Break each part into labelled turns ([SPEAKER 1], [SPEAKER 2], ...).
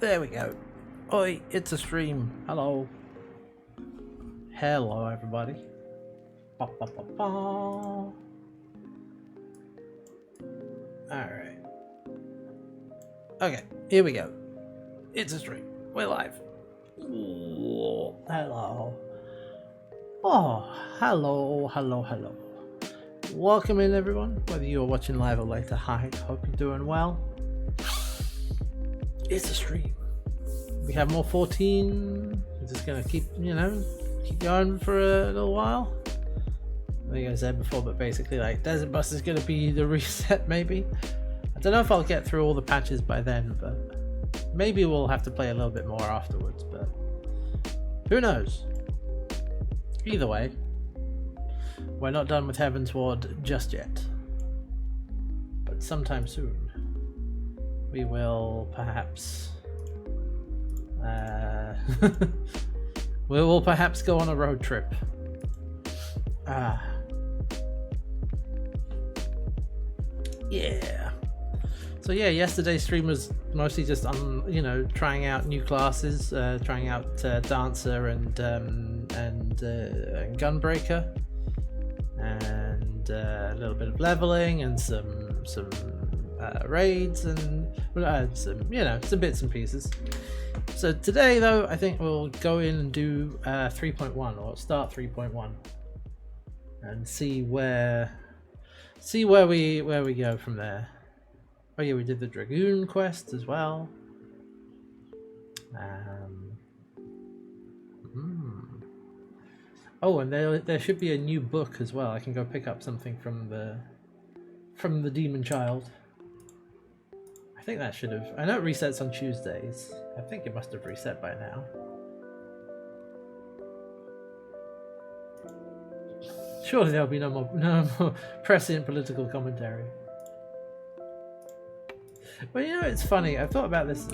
[SPEAKER 1] There we go. Oi, it's a stream. Hello. Hello, everybody. Ba, ba, ba, ba. Alright. Okay, here we go. It's a stream. We're live. Ooh, hello. Oh, hello. Welcome in, everyone. Whether you're watching live or later, hi. Hope you're doing well. It's a stream. We have more 14. We're just gonna keep going for a little while. I think I said before, but basically, like, Desert Bus is gonna be the reset, maybe. I don't know if I'll get through all the patches by then, but maybe we'll have to play a little bit more afterwards, but who knows? Either way, we're not done with Heavensward just yet. But sometime soon, we will perhaps we will perhaps go on a road trip. Yeah. So yeah, yesterday's stream was mostly just on, trying out new classes, trying out Dancer and Gunbreaker, and a little bit of leveling and some raids and some bits and pieces. So today, though, I think we'll go in and do 3.1, or start 3.1, and see where we go from there. Oh yeah, we did the Dragoon quest as well. Oh, and there should be a new book as well. I can go pick up something from the Demon Child. I think that should have. I know it resets on Tuesdays. I think it must have reset by now. Surely there'll be no more prescient political commentary. But it's funny. I've thought about this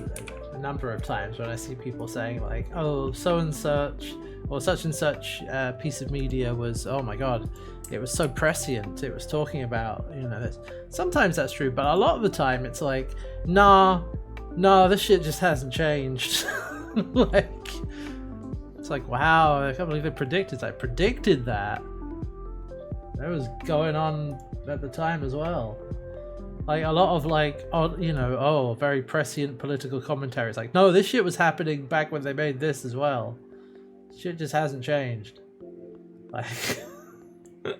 [SPEAKER 1] a number of times when I see people saying like, "Oh, so and such or such and such piece of media was, oh my god, it was so prescient. It was talking about this." Sometimes that's true, but a lot of the time it's like, nah, this shit just hasn't changed. It's like, wow, I can't believe they predicted. I predicted that. That was going on at the time as well. Like a lot of very prescient political commentary. It's like, no, this shit was happening back when they made this as well. Shit just hasn't changed. Like, I'm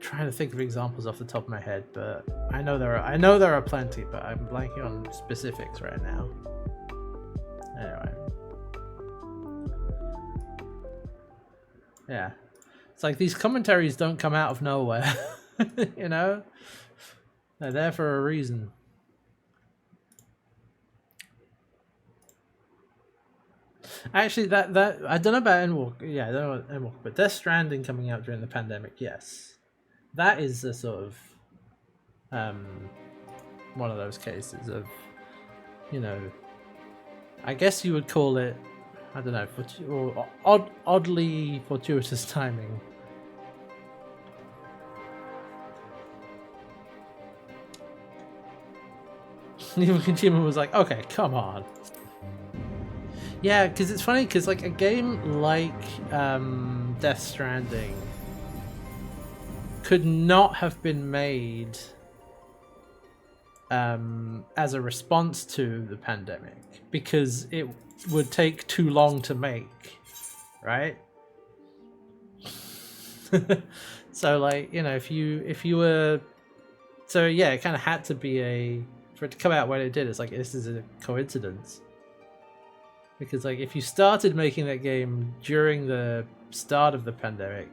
[SPEAKER 1] trying to think of examples off the top of my head, but I know there are plenty, but I'm blanking on specifics right now. Anyway. Yeah. It's like these commentaries don't come out of nowhere. They're there for a reason. Actually, that I don't know about Endwalk. Yeah, I don't know about Endwalk, but Death Stranding coming out during the pandemic, yes, that is a sort of one of those cases of, I guess you would call it, I don't know, oddly fortuitous timing. Even Kojima was like, okay, come on. Yeah, because it's funny, because like a game like Death Stranding could not have been made as a response to the pandemic, because it would take too long to make, right? So like, if you were, so yeah, it kind of had to be for it to come out when it did. It's like, this is a coincidence. Because like, if you started making that game during the start of the pandemic,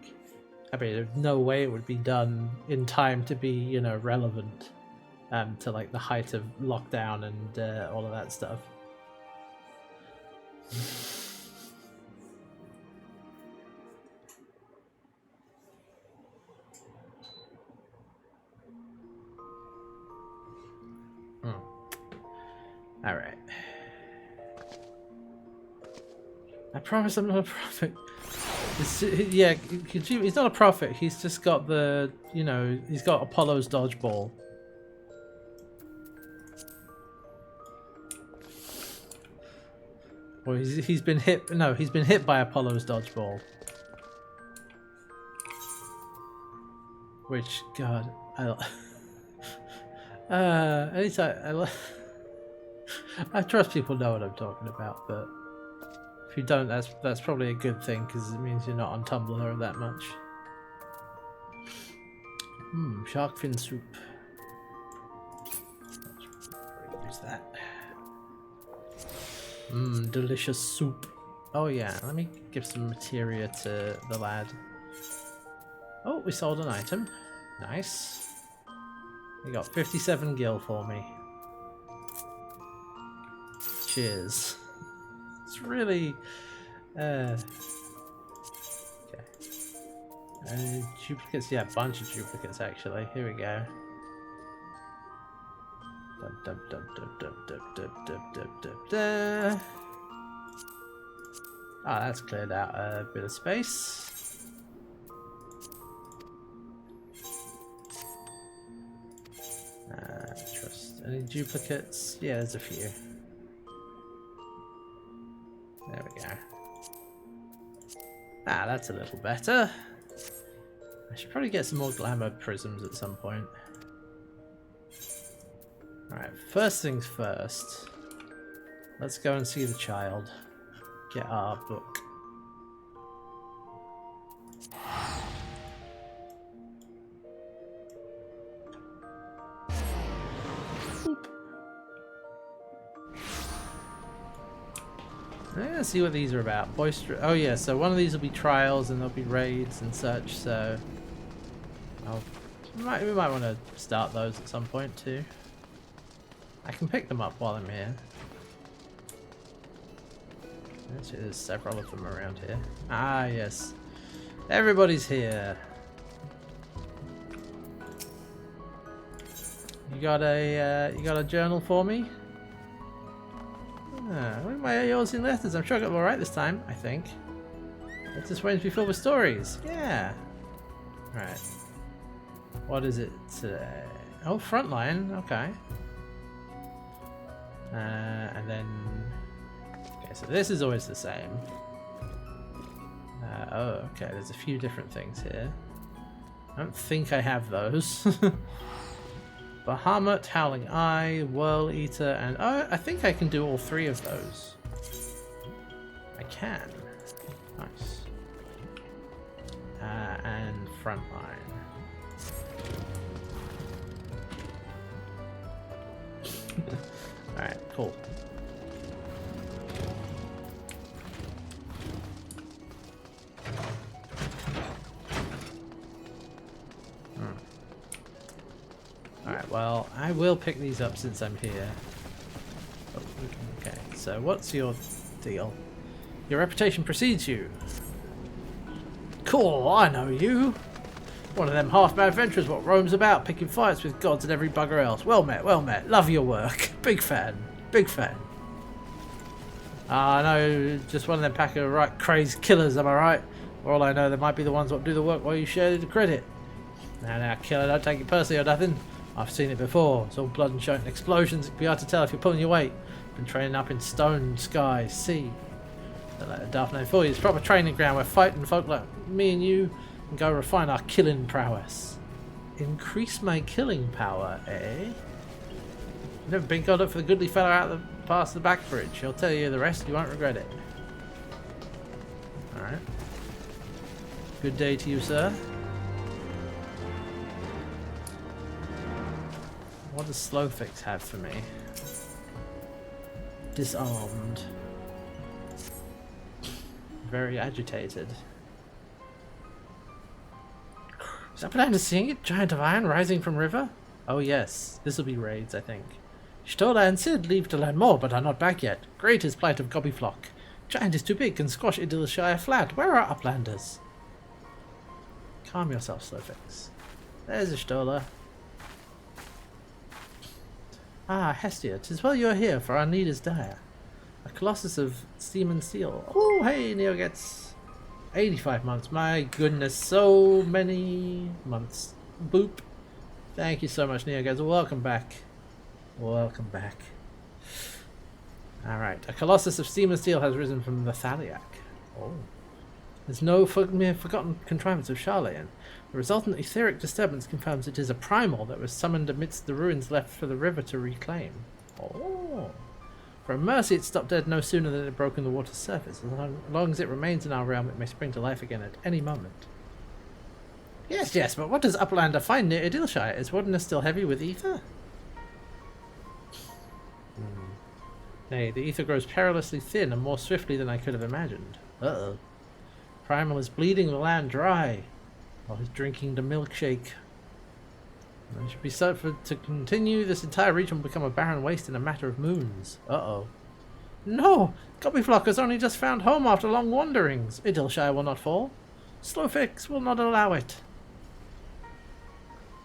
[SPEAKER 1] I mean, there's no way it would be done in time to be, relevant to like the height of lockdown and all of that stuff. All right. I promise I'm not a prophet. Yeah, he's not a prophet. He's just got he's got Apollo's dodgeball. Or he's been hit. No, he's been hit by Apollo's dodgeball. Which, God, anytime I trust people know what I'm talking about, but if you don't, that's probably a good thing because it means you're not on Tumblr that much. Shark fin soup. Use that. Delicious soup. Oh yeah, let me give some materia to the lad. Oh, we sold an item. Nice. You got 57 gil for me. Cheers. It's really... okay. Duplicates, yeah, a bunch of duplicates actually. Here we go. Ah, that's cleared out a bit of space. Trust any duplicates? Yeah, there's a few. There we go. Ah, that's a little better. I should probably get some more glamour prisms at some point. Alright, first things first. Let's go and see the child. Get our book. Let's see what these are about. Boisterous. Oh yeah, so one of these will be trials and there'll be raids and such, so we might want to start those at some point too. I can pick them up while I'm here. Actually, there's several of them around here. Ah yes. Everybody's here. You got a journal for me? Why are yours in letters? I'm sure I got them all right this time, I think. Let's just wait to be filled with stories. Yeah. Right. What is it today? Oh, Frontline. Okay. And then... Okay, so this is always the same. Oh, okay. There's a few different things here. I don't think I have those. Bahamut, Howling Eye, Whirl Eater, and oh, I think I can do all three of those. I can. Nice. And Frontline. Alright, cool. Alright, well, I will pick these up since I'm here. Oh, okay, so what's your deal? Your reputation precedes you. Cool, I know you. One of them half-mad adventurers what roams about, picking fights with gods and every bugger else. Well met, well met. Love your work. Big fan. Big fan. I know, just one of them pack of right crazed killers, am I right? For all I know, they might be the ones that do the work while you share the credit. Now, killer, don't take it personally or nothing. I've seen it before. It's all blood and shouting explosions. It'd be hard to tell if you're pulling your weight. Been training up in stone, sky, sea. Don't let the daft name fool you. It's a proper training ground where fighting folk like me and you can go refine our killing prowess. Increase my killing power, eh? Never been called up for the goodly fella out the past the back bridge. He'll tell you the rest. You won't regret it. Alright. Good day to you, sir. What does Slowfix have for me? Disarmed. Very agitated. Is that plan to seeing it? Giant of iron rising from river? Oh yes, this will be raids, I think. Stola and Sid leave to learn more, but are not back yet. Great is plight of Gobbyflock. Giant is too big, can squash into the Shire flat. Where are Uplanders? Calm yourself, Slowfix. There's a Stola. Ah, Hestia, 'tis well you are here, for our need is dire. A colossus of steam and steel. Oh, hey, Neo gets 85 months. My goodness, so many months. Boop. Thank you so much, Neo guys. Welcome back. Welcome back. Alright, a colossus of steam and steel has risen from the Thaliac. Oh. There's no mere forgotten contrivance of Charlayan. The resultant etheric disturbance confirms it is a primal that was summoned amidst the ruins left for the river to reclaim. Oh. For a mercy, it stopped dead no sooner than it broke on the water's surface. As long as it remains in our realm, it may spring to life again at any moment. Yes, but what does Uplander find near Idilshire? Is wilderness still heavy with ether? Nay, the ether grows perilously thin and more swiftly than I could have imagined. Uh-oh. Primal is bleeding the land dry while he's drinking the milkshake. And it should be set for to continue. This entire region will become a barren waste in a matter of moons. Uh-oh. No! Gobbyflock has only just found home after long wanderings. Idilshire will not fall. Slowfix will not allow it.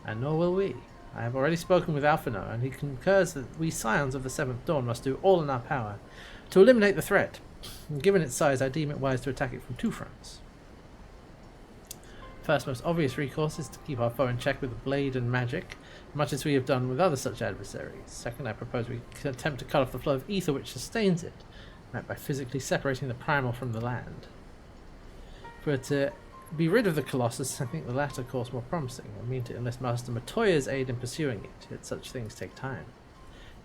[SPEAKER 1] And nor will we. I have already spoken with Alphino, and he concurs that we Scions of the Seventh Dawn must do all in our power to eliminate the threat. And given its size, I deem it wise to attack it from two fronts. First, most obvious recourse is to keep our foe in check with blade and magic, much as we have done with other such adversaries. Second, I propose we attempt to cut off the flow of ether which sustains it, by physically separating the primal from the land. For to be rid of the Colossus, I think the latter course more promising. I mean to enlist Master Matoya's aid in pursuing it, yet such things take time.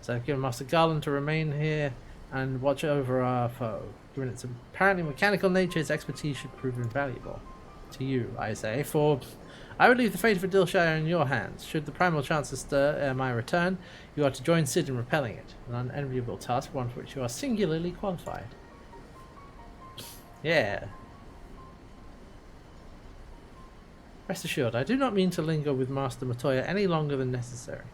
[SPEAKER 1] So I've given Master Garland to remain here and watch over our foe. Given its apparently mechanical nature, its expertise should prove invaluable. To you, I say, for I would leave the fate of Idilshire in your hands. Should the primal chances stir ere my return, you are to join Cid in repelling it, an unenviable task, one for which you are singularly qualified. Yeah. Rest assured, I do not mean to linger with Master Matoya any longer than necessary.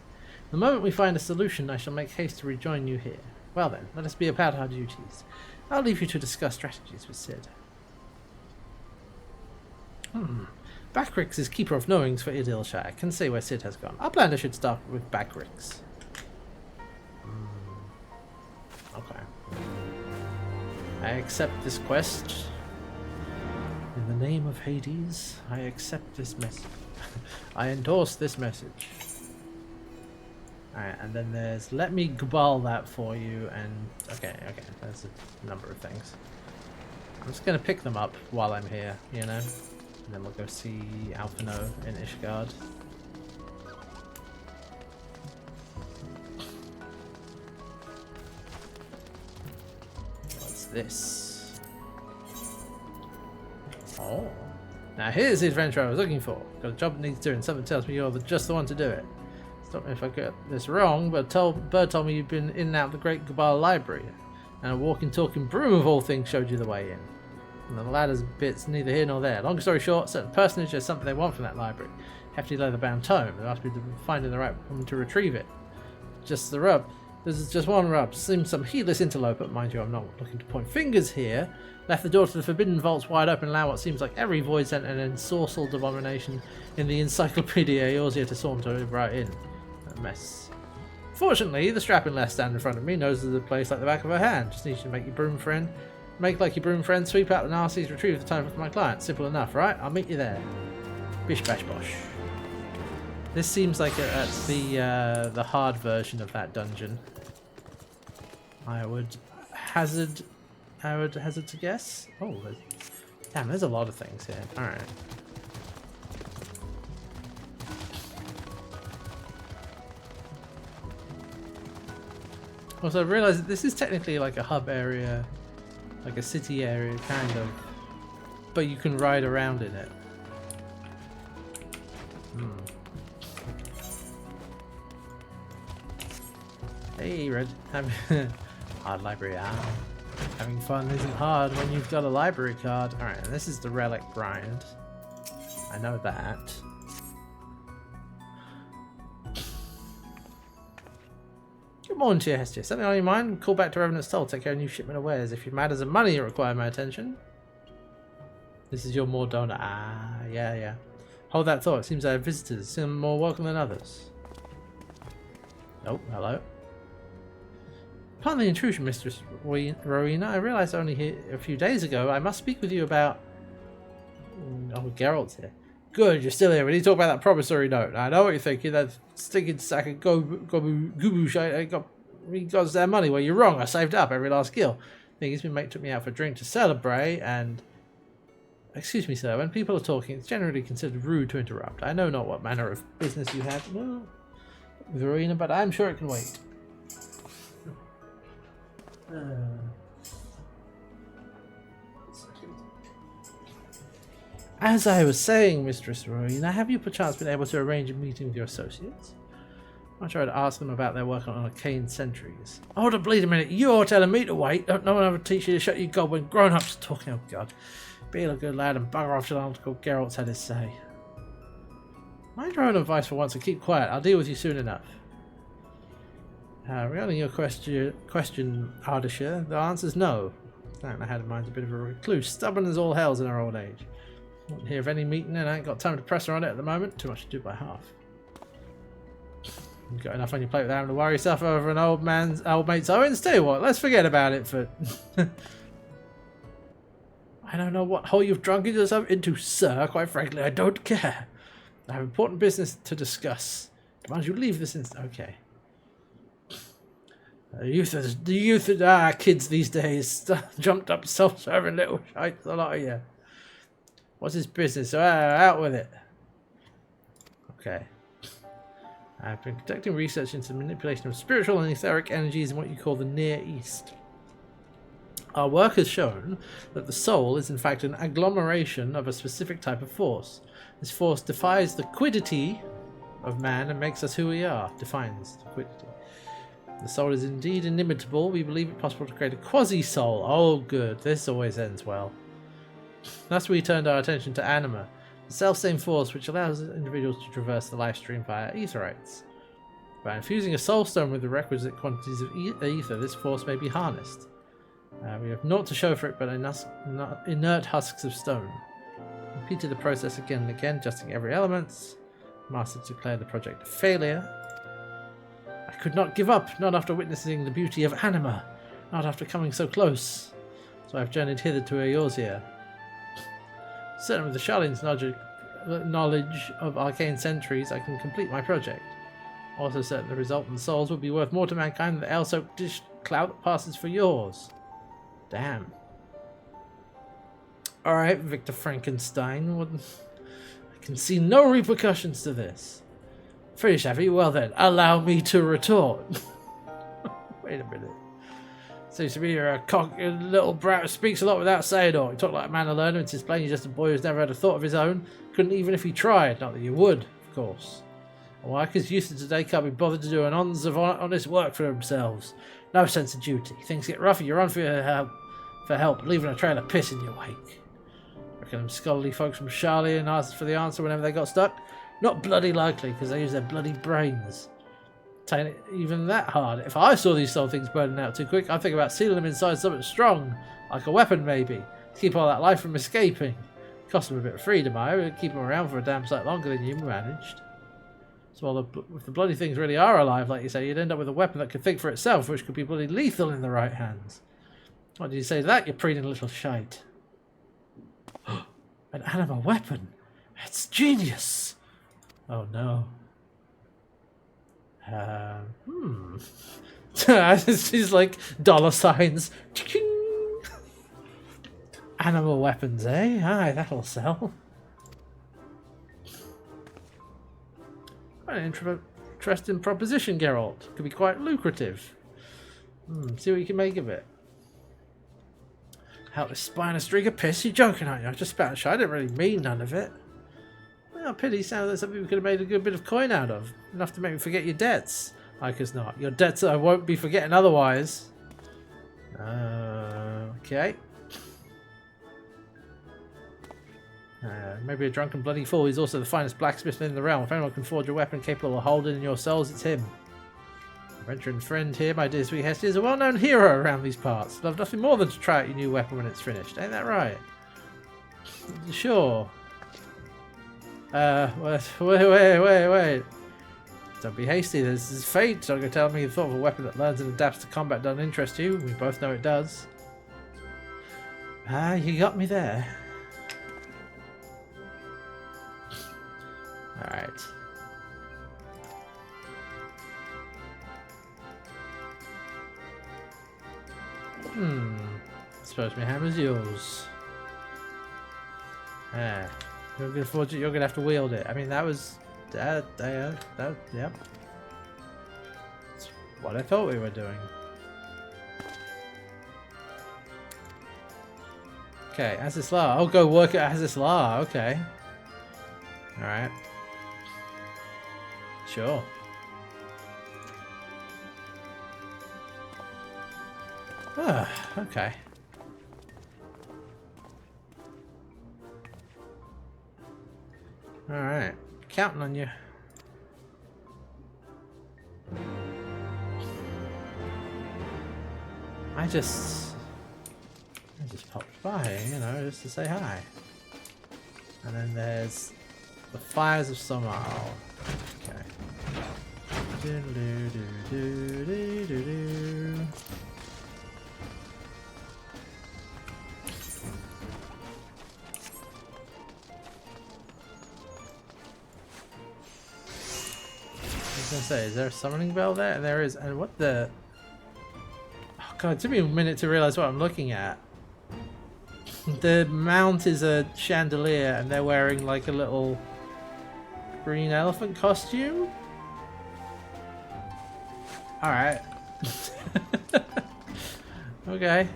[SPEAKER 1] The moment we find a solution, I shall make haste to rejoin you here. Well then, let us be about our duties. I'll leave you to discuss strategies with Cid. Backrix is keeper of knowings for Idilshire. Can say where Cid has gone. Uplander should start with Backrix. Okay. I accept this quest. In the name of Hades, I accept this message. I endorse this message. Alright, and then there's let me gbal that for you, and okay, there's a number of things. I'm just gonna pick them up while I'm here, you know? And then we'll go see Alphino in Ishgard. What's this? Oh. Now here's the adventure I was looking for. Got a job that needs doing. Something tells me you're just the one to do it. Stop me if I get this wrong, but Bird told me you've been in and out of the Great Gabal Library, and a walking, talking broom of all things showed you the way in. And the ladder's bits neither here nor there. Long story short, certain personage has something they want from that library. Hefty leather-bound tome. They asked me to find the right woman to retrieve it. Just the rub. There's just one rub. Seems some heedless interloper. Mind you, I'm not looking to point fingers here. Left the door to the forbidden vaults wide open and allow what seems like every void sent an ensorcelled abomination in the Encyclopedia Eorzea to saunter right in. A mess. Fortunately, the strapping lass standing in front of me knows the place like the back of her hand. Just needs to make your broom friend. Make like your broom friend, sweep out the nasties, retrieve the time for my client. Simple enough, right? I'll meet you there. Bish bash bosh. This seems like that's the hard version of that dungeon. I would hazard to guess. Oh, damn! There's a lot of things here. All right. Also, I realised that this is technically like a hub area. Like a city area, kind of. But you can ride around in it. Hey, Red. Hard library. Having fun isn't hard when you've got a library card. Alright, and this is the relic grind. I know that. Good morning to you, Hestia. Something on your mind? Call back to Revenant's Toll. Take care of new shipment of wares. If your matters of money require my attention. This is your more donor. Ah, yeah. Hold that thought. It seems I have visitors. Some more welcome than others. Oh, hello. Pardon the intrusion, Mistress Rowena. I realised only here a few days ago. I must speak with you about... Oh, Geralt's here. Good, you're still here. We need to talk about that promissory note. I know what you're thinking. That stinking sack of goobu shite ain't got me God's damn money. Well, you're wrong. I saved up every last gil. Thing is, my mate took me out for a drink to celebrate, and... Excuse me, sir. When people are talking, it's generally considered rude to interrupt. I know not what manner of business you have with Rowena, but I'm sure it can wait. As I was saying, Mistress Rowena, have you perchance been able to arrange a meeting with your associates? I tried to ask them about their work on arcane sentries. Hold on, bleed a minute. You're telling me to wait. Don't no one ever teach you to shut your gob when grown-ups are talking. Oh, God. Be a good lad and bugger off to the Uncle Geralt's had his say. Mind your own advice for once and keep quiet. I'll deal with you soon enough. Regarding your question, Ardashir, the answer's no. I had in mind a bit of a recluse, stubborn as all hells in her old age. Won't hear of any meeting and I ain't got time to press her on it at the moment. Too much to do by half. You've got enough on your plate without having to worry yourself over an old mate's Owens. Tell you what, let's forget about it for... I don't know what hole you've drunk yourself into, sir. Quite frankly, I don't care. I have important business to discuss. Demand you leave this instant. Okay. The youth of kids these days. Jumped up self-serving little shites, a lot of you. What's his business? Out with it. Okay. I've been conducting research into the manipulation of spiritual and etheric energies in what you call the Near East. Our work has shown that the soul is in fact an agglomeration of a specific type of force. This force defies the quiddity of man and makes us who we are. Defines the quiddity. The soul is indeed inimitable. We believe it possible to create a quasi-soul. Oh good, this always ends well. Thus we turned our attention to anima, the self-same force which allows individuals to traverse the life stream via etherites. By infusing a soul stone with the requisite quantities of ether, this force may be harnessed. We have naught to show for it but inert husks of stone. Repeated the process again and again, adjusting every element. Master declared the project a failure. I could not give up, not after witnessing the beauty of anima, not after coming so close. So I have journeyed hither to Eorzea. Certain with the Charlene's knowledge of arcane sentries, I can complete my project. Also certain the resultant souls will be worth more to mankind than the ale-soaked dish cloud that passes for yours. Damn. Alright, Victor Frankenstein. I can see no repercussions to this. Finished, have you? Well then, allow me to retort. Wait a minute. Seems to me you're a little brat who speaks a lot without saying all. You talk like a man of learning. It's plain you're just a boy who's never had a thought of his own. Couldn't even if he tried. Not that you would, of course. Workers used to today can't be bothered to do an ounce of honest work for themselves. No sense of duty. Things get rougher, you run for help, leaving a trail of piss in your wake. Reckon them scholarly folks from Charlie and asked for the answer whenever they got stuck? Not bloody likely, because they use their bloody brains. Taking it even that hard. If I saw these soul things burning out too quick, I'd think about sealing them inside something strong, like a weapon maybe, to keep all that life from escaping. Cost them a bit of freedom, I would keep them around for a damn sight longer than you managed. So if the bloody things really are alive, like you say, you'd end up with a weapon that could think for itself, which could be bloody lethal in the right hands. What do you say to that, you preening little shite? An animal weapon? It's genius! Oh no. She's like dollar signs. Animal weapons, eh? Aye, that'll sell. Quite an interesting proposition, Geralt. Could be quite lucrative. See what you can make of it. Help this spine a streak of piss? You're joking, aren't you? I just spat shit. I didn't really mean none of it. Well, pity. Sounds like something we could have made a good bit of coin out of. Enough to make me forget your debts. Like as not. Your debts I won't be forgetting otherwise. Okay. Maybe a drunken bloody fool. He's also the finest blacksmith in the realm. If anyone can forge a weapon capable of holding in your souls, it's him. Adventuring friend here, my dear sweet Hestia, is a well-known hero around these parts. Love nothing more than to try out your new weapon when it's finished. Ain't that right? Sure. Wait. Don't be hasty. This is fate. Don't go tell me the thought of a weapon that learns and adapts to combat doesn't interest you. We both know it does. You got me there. Alright. I suppose my hammer's yours. Ah, you're gonna have to wield it. I mean, that was yep. That's what I thought we were doing. Okay, Azizlar. I'll go work at Azizlar. Okay. All right. Sure. Ah, okay. Alright. Counting on you. I just popped by, you know, just to say hi. And then there's the Fires of Somal. Okay. I was gonna say, is there a summoning bell there? And there is. And what the? Oh god, it took me a minute to realize what I'm looking at. The mount is a chandelier, and they're wearing like a little green elephant costume. All right. Okay.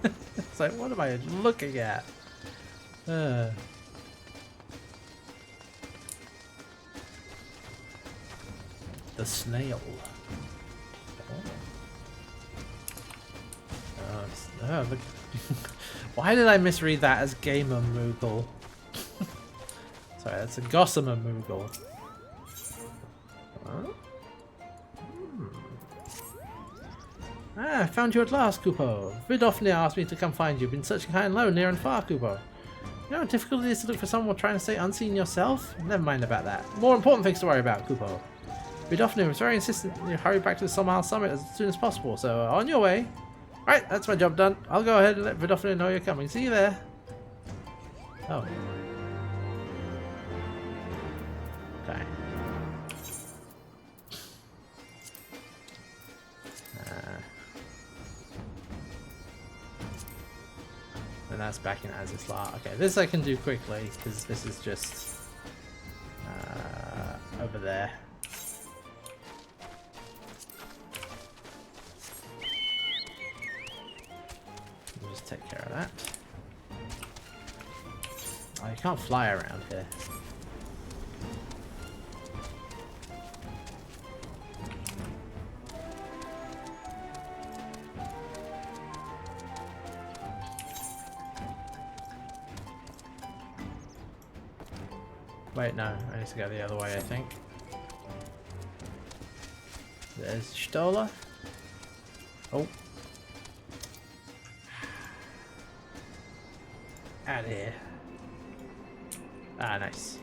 [SPEAKER 1] It's like, what am I looking at? The snail. Look. Why did I misread that as Gamer Moogle? Sorry, that's a Gossamer Moogle. Huh? Ah, I found you at last, Kupo. Vidofnir asked me to come find you. Been searching high and low, near and far, Kupo. You know how difficult it is to look for someone trying to stay unseen yourself? Never mind about that. More important things to worry about, Kupo. Vidofnir was very insistent you hurry back to the Somal Summit as soon as possible, so on your way. Right, that's my job done. I'll go ahead and let Vidofnir know you're coming. See you there. Oh. Okay. And that's back in Azizlar. Okay, this I can do quickly because this is just over there. We'll just take care of that. Oh, you can't fly around here. Wait, no, I need to go the other way, I think. There's Stola. Oh. Out of here. Ah, nice.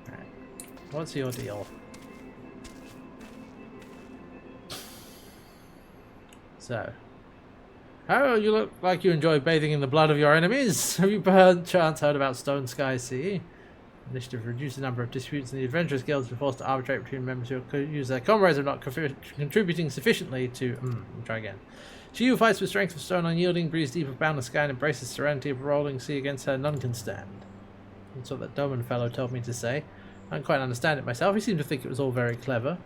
[SPEAKER 1] Alright. What's your deal? So. Oh, you look like you enjoy bathing in the blood of your enemies. Have you perchance heard about Stone Sky Sea? Initiative reduce the number of disputes in the adventurers guilds been forced to arbitrate between members who use their comrades of not contributing sufficiently to... try again. She who fights with strength of stone unyielding, breathes deep of boundless sky, and embraces serenity of rolling sea against her, none can stand. That's what that Doman fellow told me to say. I don't quite understand it myself. He seemed to think it was all very clever.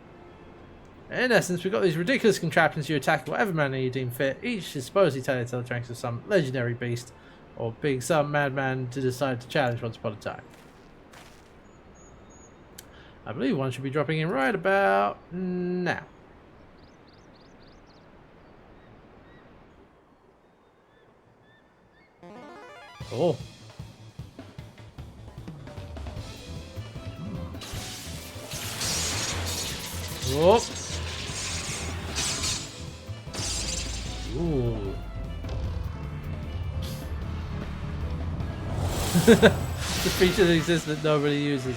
[SPEAKER 1] In essence, we've got these ridiculous contraptions you attack whatever manner you deem fit. Each is supposedly tailored to the strength of some legendary beast, or being some madman to decide to challenge once upon a time. I believe one should be dropping in right about now. Oh. Oh. Ooh. The feature that exists that nobody uses.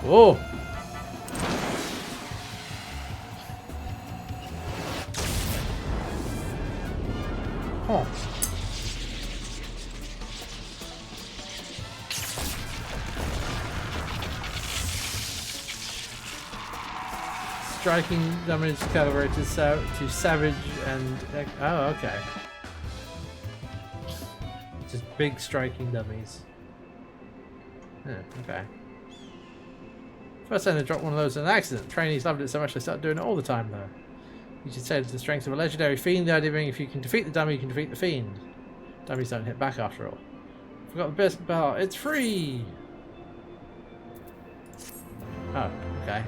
[SPEAKER 1] Oh. Oh. striking damage calibrated to savage and... Oh, okay. Just big striking dummies. Okay. First time I dropped one of those in an accident. Trainees loved it so much they started doing it all the time though. You should say it's the strength of a legendary fiend, the idea being if you can defeat the dummy, you can defeat the fiend. Dummies don't hit back after all. Forgot the best part, it's free! Oh, okay.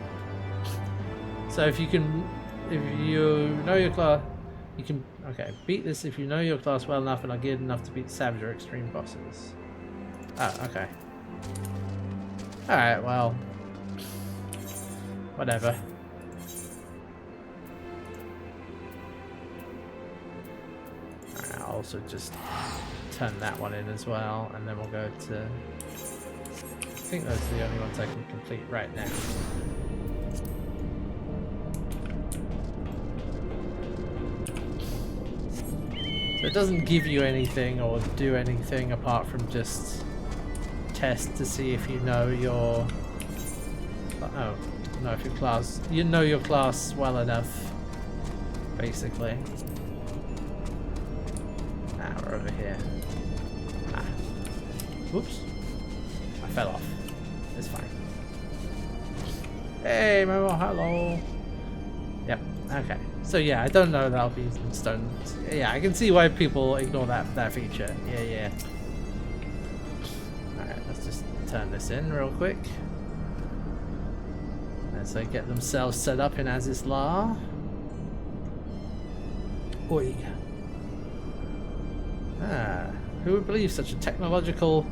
[SPEAKER 1] So if you know your class, you can, okay, beat this if you know your class well enough and are geared enough to beat savage or extreme bosses. Oh, okay. Alright, well, whatever. Alright, I'll also just turn that one in as well, and then we'll go to... I think those are the only ones I can complete right now. So it doesn't give you anything or do anything apart from just test to see if you know your... Oh, no, if your class... You know your class well enough, basically. Ah, we're over here. Ah. Whoops. I fell off. It's fine. Hey, Memo, hello. Yep, okay. So yeah, I don't know that'll be in stone. Yeah, I can see why people ignore that feature. Yeah. Alright, let's just turn this in real quick. As they get themselves set up in Aziz's Law. Oi. Ah, who would believe such a technological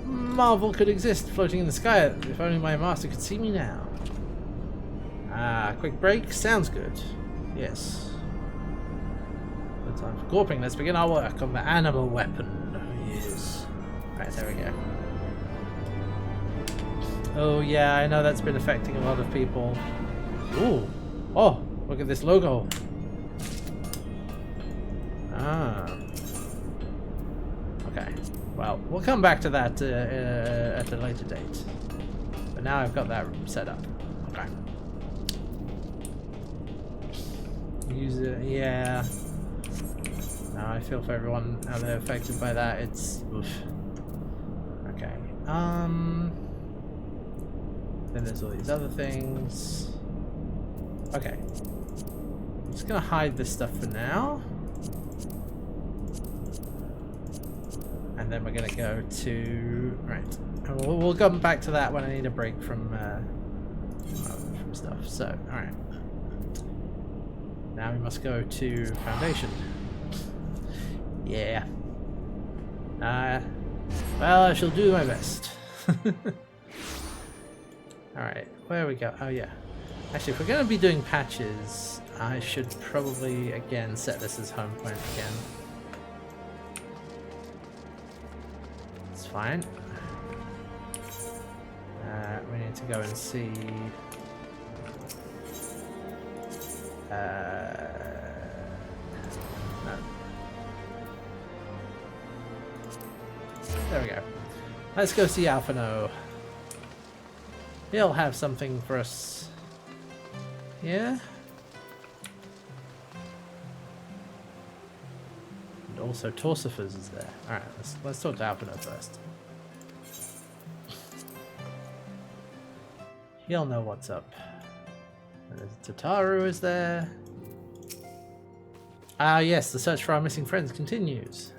[SPEAKER 1] marvel could exist floating in the sky? If only my master could see me now. Ah, quick break. Sounds good. Yes. Good time for gorping. Let's begin our work on the animal weapon. Yes. Right, there we go. Oh yeah, I know that's been affecting a lot of people. Ooh. Oh, look at this logo. Ah. Okay. Well, we'll come back to that at a later date. But now I've got that set up. Okay. Use it, yeah. No, I feel for everyone out there affected by that. It's oof. Okay. Then there's all these other things. Okay. I'm just gonna hide this stuff for now. And then we're gonna go to right. And we'll come back to that when I need a break from stuff. So, all right. Now we must go to Foundation. Yeah. Well, I shall do my best. Alright, where we go? Oh yeah. Actually, if we're going to be doing patches, I should probably, again, set this as home point again. It's fine. We need to go and see... no. There we go. Let's go see Alphino. He'll have something for us. Yeah? And also Torsifer's is there. Alright, let's talk to Alphino first. He'll know what's up. Tataru is there. Ah yes, the search for our missing friends continues.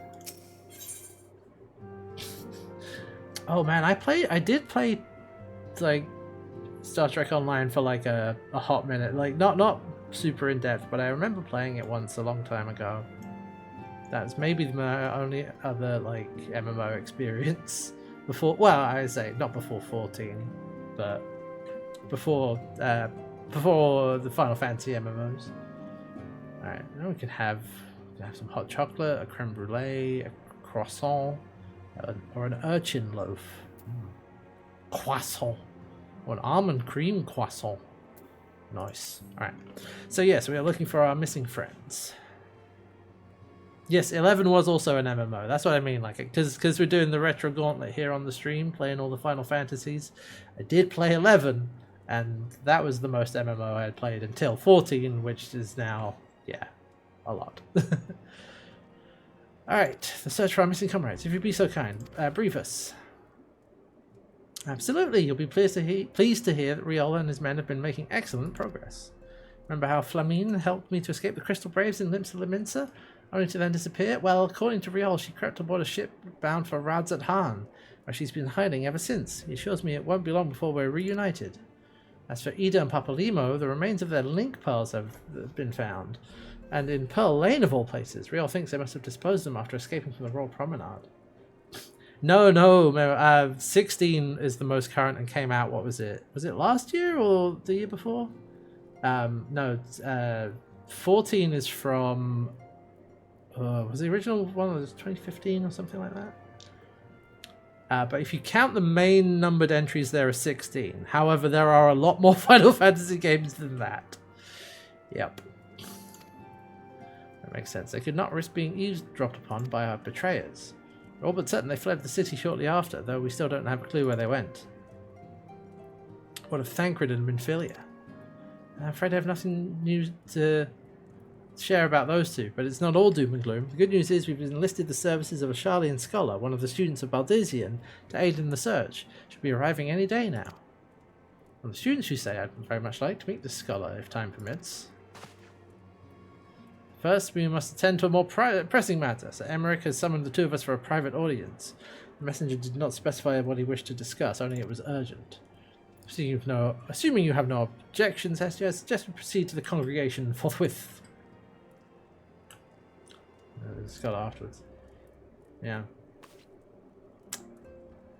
[SPEAKER 1] Oh man, I did play like Star Trek Online for like a hot minute. Like not super in depth, but I remember playing it once a long time ago. That's maybe my only other like MMO experience before, well, I say not before 14, but before the Final Fantasy MMOs. Alright, now we can have some hot chocolate, a creme brulee, a croissant, or an urchin loaf. Croissant. Or an almond cream croissant. Nice. Alright. So yes, we are looking for our missing friends. Yes, 11 was also an MMO. That's what I mean, like, because we're doing the retro gauntlet here on the stream, playing all the Final Fantasies. I did play 11, And that was the most MMO I had played until 14, which is now, yeah, a lot. Alright, the search for our missing comrades. If you'd be so kind, brief us. Absolutely, you'll be pleased to hear that Riola and his men have been making excellent progress. Remember how Flamine helped me to escape the Crystal Braves in Limsa Laminsa, only to then disappear? Well, according to Riola, she crept aboard a ship bound for Radzat Han, where she's been hiding ever since. He assures me it won't be long before we're reunited. As for Ida and Papalimo, the remains of their link pearls have been found, and in Pearl Lane of all places. Riola thinks they must have disposed of them after escaping from the Royal Promenade. No, 16 is the most current and came out, what was it? Was it last year or the year before? 14 is from... was the original one was 2015 or something like that? But if you count the main numbered entries, there are 16. However, there are a lot more Final Fantasy games than that. Yep. That makes sense. They could not risk being eavesdropped upon by our betrayers. We're all but certain they fled the city shortly after, though we still don't have a clue where they went. What of Thancred and Minfilia? I'm afraid I have nothing new to share about those two, but it's not all doom and gloom. The good news is we've enlisted the services of a Charlian scholar, one of the students of Baldesion, to aid in the search. Should be arriving any day now. Well, the students, you say? I'd very much like to meet the scholar, if time permits. First, we must attend to a more pressing matter. Sir Emmerich has summoned the two of us for a private audience. The messenger did not specify what he wished to discuss, only it was urgent. Assuming you have no objections, Hestia, I suggest we proceed to the congregation forthwith. The scholar afterwards. Yeah.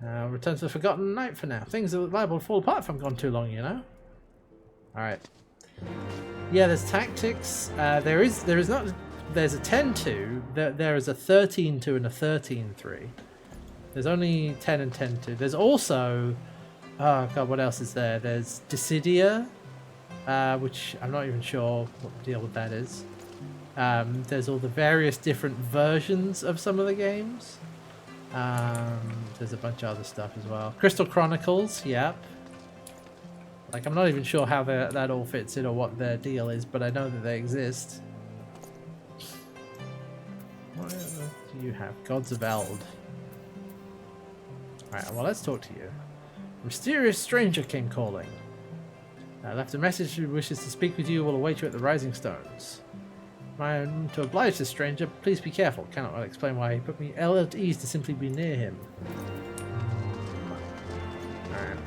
[SPEAKER 1] Return to the Forgotten Night for now. Things are liable to fall apart if I'm gone too long, you know? Alright. Yeah, there's tactics. There's a 10-2. There is a 13-2 and a 13-3. There's only 10 and 10-2. There's also... Oh god, what else is there? There's Dissidia, which I'm not even sure what the deal with that is. There's all the various different versions of some of the games. There's a bunch of other stuff as well. Crystal Chronicles, yep. Like, I'm not even sure how that all fits in or what their deal is, but I know that they exist. What do you have? Gods of Eld. Alright, well, let's talk to you. A mysterious stranger came calling. Left a message who wishes to speak with you. Will await you at the Rising Stones. To oblige this stranger, please be careful. Cannot well explain why he put me ill at ease to simply be near him. Alright.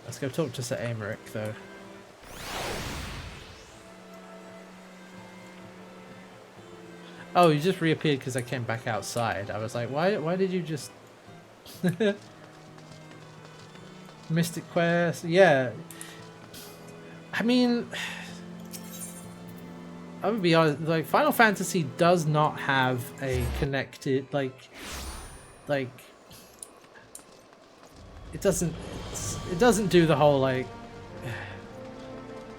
[SPEAKER 1] Let's go talk to Sir Emmerich, though. Oh, you just reappeared because I came back outside. I was like, why did you just... Mystic Quest, yeah. I mean... I would be honest, like, Final Fantasy does not have a connected, like, it doesn't do the whole, like,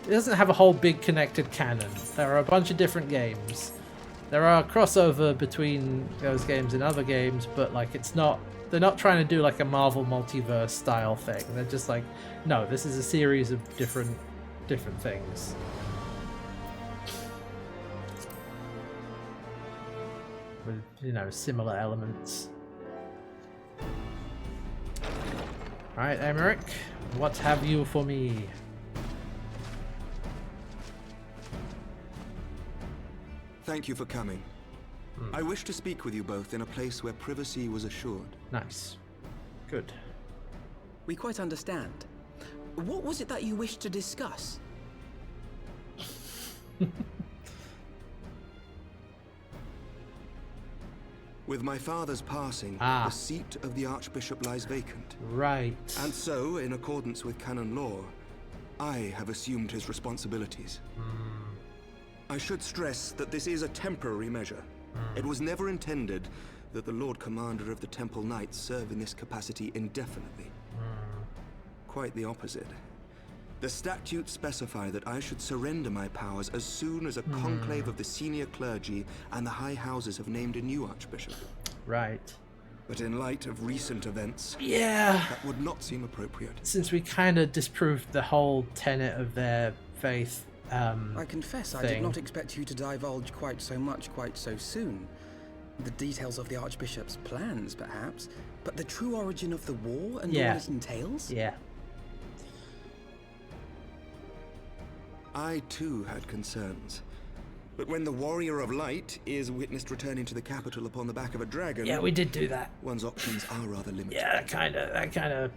[SPEAKER 1] it doesn't have a whole big connected canon. There are a bunch of different games. There are crossover between those games and other games, but, like, it's not, they're not trying to do, like, a Marvel multiverse style thing. They're just like, no, this is a series of different things. With, you know, similar elements. Alright, Emmerich, what have you for me?
[SPEAKER 2] Thank you for coming. I wish to speak with you both in a place where privacy was assured.
[SPEAKER 1] Nice. Good.
[SPEAKER 3] We quite understand. What was it that you wished to discuss?
[SPEAKER 2] With my father's passing, the seat of the Archbishop lies vacant.
[SPEAKER 1] Right.
[SPEAKER 2] And so, in accordance with canon law, I have assumed his responsibilities. I should stress that this is a temporary measure. It was never intended that the Lord Commander of the Temple Knights serve in this capacity indefinitely. Quite the opposite. The statutes specify that I should surrender my powers as soon as a conclave of the senior clergy and the high houses have named a new archbishop.
[SPEAKER 1] Right.
[SPEAKER 2] But in light of recent events,
[SPEAKER 1] Yeah.
[SPEAKER 2] that would not seem appropriate.
[SPEAKER 1] Since we kind of disproved the whole tenet of their faith.
[SPEAKER 3] I confess I did
[SPEAKER 1] thing.
[SPEAKER 3] not expect you to divulge quite so much quite so soon. The details of the Archbishop's plans, perhaps, but the true origin of the war and all it entails?
[SPEAKER 1] Yeah.
[SPEAKER 2] I too had concerns. But when the Warrior of Light is witnessed returning to the capital upon the back of a dragon...
[SPEAKER 1] Yeah, we did do that.
[SPEAKER 2] One's options are rather limited.
[SPEAKER 1] Yeah, that kind of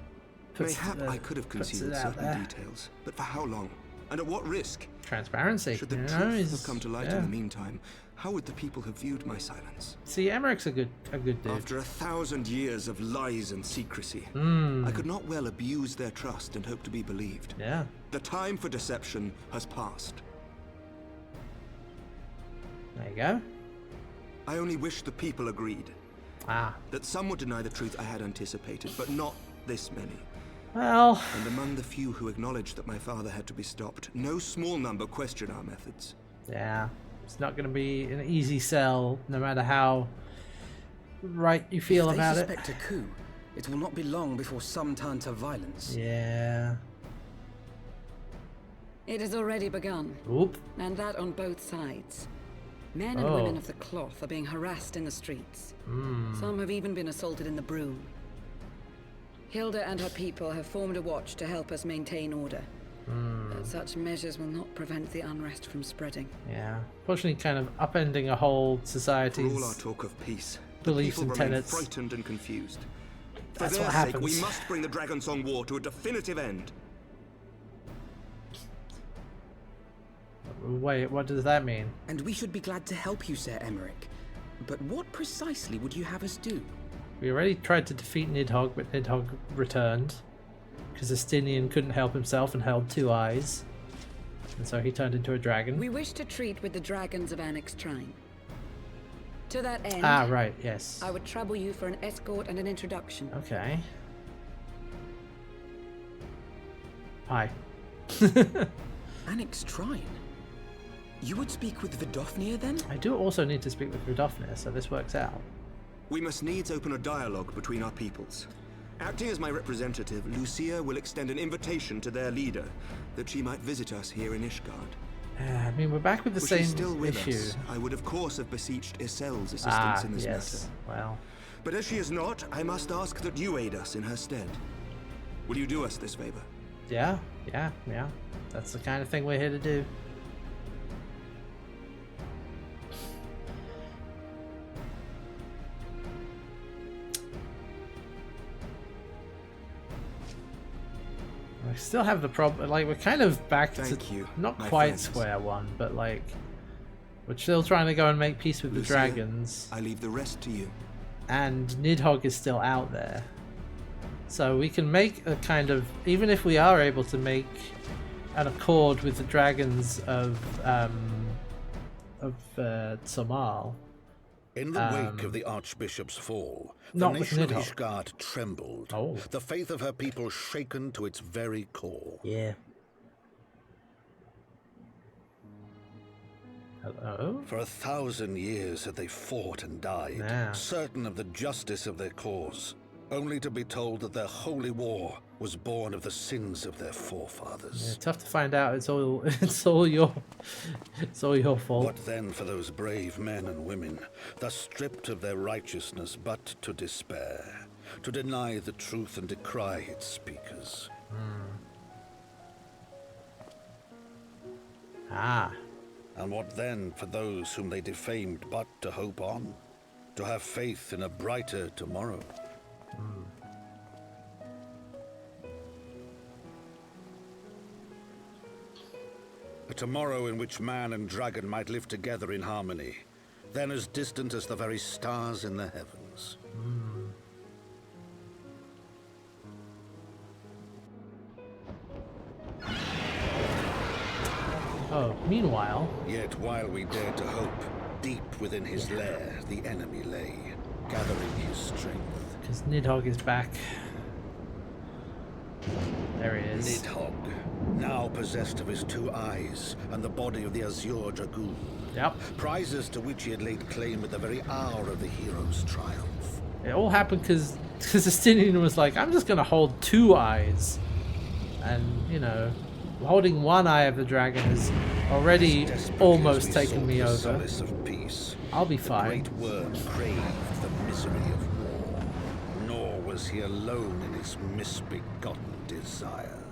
[SPEAKER 1] puts
[SPEAKER 2] Mayhap I could have concealed certain details, but for how long? And at what risk?
[SPEAKER 1] Transparency.
[SPEAKER 2] Should the truth have come to light in the meantime, how would the people have viewed my silence?
[SPEAKER 1] See, Emmerich's a good dude.
[SPEAKER 2] After 1,000 years of lies and secrecy, I could not well abuse their trust and hope to be believed.
[SPEAKER 1] Yeah.
[SPEAKER 2] The time for deception has passed.
[SPEAKER 1] There you go.
[SPEAKER 2] I only wish the people agreed.
[SPEAKER 1] Ah.
[SPEAKER 2] That some would deny the truth I had anticipated, but not this many.
[SPEAKER 1] Well.
[SPEAKER 2] And among the few who acknowledged that my father had to be stopped, no small number question our methods.
[SPEAKER 1] Yeah. It's not going to be an easy sell, no matter how right you feel about it.
[SPEAKER 3] If they suspect a coup, it will not be long before some turn to violence.
[SPEAKER 1] Yeah.
[SPEAKER 4] It has already begun.
[SPEAKER 1] Oop.
[SPEAKER 4] And that on both sides. Men and women of the cloth are being harassed in the streets. Some have even been assaulted in the broom. Hilda and her people have formed a watch to help us maintain order. But such measures will not prevent the unrest from spreading.
[SPEAKER 1] Yeah. Fortunately, kind of upending a whole society's
[SPEAKER 2] For all our talk of peace,
[SPEAKER 1] beliefs
[SPEAKER 2] the people
[SPEAKER 1] and
[SPEAKER 2] remain
[SPEAKER 1] tenets.
[SPEAKER 2] frightened and confused. For
[SPEAKER 1] That's
[SPEAKER 2] their
[SPEAKER 1] what
[SPEAKER 2] sake,
[SPEAKER 1] happens.
[SPEAKER 2] we must bring the Dragonsong War to a definitive end.
[SPEAKER 1] Wait, what does that mean?
[SPEAKER 3] And we should be glad to help you, Sir Emmerich. But what precisely would you have us do?
[SPEAKER 1] We already tried to defeat Nidhogg, but Nidhogg returned. Because Estinian couldn't help himself and held two eyes. And so he turned into a dragon.
[SPEAKER 4] We wish to treat with the dragons of Annex Shrine. To that end,
[SPEAKER 1] Right, yes.
[SPEAKER 4] I would trouble you for an escort and an introduction.
[SPEAKER 1] Okay. Hi.
[SPEAKER 3] Annex Shrine? You would speak with Vidofnir then?
[SPEAKER 1] I do also need to speak with Vidofnir, so this works out.
[SPEAKER 2] We must needs open a dialogue between our peoples. Acting as my representative, Lucia will extend an invitation to their leader, that she might visit us here in Ishgard.
[SPEAKER 1] I mean, we're back with the
[SPEAKER 2] Were
[SPEAKER 1] same
[SPEAKER 2] she still with
[SPEAKER 1] issue.
[SPEAKER 2] us, I would of course have beseeched Isel's assistance in this
[SPEAKER 1] yes.
[SPEAKER 2] matter.
[SPEAKER 1] Well,
[SPEAKER 2] But as she is not, I must ask that you aid us in her stead. Will you do us this favor?
[SPEAKER 1] yeah. That's the kind of thing we're here to do. We still have the problem, like, we're kind of back
[SPEAKER 2] Thank
[SPEAKER 1] to
[SPEAKER 2] you,
[SPEAKER 1] not
[SPEAKER 2] my
[SPEAKER 1] quite
[SPEAKER 2] friends.
[SPEAKER 1] square one, but like, we're still trying to go and make peace with the
[SPEAKER 2] Lucia,
[SPEAKER 1] dragons,
[SPEAKER 2] I leave the rest to you.
[SPEAKER 1] and Nidhogg is still out there. So we can make a kind of, even if we are able to make an accord with the dragons of Somal.
[SPEAKER 5] In the wake of the Archbishop's fall, the
[SPEAKER 1] Not with
[SPEAKER 5] nation of
[SPEAKER 1] Nidhogg.
[SPEAKER 5] Ishgard trembled.
[SPEAKER 1] Oh.
[SPEAKER 5] The faith of her people shaken to its very core.
[SPEAKER 1] Yeah. Hello?
[SPEAKER 5] For 1,000 years had they fought and died,
[SPEAKER 1] Yeah.
[SPEAKER 5] certain of the justice of their cause, only to be told that their holy war was born of the sins of their forefathers.
[SPEAKER 1] Yeah, tough to find out. It's all your fault.
[SPEAKER 5] What then for those brave men and women, thus stripped of their righteousness but to despair, to deny the truth and decry its speakers? And what then for those whom they defamed but to hope on, to have faith in a brighter tomorrow? A tomorrow in which man and dragon might live together in harmony, then as distant as the very stars in the heavens.
[SPEAKER 1] Oh, meanwhile,
[SPEAKER 5] Yet while we dared to hope, deep within his lair the enemy lay, gathering his strength.
[SPEAKER 1] because Nidhogg is back. There he is.
[SPEAKER 5] Nidhogg, now possessed of his two eyes and the body of the Azure Dragoon.
[SPEAKER 1] Yep.
[SPEAKER 5] Prizes to which he had laid claim at the very hour of the hero's triumph.
[SPEAKER 1] It all happened because Justinian was like, I'm just going to hold 2 eyes. And, you know, holding 1 eye of the dragon has already almost taken me over.
[SPEAKER 5] Of peace,
[SPEAKER 1] I'll be fine.
[SPEAKER 5] The great word craved the misery of war. Nor was he alone in his misbegotten desire.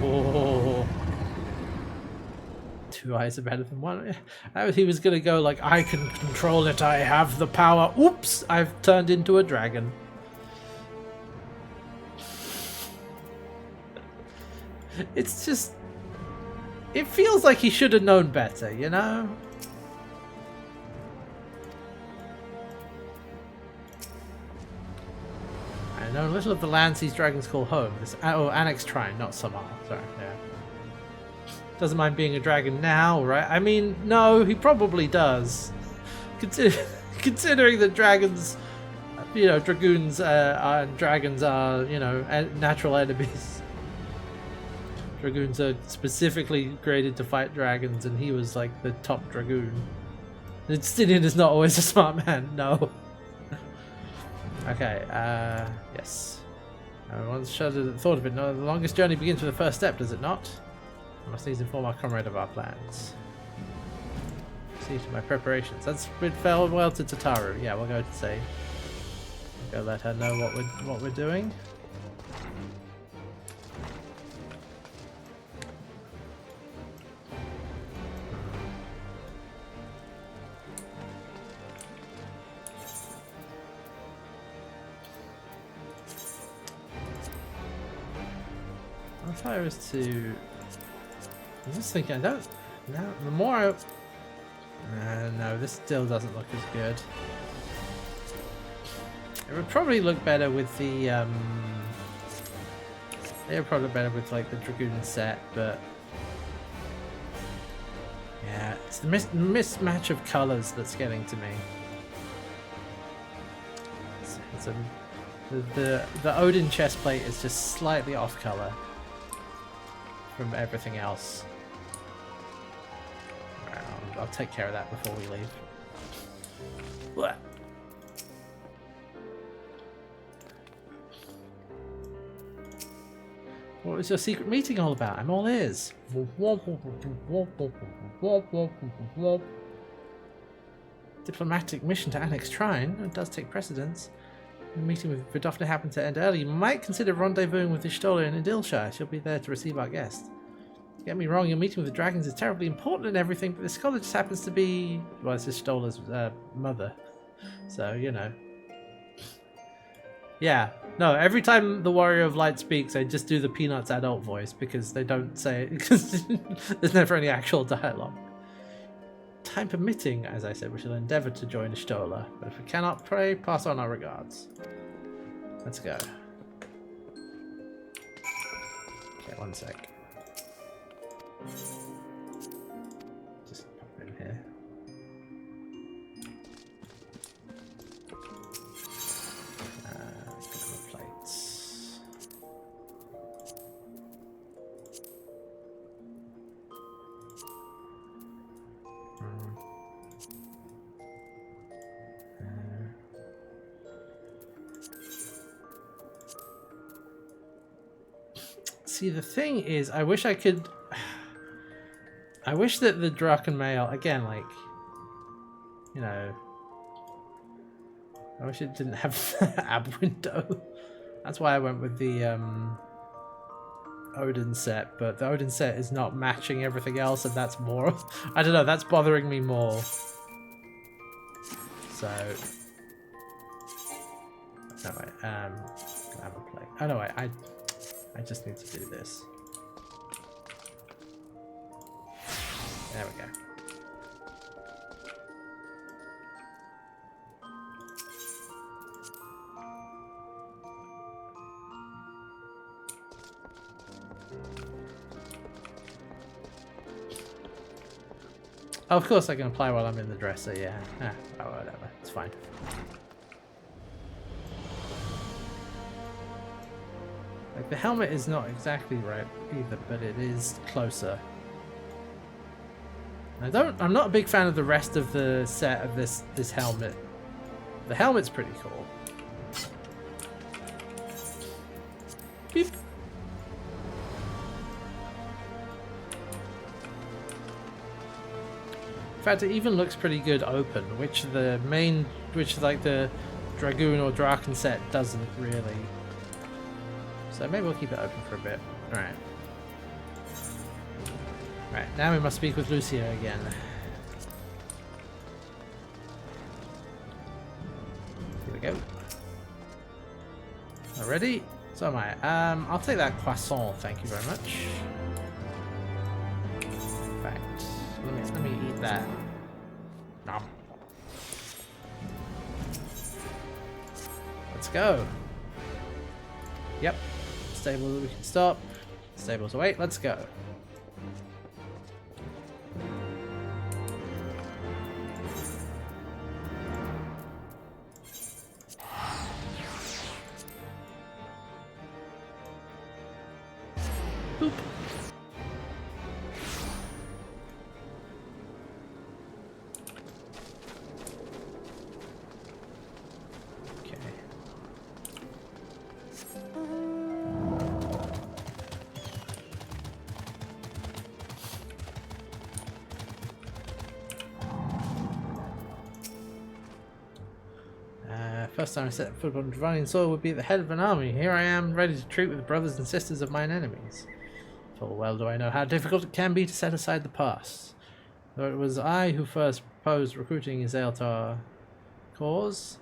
[SPEAKER 1] Oh. 2 eyes are better than 1. He was going to go like, I can control it, I have the power. Oops, I've turned into a dragon. It's just... It feels like he should have known better, you know? I know little of the lands these dragons call home. This, oh, Annex Shrine, not Samar. Sorry, yeah. Doesn't mind being a dragon now, right? I mean, no, he probably does. Considering that dragons, you know, dragoons and dragons are, you know, natural enemies. Dragoons are specifically created to fight dragons, and he was like the top dragoon. Justinian is not always a smart man, no. Okay, yes. I once shuddered at the thought of it. No, the longest journey begins with the first step, does it not? I must needs inform our comrade of our plans. See to my preparations. That's bid farewell to Tataru. Yeah, we'll go to say. Go let her know what we're doing. If I was to... I'm just thinking, I don't... No, the more I... no, this still doesn't look as good. It would probably look better with the... It would probably look better with, like, the Dragoon set, but... Yeah, it's the mismatch of colours that's getting to me. The Odin chestplate is just slightly off colour from everything else. I'll take care of that before we leave. Blah. What was your secret meeting all about? I'm all ears. Diplomatic mission to Annex Shrine. It does take precedence. The meeting with Vidofna happened to end early. You might consider rendezvousing with Ishtola in Idilshire. She'll be there to receive our guest. Don't get me wrong, your meeting with the dragons is terribly important and everything, but this scholar just happens to be... Well, it's Ishtola's mother. So, you know. Yeah. No, every time the Warrior of Light speaks, I just do the Peanuts adult voice because they don't say it, because there's never any actual dialogue. Time permitting, as I said, we shall endeavour to join Ishtola, but if we cannot pray, pass on our regards. Let's go. Okay, 1 sec. Just pop in here. Get the plates. See, the thing is, I wish I could... I wish that the Draken Mail, again, like, you know... I wish it didn't have the ab window. That's why I went with the Odin set, but the Odin set is not matching everything else, and that's more... I don't know, that's bothering me more. So... No, wait, can I have a plate? Oh no, wait, I just need to do this. There we go. Oh, of course I can apply while I'm in the dresser, yeah. Oh, whatever, it's fine. Like, the helmet is not exactly right either, but it is closer. I'm not a big fan of the rest of the set of this helmet. The helmet's pretty cool. Beep. In fact, it even looks pretty good open, which like the Dragoon or Draken set doesn't really. So maybe we'll keep it open for a bit. Alright. Right, now we must speak with Lucia again. Here we go. Ready? So am I. I'll take that croissant, thank you very much. In fact, let me eat that. Nom. Let's go. Yep. Stable, we can stop. Stables await, let's go. Boop. Okay. First time I set foot on divine soil would be at the head of an army. Here I am, ready to treat with the brothers and sisters of mine enemies. Full well do I know how difficult it can be to set aside the past. Though it was I who first proposed recruiting Izael to our cause,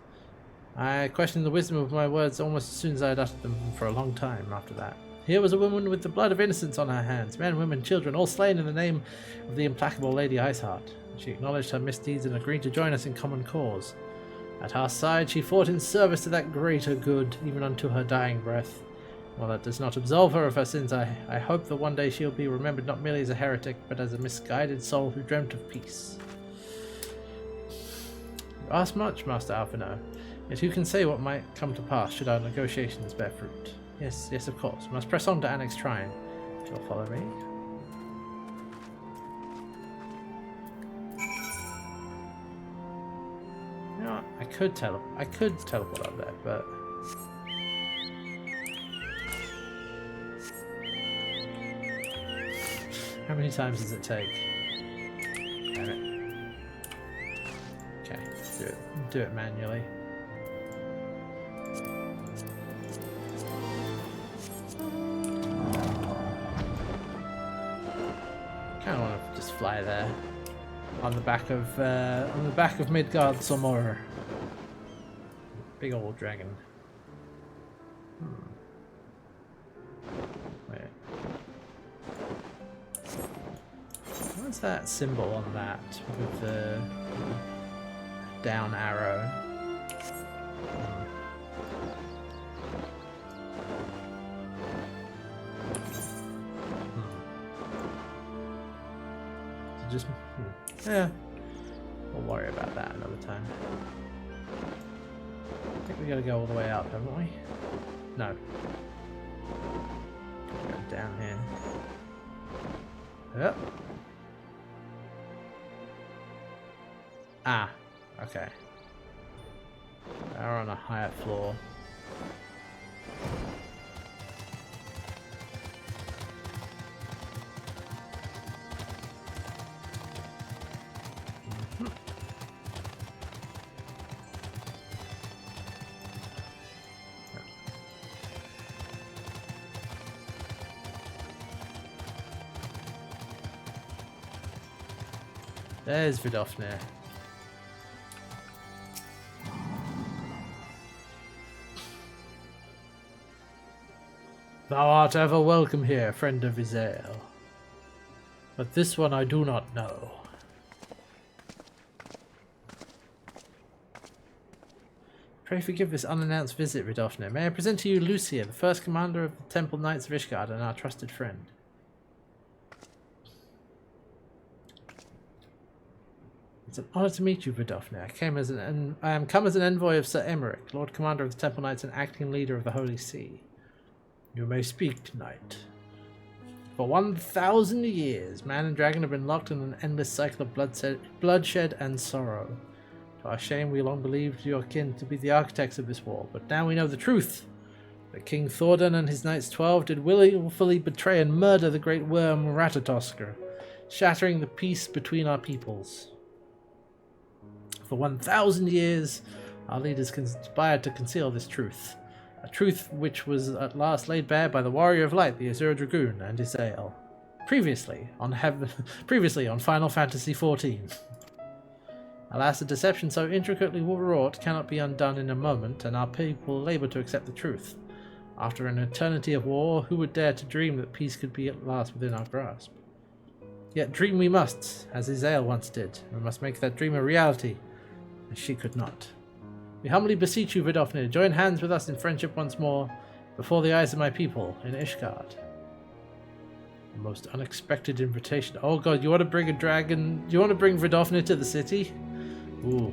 [SPEAKER 1] I questioned the wisdom of my words almost as soon as I had uttered them for a long time after that. Here was a woman with the blood of innocence on her hands, men, women, children, all slain in the name of the implacable Lady Iceheart. She acknowledged her misdeeds and agreed to join us in common cause. At our side she fought in service to that greater good, even unto her dying breath. While that does not absolve her of her sins, I hope that one day she'll be remembered not merely as a heretic, but as a misguided soul who dreamt of peace. You ask much, Master Alphino, yet who can say what might come to pass should our negotiations bear fruit? Yes, yes, of course. We must press on to Annex Shrine. If you'll follow me. You know what? I could teleport up there, but how many times does it take? Damn it. Okay, do it manually. Kinda wanna just fly there. On the back of Midgard Somor. Big old dragon. Wait. What's that symbol on that with the down arrow? Just yeah, we'll worry about that another time. I think we gotta go all the way up, haven't we? No. Go down here. Yep. Ah, okay. They're on a higher floor. There's Vidofnir. Thou art ever welcome here, friend of Izael. But this one I do not know. Pray forgive this unannounced visit, Vidofnir. May I present to you Lucia, the first commander of the Temple Knights of Ishgard and our trusted friend. It's an honor to meet you, Vidofnir. I am come as an envoy of Sir Emmerich, Lord Commander of the Temple Knights and acting leader of the Holy See. You may speak tonight. For 1,000 years, man and dragon have been locked in an endless cycle of bloodshed and sorrow. To our shame, we long believed your kin to be the architects of this war, but now we know the truth. That King Thordan and his Knights 12 did willfully betray and murder the great worm Ratatoskr, shattering the peace between our peoples. For 1,000 years, our leaders conspired to conceal this truth. A truth which was at last laid bare by the Warrior of Light, the Azure Dragoon, and Isael. Previously on Final Fantasy XIV. Alas, a deception so intricately wrought cannot be undone in a moment, and our people labour to accept the truth. After an eternity of war, who would dare to dream that peace could be at last within our grasp? Yet dream we must, as Isael once did. We must make that dream a reality, as she could not. We humbly beseech you, Vidofnir, join hands with us in friendship once more, before the eyes of my people, in Ishgard. A most unexpected invitation. Oh god, you want to bring a dragon? Do you want to bring Vidofnir to the city? Ooh.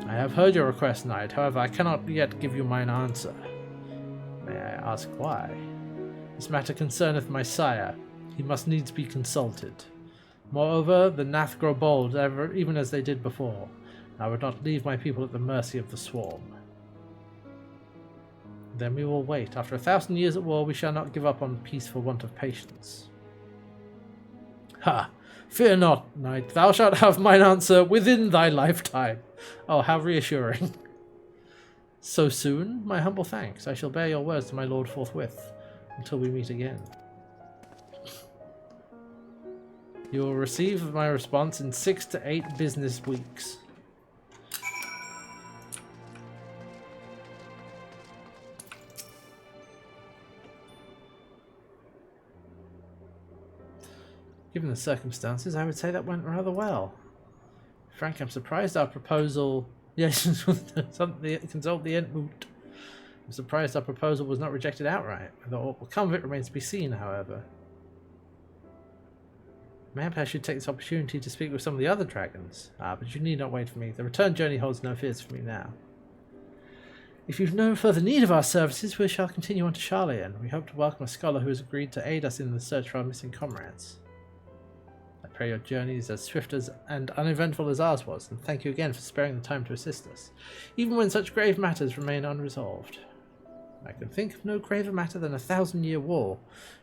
[SPEAKER 1] I have heard your request, knight. However, I cannot yet give you mine answer. May I ask why? This matter concerneth my sire. He must needs be consulted. Moreover, the Nath grow bold, even as they did before. I would not leave my people at the mercy of the swarm. Then we will wait. After 1,000 years at war, we shall not give up on peace for want of patience. Ha! Fear not, knight. Thou shalt have mine answer within thy lifetime. Oh, how reassuring. So soon? My humble thanks. I shall bear your words to my lord forthwith, until we meet again. You will receive my response in 6 to 8 business weeks. Given the circumstances, I would say that went rather well. Frank, I'm surprised our proposal... Yes, consult the Entmoot. I'm surprised our proposal was not rejected outright. Whether what will come of it remains to be seen, however. Maybe I should take this opportunity to speak with some of the other dragons. But you need not wait for me. The return journey holds no fears for me now. If you've no further need of our services, we shall continue on to Charlian. We hope to welcome a scholar who has agreed to aid us in the search for our missing comrades. I pray your journey is as swift and uneventful as ours was, and thank you again for sparing the time to assist us, even when such grave matters remain unresolved. I can think of no graver matter than a 1,000-year war,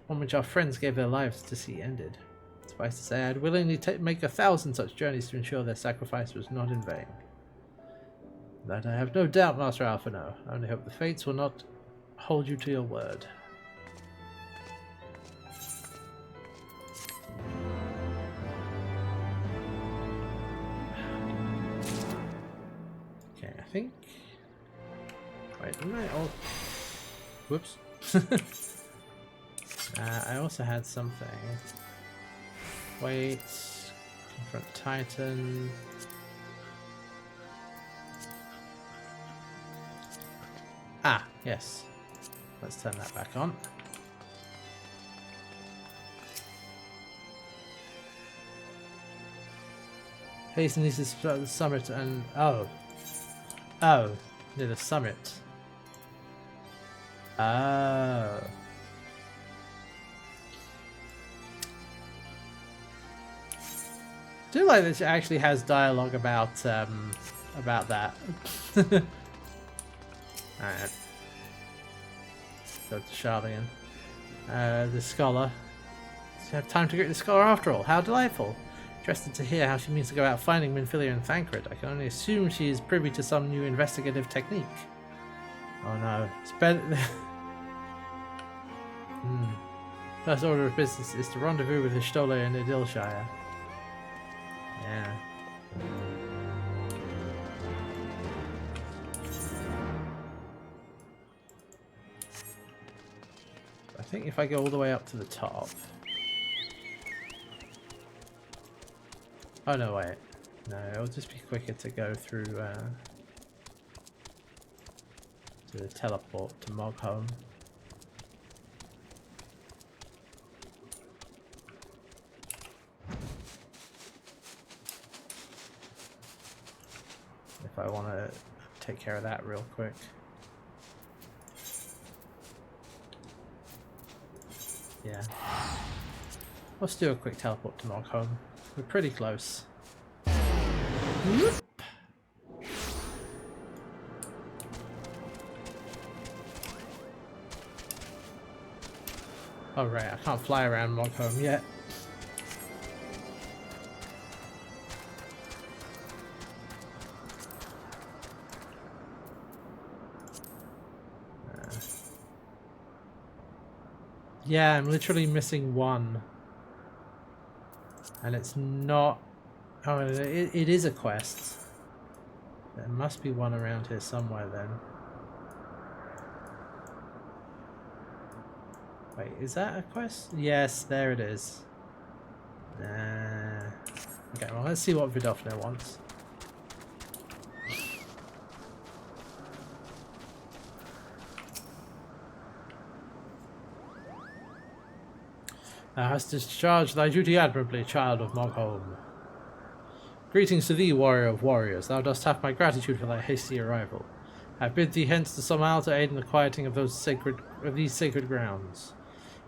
[SPEAKER 1] one which our friends gave their lives to see ended. Suffice to say, I'd willingly make 1,000 such journeys to ensure their sacrifice was not in vain. That I have no doubt, Master Alphino. I only hope the fates will not hold you to your word. Okay, I think... Wait, didn't I... Oh... Whoops. I also had something... Wait... Confront Titan... Ah, yes. Let's turn that back on. Hasten needs to the summit and... Oh. Oh. Near the summit. Oh. I do like that it actually has dialogue about that. Alright. Go to Charlian. The scholar. You have time to greet the scholar after all. How delightful. Interested to hear how she means to go out finding Minfilia and Thancred. I can only assume she is privy to some new investigative technique. Oh no. It's better... First order of business is to rendezvous with Histole in Idilshire. Yeah. I think if I go all the way up to the top... Oh no, wait. No, it'll just be quicker to go through to the teleport to Mogholm. If I want to take care of that real quick. Yeah. Let's do a quick teleport to Mogholm. We're pretty close. Whoop. Oh right, I can't fly around Mogholm yet. Yeah, I'm literally missing one. And it's not... Oh, it is a quest. There must be one around here somewhere then. Wait, is that a quest? Yes, there it is. Okay, well, let's see what Vidofne wants. Thou hast discharged thy duty admirably, child of Mogholm. Greetings to thee, warrior of warriors. Thou dost have my gratitude for thy hasty arrival. I bid thee hence to Somal to aid in the quieting of these sacred grounds.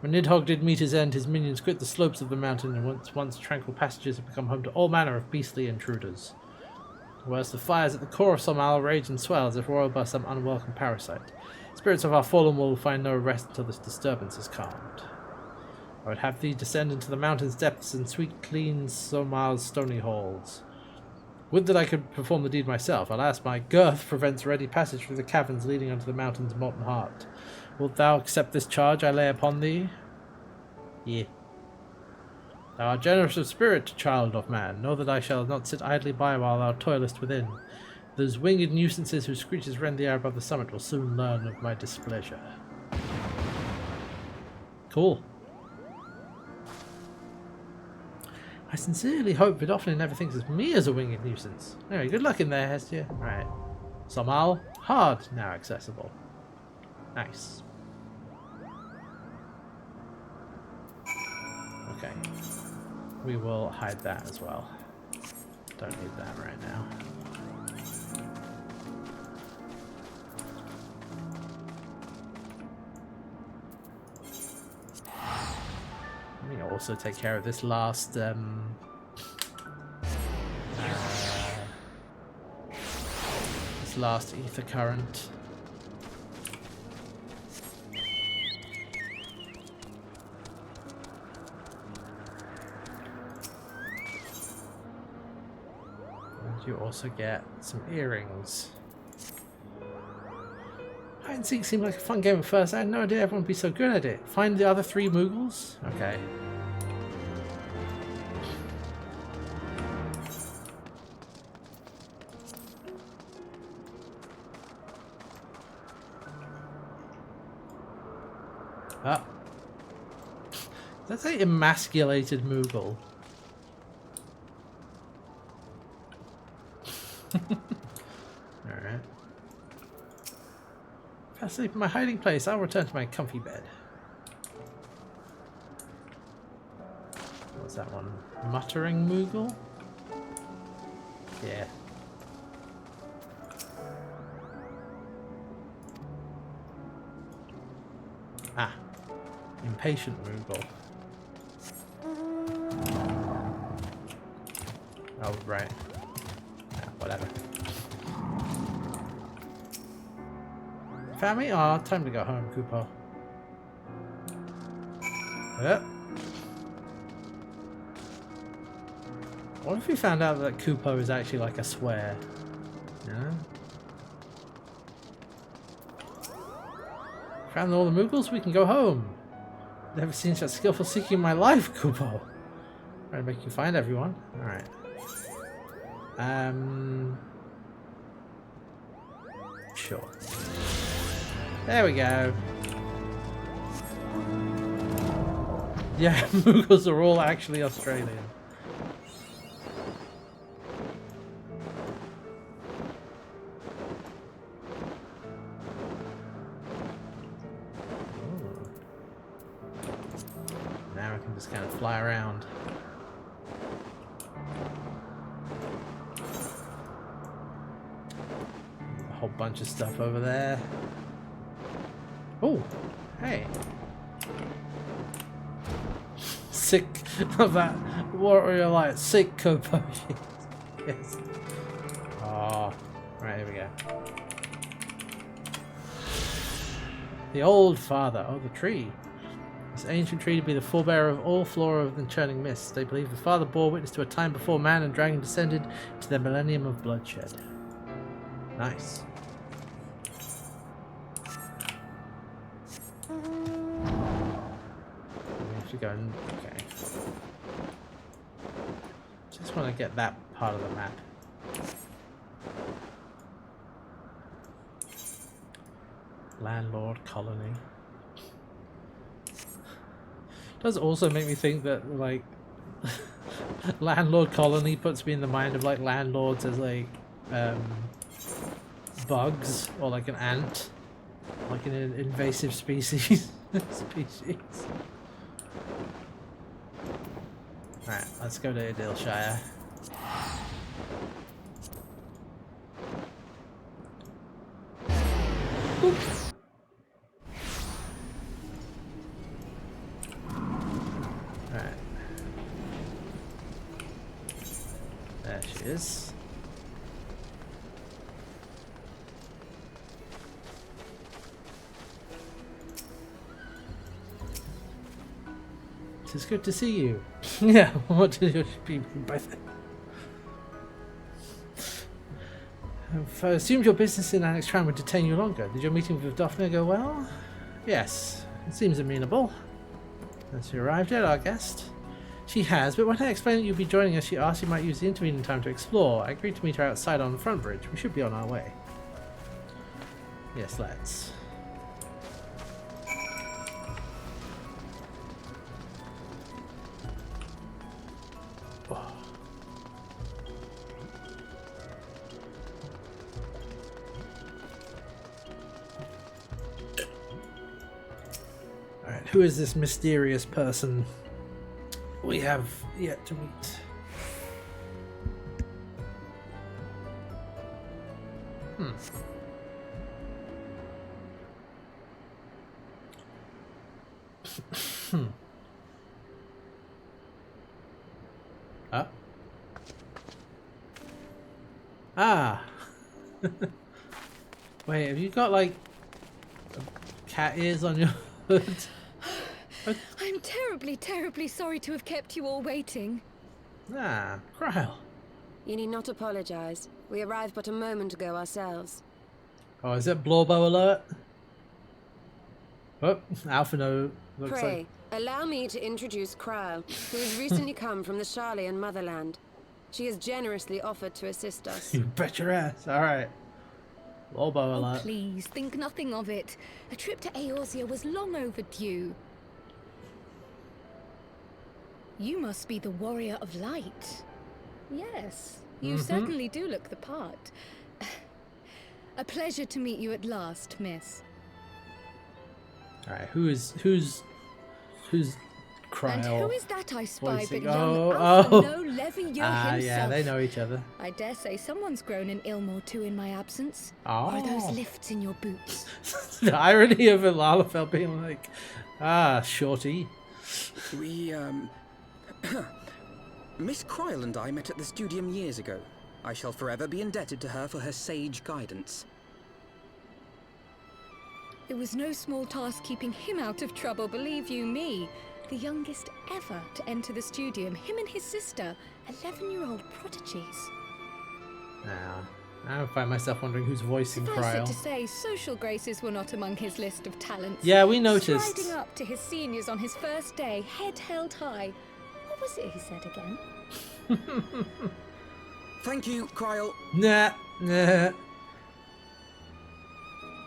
[SPEAKER 1] When Nidhogg did meet his end, his minions quit the slopes of the mountain, and once tranquil passages have become home to all manner of beastly intruders. Whereas the fires at the core of Somal rage and swell as if roiled by some unwelcome parasite. Spirits of our fallen will find no rest until this disturbance is calmed. I would have thee descend into the mountain's depths and sweep clean Somal's stony halls. Would that I could perform the deed myself. Alas, my girth prevents ready passage through the caverns leading unto the mountain's molten heart. Wilt thou accept this charge I lay upon thee? Yea. Thou art generous of spirit, child of man. Know that I shall not sit idly by while thou toilest within. Those winged nuisances whose screeches rend the air above the summit will soon learn of my displeasure. Cool. I sincerely hope Vidofne never thinks of me as a winged nuisance. Anyway, good luck in there, Hestia. Right. Somal, hard now accessible. Nice. Okay. We will hide that as well. Don't need that right now. Let me also take care of this last ether current. And you also get some earrings. Hide and seek seemed like a fun game at first. I had no idea everyone would be so good at it. Find the other 3 Moogles? Okay. Ah. That's an emasculated Moogle. Alright. If I sleep in my hiding place, I'll return to my comfy bed. What's that one? Muttering Moogle? Yeah. Ah. Impatient Moogle. Oh, right. Yeah, whatever. Family? Aw, time to go home, Kupo. Yep. What if we found out that Kupo is actually like a swear? Yeah. Found all the Moogles, we can go home. Never seen such skillful seeking in my life, Kupo. Trying to make you find everyone. Alright. Sure. There we go. Yeah, Moogles are all actually Australian. Ooh. Now I can just kind of fly around. A whole bunch of stuff over there. Oh, hey. sick of that warrior light sick potion. Yes. Oh, right, here we go. The old father. Oh, the tree. This ancient tree to be the forebearer of all flora of the churning mist. They believe the father bore witness to a time before man and dragon descended to the millennium of bloodshed. Nice. We have to go and... okay. Just want to get that part of the map. Landlord colony. Does also make me think that like landlord colony puts me in the mind of like landlords as like bugs or like an ant, like an invasive species. Alright, let's go to Idilshire. Boop. Alright. There she is. It's good to see you. Yeah, what did your people both? I've assumed your business in Annex Tram would detain you longer. Did your meeting with Daphne go well? Yes, it seems amenable. Has she arrived yet, our guest? She has, but when I explained that you'd be joining us, she asked you might use the intervening time to explore. I agreed to meet her outside on the front bridge. We should be on our way. Yes, let's. Who is this mysterious person we have yet to meet? Ah. Wait, have you got like cat ears on your hood?
[SPEAKER 6] I'm terribly, terribly sorry to have kept you all waiting.
[SPEAKER 1] Ah, Cryle.
[SPEAKER 7] You need not apologize. We arrived but a moment ago ourselves.
[SPEAKER 1] Oh, is it Blowbow alert? Oh, Alphino looks
[SPEAKER 7] Pray,
[SPEAKER 1] like...
[SPEAKER 7] allow me to introduce Cryle, who has recently come from the Charlian motherland. She has generously offered to assist us.
[SPEAKER 1] You bet your ass. Alright. Blowbow alert.
[SPEAKER 6] Oh, please, think nothing of it. A trip to Eorzea was long overdue. You must be the Warrior of Light. Yes, you certainly do look the part. A pleasure to meet you at last, miss.
[SPEAKER 1] Alright, who's Cryle?
[SPEAKER 6] And who is that I spy but young
[SPEAKER 1] oh.
[SPEAKER 6] No Levy himself?
[SPEAKER 1] Ah, yeah, they know each other.
[SPEAKER 6] I dare say someone's grown in Ilmore too in my absence.
[SPEAKER 1] Oh.
[SPEAKER 6] Or are those lifts in your boots?
[SPEAKER 1] The irony of Lalafell being like, ah, shorty.
[SPEAKER 3] We, Miss Cryle and I met at the Studium years ago. I shall forever be indebted to her for her sage guidance.
[SPEAKER 6] It was no small task keeping him out of trouble, believe you me. The youngest ever to enter the Studium, him and his sister, 11-year-old prodigies.
[SPEAKER 1] Now, I find myself wondering who's voicing
[SPEAKER 6] Suffice it
[SPEAKER 1] Cryle.
[SPEAKER 6] to say, social graces were not among his list of talents.
[SPEAKER 1] Yeah, we noticed.
[SPEAKER 6] Striding up to his seniors on his first day, head held high. What was it he said again?
[SPEAKER 3] Thank you, Cryle.
[SPEAKER 1] Nah.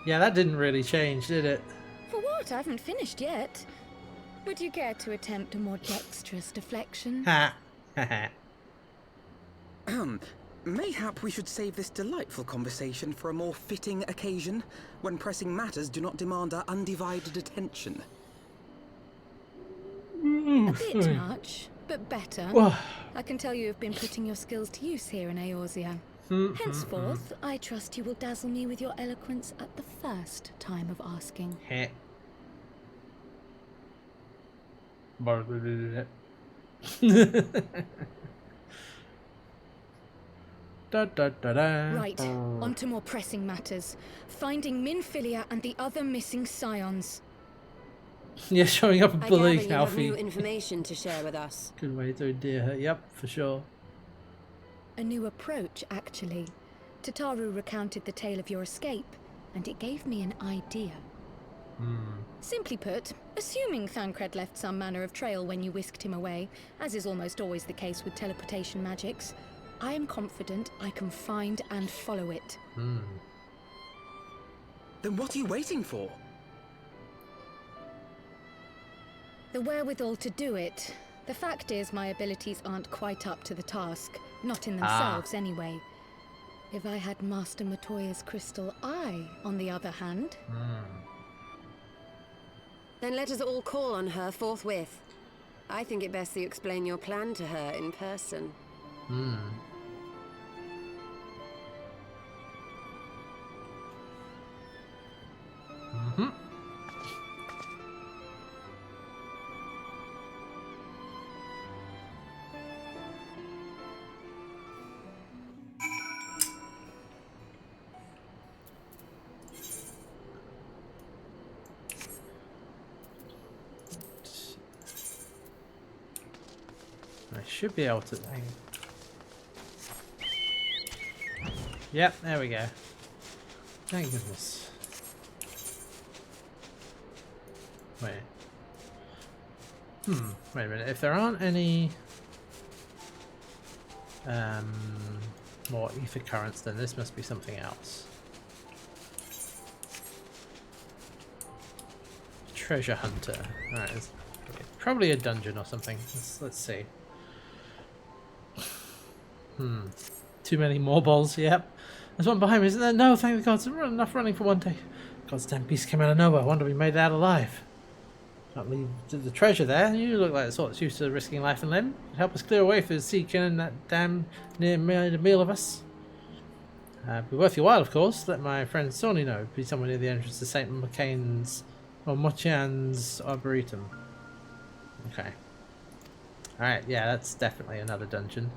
[SPEAKER 1] Yeah, that didn't really change, did it?
[SPEAKER 6] For what? I haven't finished yet. Would you care to attempt a more dexterous deflection?
[SPEAKER 1] Ha.
[SPEAKER 3] Mayhap we should save this delightful conversation for a more fitting occasion, when pressing matters do not demand our undivided attention.
[SPEAKER 6] A bit much, but better. I can tell you have been putting your skills to use here in Eorzea. Henceforth, I trust you will dazzle me with your eloquence at the first time of asking.
[SPEAKER 1] Da, da, da, da.
[SPEAKER 6] Right, on to more pressing matters. Finding Minfilia and the other missing scions.
[SPEAKER 1] Yeah, showing up and
[SPEAKER 7] I gather
[SPEAKER 1] bullying
[SPEAKER 7] you have new
[SPEAKER 1] Alfie.
[SPEAKER 7] information to share with us.
[SPEAKER 1] Good way to endear her. Yep, for sure.
[SPEAKER 6] A new approach, actually. Tataru recounted the tale of your escape, and it gave me an idea. Simply put, assuming Thancred left some manner of trail when you whisked him away, as is almost always the case with teleportation magics, I am confident I can find and follow it.
[SPEAKER 3] Then what are you waiting for?
[SPEAKER 6] The wherewithal to do it. The fact is, my abilities aren't quite up to the task. Not in themselves, anyway. If I had Master Matoya's crystal eye, on the other hand...
[SPEAKER 7] Then let us all call on her forthwith. I think it best that you explain your plan to her in person.
[SPEAKER 1] I should be able to... Yep, there we go. Thank goodness. Wait. Wait a minute. If there aren't any more ether currents, then this must be something else. Treasure hunter. Alright, okay. Probably a dungeon or something. Let's see. Too many more balls, yep. There's one behind me, isn't there? No, thank the gods. Enough running for one day. God's damn beast came out of nowhere. I wonder we made it out alive. Can't leave the treasure there. You look like the sort that's used to risking life and limb. Could help us clear away for the sea killing that damn near made a meal of us. Be worth your while, of course. Let my friend Sony know. Be somewhere near the entrance to St. McCain's or Mochan's Arboretum. Okay. Alright, yeah, that's definitely another dungeon.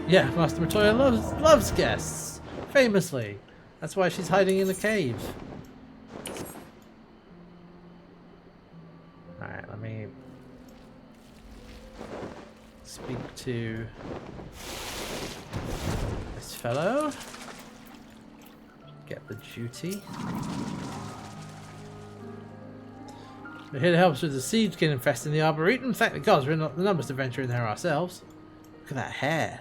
[SPEAKER 1] Yeah, Master Matoya loves guests. Famously. That's why she's hiding in the cave. Alright, let me speak to this fellow. Get the duty. We're here to help us with the siege getting infested in the Arboretum. Thank the gods, we're not the numbers to venture in there ourselves. Look at that hair.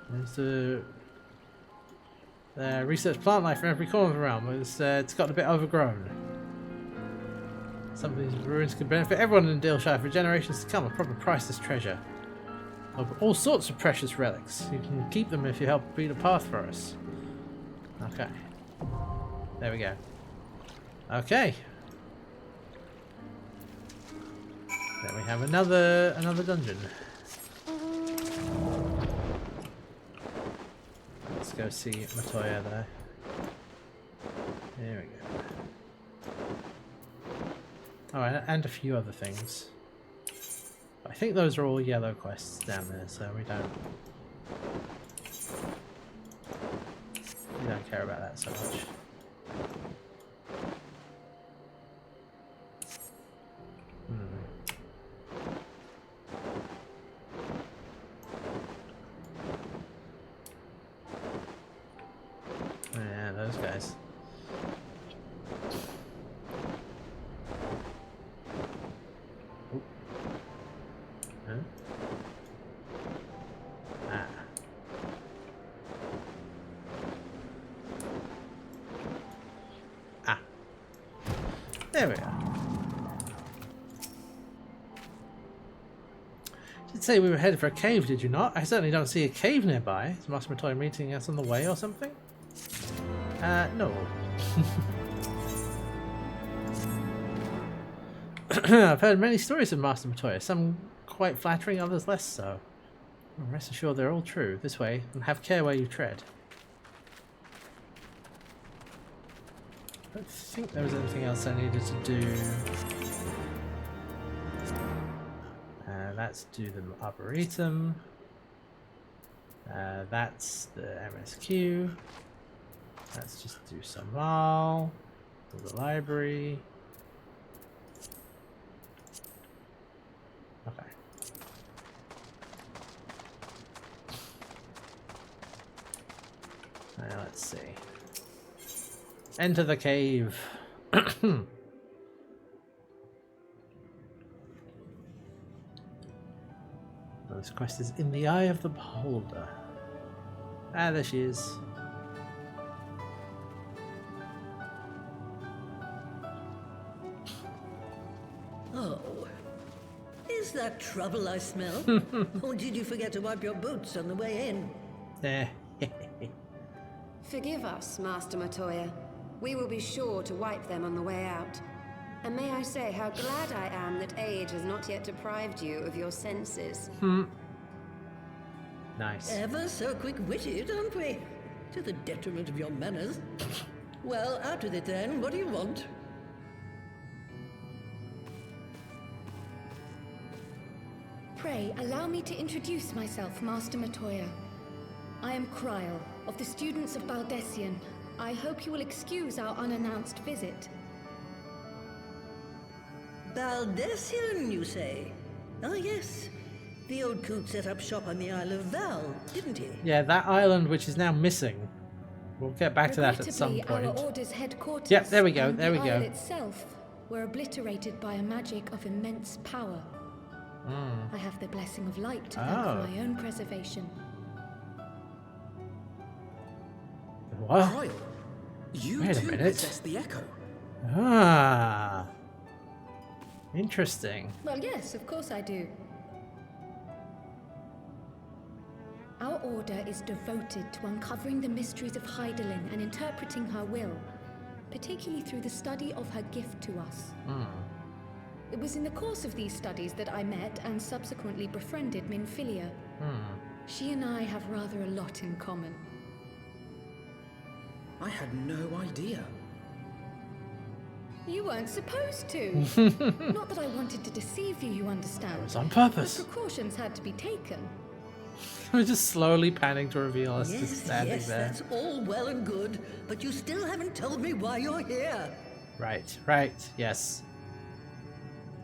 [SPEAKER 1] There's the research plant life in every corner of the realm. It's got a bit overgrown. Some of these ruins could benefit everyone in Daleshire for generations to come. A proper priceless treasure. All sorts of precious relics. You can keep them if you help beat a path for us. Okay. There we go. Okay. Then we have another dungeon. Let's go see Matoya there. There we go. Oh, and a few other things. I think those are all yellow quests down there, so we don't care about that so much. Yeah, those guys. Oh. Huh? Ah. Ah. There we are. Did say we were headed for a cave, did you not? I certainly don't see a cave nearby. Is Master Matoya meeting us on the way or something? No. I've heard many stories of Master Matoya, some quite flattering, others less so. Rest assured they're all true. This way, and have care where you tread. I don't think there was anything else I needed to do. Let's do the Arboretum. That's the MSQ. Let's just do some Val. Do the library. Okay. Let's see. Enter the cave. This quest is in the eye of the beholder. Ah, there she is.
[SPEAKER 8] Oh. Is that trouble I smell? Or did you forget to wipe your boots on the way in?
[SPEAKER 7] Forgive us, Master Matoya. We will be sure to wipe them on the way out. And may I say how glad I am that age has not yet deprived you of your senses.
[SPEAKER 1] Nice.
[SPEAKER 8] Ever so quick-witted, aren't we? To the detriment of your manners. Well, out with it then. What do you want?
[SPEAKER 6] Pray, allow me to introduce myself, Master Matoya. I am Kryl, of the students of Baldessian. I hope you will excuse our unannounced visit.
[SPEAKER 8] Baldessian, you say? Ah, yes. The old coot set up shop on the Isle of Val, didn't he?
[SPEAKER 1] Yeah, that island which is now missing. We'll get back to that at some point.
[SPEAKER 6] Our order's headquarters.
[SPEAKER 1] Yep, there we go, there we
[SPEAKER 6] the
[SPEAKER 1] go.
[SPEAKER 6] isle itself were obliterated by a magic of immense power. I have the blessing of light to thank for my own preservation.
[SPEAKER 1] What?
[SPEAKER 3] Kryl, you
[SPEAKER 1] Wait a
[SPEAKER 3] too
[SPEAKER 1] minute.
[SPEAKER 3] possess the echo.
[SPEAKER 1] Ah. Interesting.
[SPEAKER 6] Well, yes, of course I do. Our order is devoted to uncovering the mysteries of Hydaelyn and interpreting her will, particularly through the study of her gift to us. It was in the course of these studies that I met and subsequently befriended Minfilia. She and I have rather a lot in common.
[SPEAKER 3] I had no idea.
[SPEAKER 6] You weren't supposed to. Not that I wanted to deceive you, you understand.
[SPEAKER 1] It was on purpose.
[SPEAKER 6] But precautions had to be taken.
[SPEAKER 1] We're just slowly panning to reveal us just
[SPEAKER 8] Yes,
[SPEAKER 1] standing
[SPEAKER 8] yes,
[SPEAKER 1] there.
[SPEAKER 8] that's all well and good, but you still haven't told me why you're here.
[SPEAKER 1] Right, yes.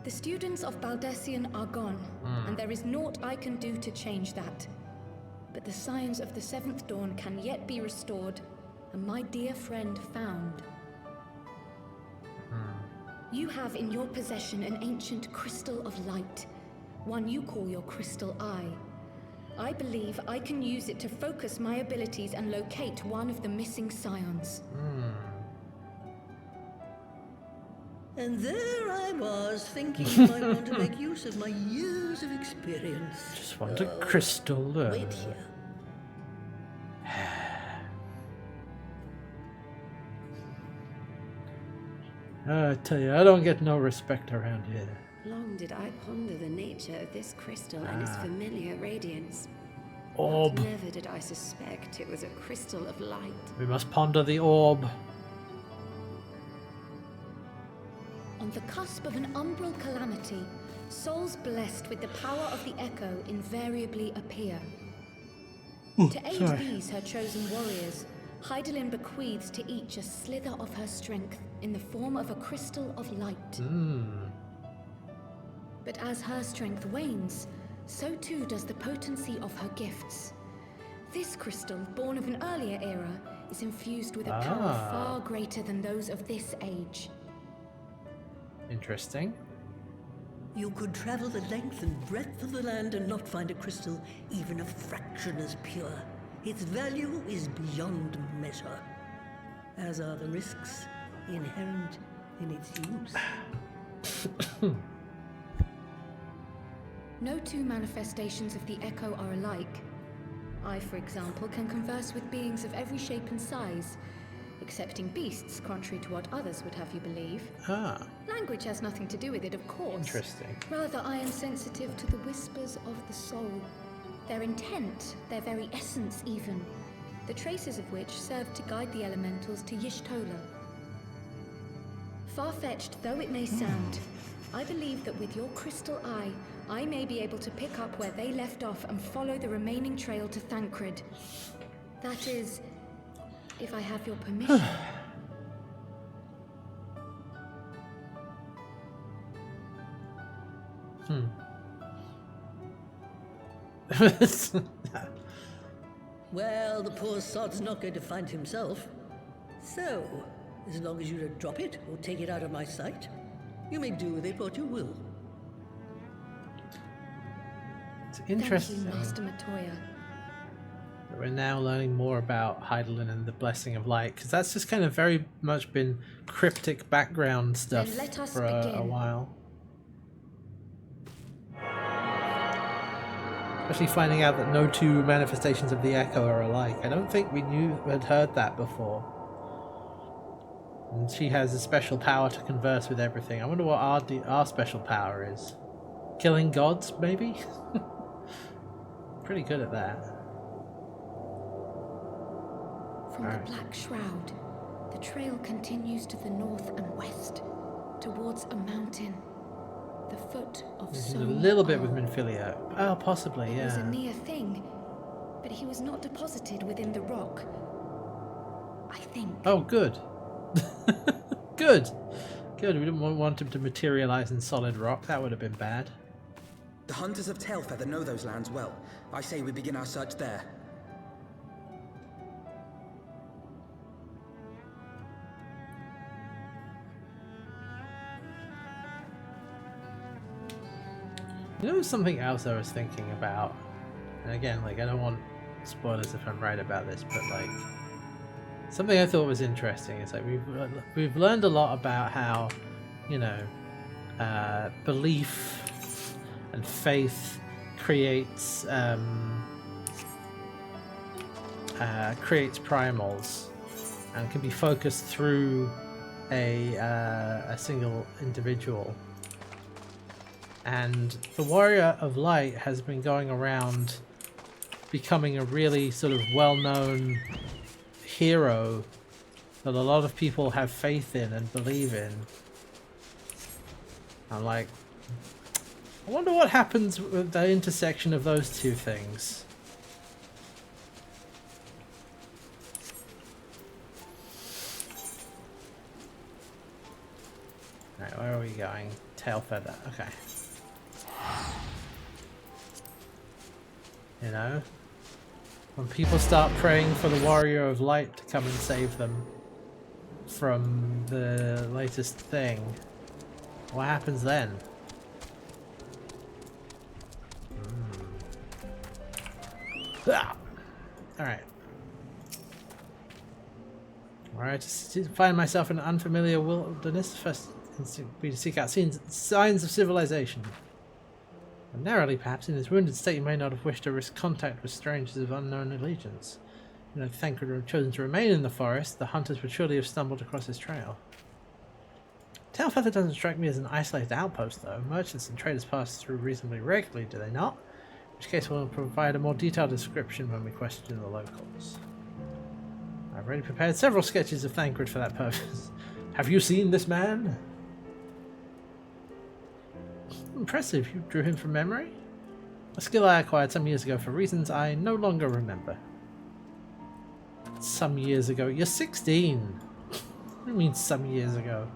[SPEAKER 6] The students of Baldessian are gone, and there is naught I can do to change that. But the signs of the Seventh Dawn can yet be restored, and my dear friend found. You have in your possession an ancient crystal of light, one you call your crystal eye. I believe I can use it to focus my abilities and locate one of the missing scions.
[SPEAKER 8] And there I was, thinking you might want to make use of my years of experience.
[SPEAKER 1] Just want a crystal.
[SPEAKER 8] Wait here.
[SPEAKER 1] I tell you, I don't get no respect around here.
[SPEAKER 7] Long did I ponder the nature of this crystal and its familiar radiance.
[SPEAKER 1] Orb.
[SPEAKER 7] But never did I suspect it was a crystal of light.
[SPEAKER 1] We must ponder the orb.
[SPEAKER 6] On the cusp of an umbral calamity, souls blessed with the power of the Echo invariably appear. To aid these, her chosen warriors, Hydaelyn bequeaths to each a slither of her strength in the form of a crystal of light. But as her strength wanes, so too does the potency of her gifts. This crystal, born of an earlier era, is infused with a power far greater than those of this age.
[SPEAKER 1] Interesting.
[SPEAKER 8] You could travel the length and breadth of the land and not find a crystal even a fraction as pure. Its value is beyond measure, as are the risks inherent in its use.
[SPEAKER 6] No two manifestations of the Echo are alike. I, for example, can converse with beings of every shape and size, excepting beasts, contrary to what others would have you believe. Language has nothing to do with it, of course.
[SPEAKER 1] Interesting.
[SPEAKER 6] Rather, I am sensitive to the whispers of the soul. Their intent, their very essence even, the traces of which serve to guide the elementals to Y'shtola. Far-fetched though it may sound, I believe that with your crystal eye, I may be able to pick up where they left off and follow the remaining trail to Thancred. That is, if I have your permission.
[SPEAKER 8] Well, the poor sod's not going to find himself. So, as long as you don't drop it or take it out of my sight, you may do with it what you will.
[SPEAKER 1] It's interesting.
[SPEAKER 6] Thank you, Master Matoya.
[SPEAKER 1] We're now learning more about Heidelin and the Blessing of Light, because that's just kind of very much been cryptic background stuff for a while. Especially finding out that no two manifestations of the Echo are alike. I don't think we had heard that before. And she has a special power to converse with everything. I wonder what our special power is. Killing gods, maybe? Pretty good at that.
[SPEAKER 6] From the Black Shroud, the trail continues to the north and west, towards a mountain. The foot of
[SPEAKER 1] a little bit with Minfilia. Oh, possibly, yeah.
[SPEAKER 6] It was a near thing, but he was not deposited within the rock. I think.
[SPEAKER 1] Oh, good. Good. Good. We didn't want him to materialize in solid rock. That would have been bad.
[SPEAKER 3] The hunters of Tailfeather know those lands well. I say we begin our search there.
[SPEAKER 1] You know, something else I was thinking about, and again, like, I don't want spoilers if I'm right about this, but like, something I thought was interesting is like we've learned a lot about how, you know, belief and faith creates primals and can be focused through a single individual. And the Warrior of Light has been going around becoming a really sort of well-known hero that a lot of people have faith in and believe in. I'm like, I wonder what happens with the intersection of those two things. Alright, where are we going? Tailfeather, okay. You know, when people start praying for the Warrior of Light to come and save them from the latest thing, what happens then? Alright. Alright, to find myself in an unfamiliar wilderness, first instinct be to seek out signs of civilization. Narrowly, perhaps, in his wounded state, he may not have wished to risk contact with strangers of unknown allegiance. You know, if Thancred had chosen to remain in the forest, the hunters would surely have stumbled across his trail. Tailfeather doesn't strike me as an isolated outpost, though. Merchants and traders pass through reasonably regularly, do they not? In which case we'll provide a more detailed description when we question the locals. I've already prepared several sketches of Thancred for that purpose. Have you seen this man? Impressive, you drew him from memory? A skill I acquired some years ago for reasons I no longer remember. Some years ago? You're 16! What do you mean some years ago?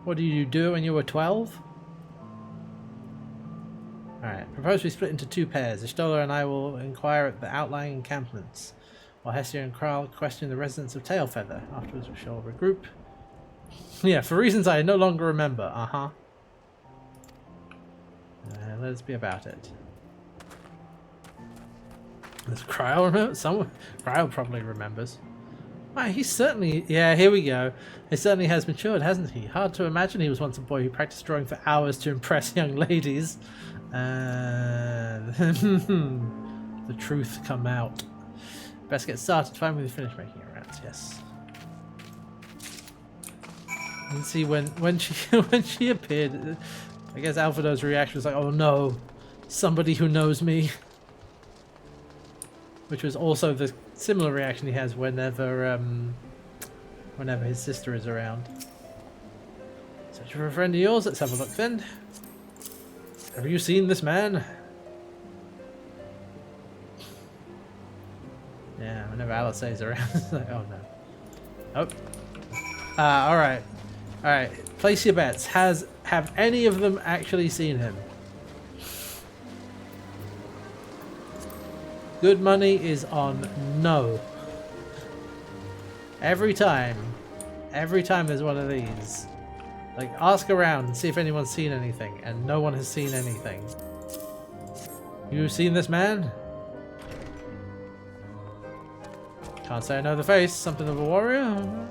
[SPEAKER 1] What did you do when you were 12? Alright, propose we split into two pairs. Ishtola and I will inquire at the outlying encampments, while Hestia and Kral question the residents of Tailfeather. Afterwards we shall regroup. Yeah, for reasons I no longer remember, let us be about it. Does Kral remember? Kral probably remembers. Why, he certainly... Yeah, here we go. He certainly has matured, hasn't he? Hard to imagine he was once a boy who practiced drawing for hours to impress young ladies. The truth come out. Best get started. Fine, we finish making your rounds. Yes. And see when she appeared, I guess Alfredo's reaction was like, "Oh no, somebody who knows me," which was also the similar reaction he has whenever his sister is around. For a friend of yours, let's have a look then. Have you seen this man? Yeah, whenever Alice says around, it's like, oh no. Oh. Alright. Alright. Place your bets. Have any of them actually seen him? Good money is on no. Every time there's one of these. Like, ask around and see if anyone's seen anything, and no one has seen anything. You seen this man? Can't say I know the face. Something of a warrior?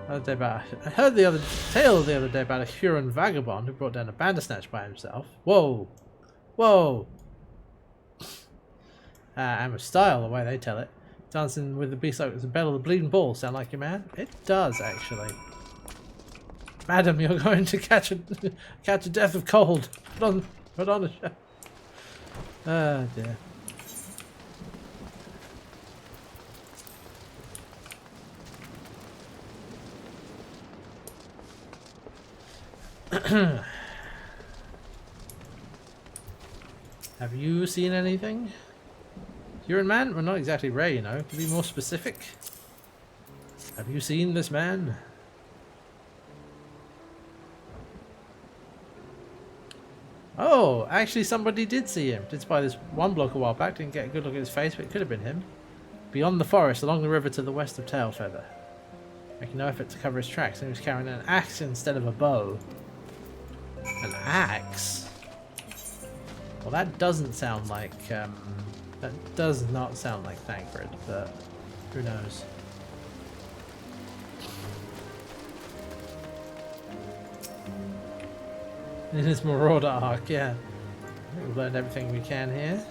[SPEAKER 1] I heard the tale the other day about a Huron vagabond who brought down a bandersnatch by himself. Whoa! Whoa! And with style, the way they tell it. Dancing with the beast like it's a bell of the bleeding ball. Sound like your man? It does, actually. Madam, you're going to catch a death of cold. Put on a show. Oh dear. Have you seen anything? Huron man? Well, not exactly rare, you know. To be more specific. Have you seen this man? Oh, actually somebody did see him. Did spy this one bloke a while back. Didn't get a good look at his face, but it could have been him. Beyond the forest, along the river to the west of Tailfeather. Making no effort to cover his tracks, and he was carrying an axe instead of a bow. An axe? Well, that doesn't sound like, that does not sound like Thancred, but who knows. In his Marauder arc, yeah. I think we've learned everything we can here.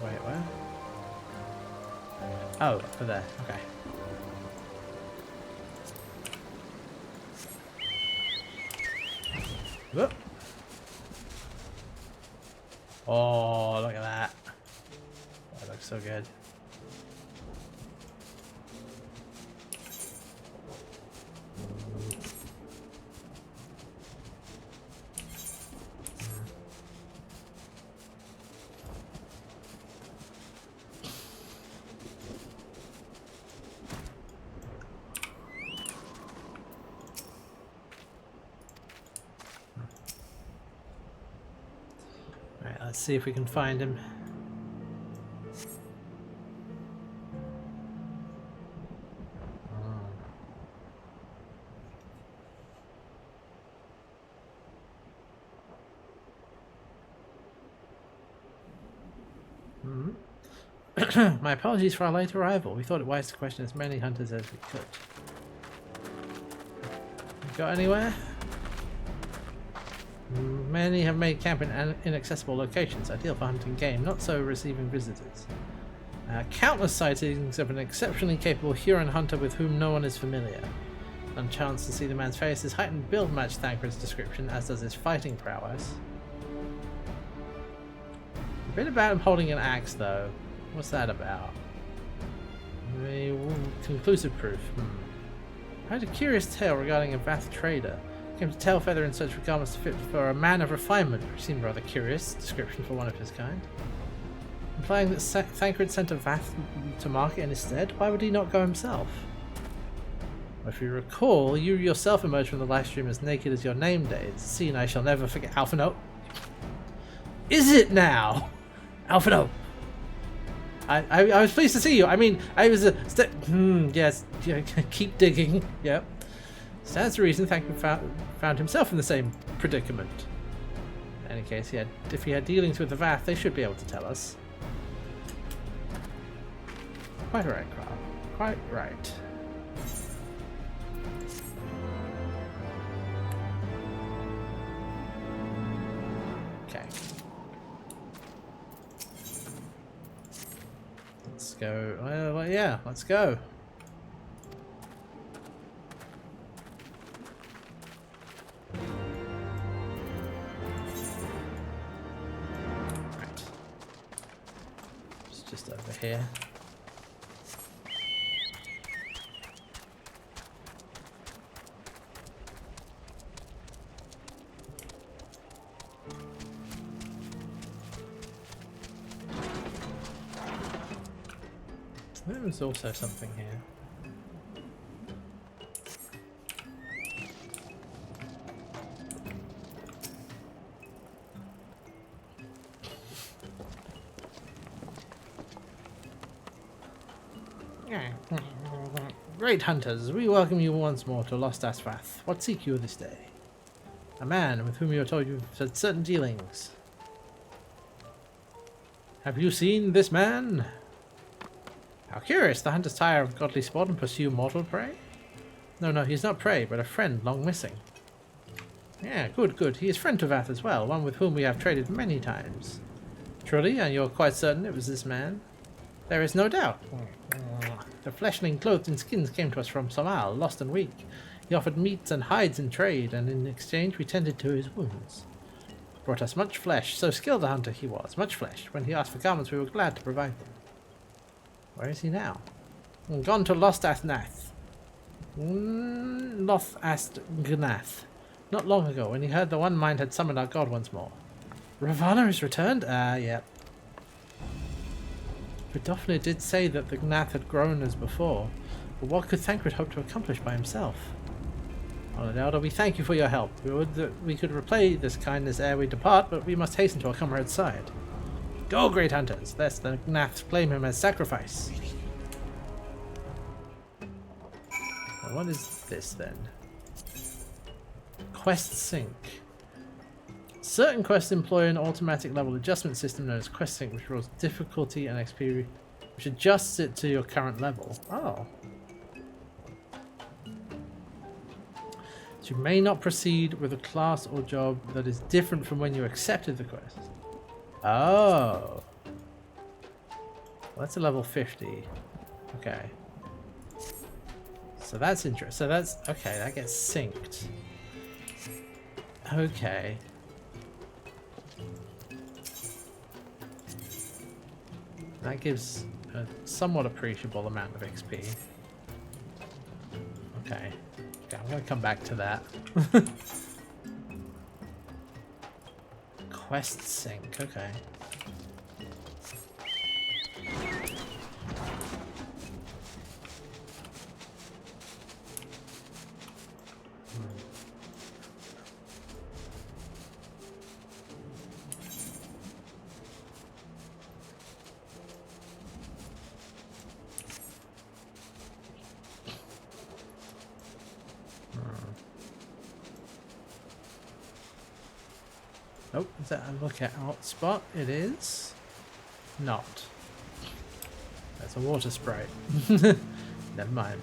[SPEAKER 1] Wait, where? Oh, over there. Okay. Whoop. Oh, look at that. That looks so good. Right, let's see if we can find him. My apologies for our late arrival. We thought it wise to question as many hunters as we could. Got anywhere? Many have made camp in inaccessible locations, ideal for hunting game, not so receiving visitors. Countless sightings of an exceptionally capable Huron hunter with whom no one is familiar. On chance to see the man's face, his height and build match Thancred's description, as does his fighting prowess. A bit about him holding an axe, though. What's that about? Conclusive proof. I had a curious tale regarding a Vath trader. Came to Tailfeather in search of garments to fit for a man of refinement, which seemed rather curious description for one of his kind. Implying that Thancred sent a Vath to market in his stead? Why would he not go himself? Well, if you recall, you yourself emerged from the live stream as naked as your name day. It's a scene I shall never forget. Alphino? Is it now? Alphino! I was pleased to see you. I mean, I was a step. Yes, keep digging. Yep. Stands to reason Thancred found himself in the same predicament. In any case, if he had dealings with the Vath, they should be able to tell us. Quite right, Carl. Quite right. Okay. Let's go. Well, yeah, let's go. just over here. There was also something here. Great hunters, we welcome you once more to Lost Asfath. What seek you this day? A man with whom you are told you've had certain dealings. Have you seen this man? How curious, the hunters tire of godly sport and pursue mortal prey? No, he's not prey, but a friend long missing. Yeah, good. He is friend to Vath as well, one with whom we have traded many times. Truly, and you're quite certain it was this man? There is no doubt. The fleshling clothed in skins came to us from Somal, lost and weak. He offered meats and hides in trade, and in exchange we tended to his wounds. Brought us much flesh, so skilled a hunter he was, much flesh. When he asked for garments, we were glad to provide them. Where is he now? Gone to Lost Athnath. Loth Ast Gnath. Not long ago, when he heard the One Mind had summoned our god once more. Ravana is returned? Yep. Vidofnir did say that the Gnath had grown as before, but what could Thancred hope to accomplish by himself? Honored Elder, we thank you for your help. We would that we could repay this kindness ere we depart, but we must hasten to our comrade's side. Go, great hunters, lest the Gnath claim him as sacrifice. Now, what is this then? Quest Sync. Certain quests employ an automatic level adjustment system known as Quest Sync, which rolls difficulty and XP, which adjusts it to your current level. Oh. So you may not proceed with a class or job that is different from when you accepted the quest. Oh. Well, that's a level 50. Okay. So that's interesting. So that's... Okay, that gets synced. Okay. That gives a somewhat appreciable amount of XP. Okay. I'm going to come back to that. Quest sync, okay. Oh, is that a lookout spot? It is not. That's a water sprite. Never mind.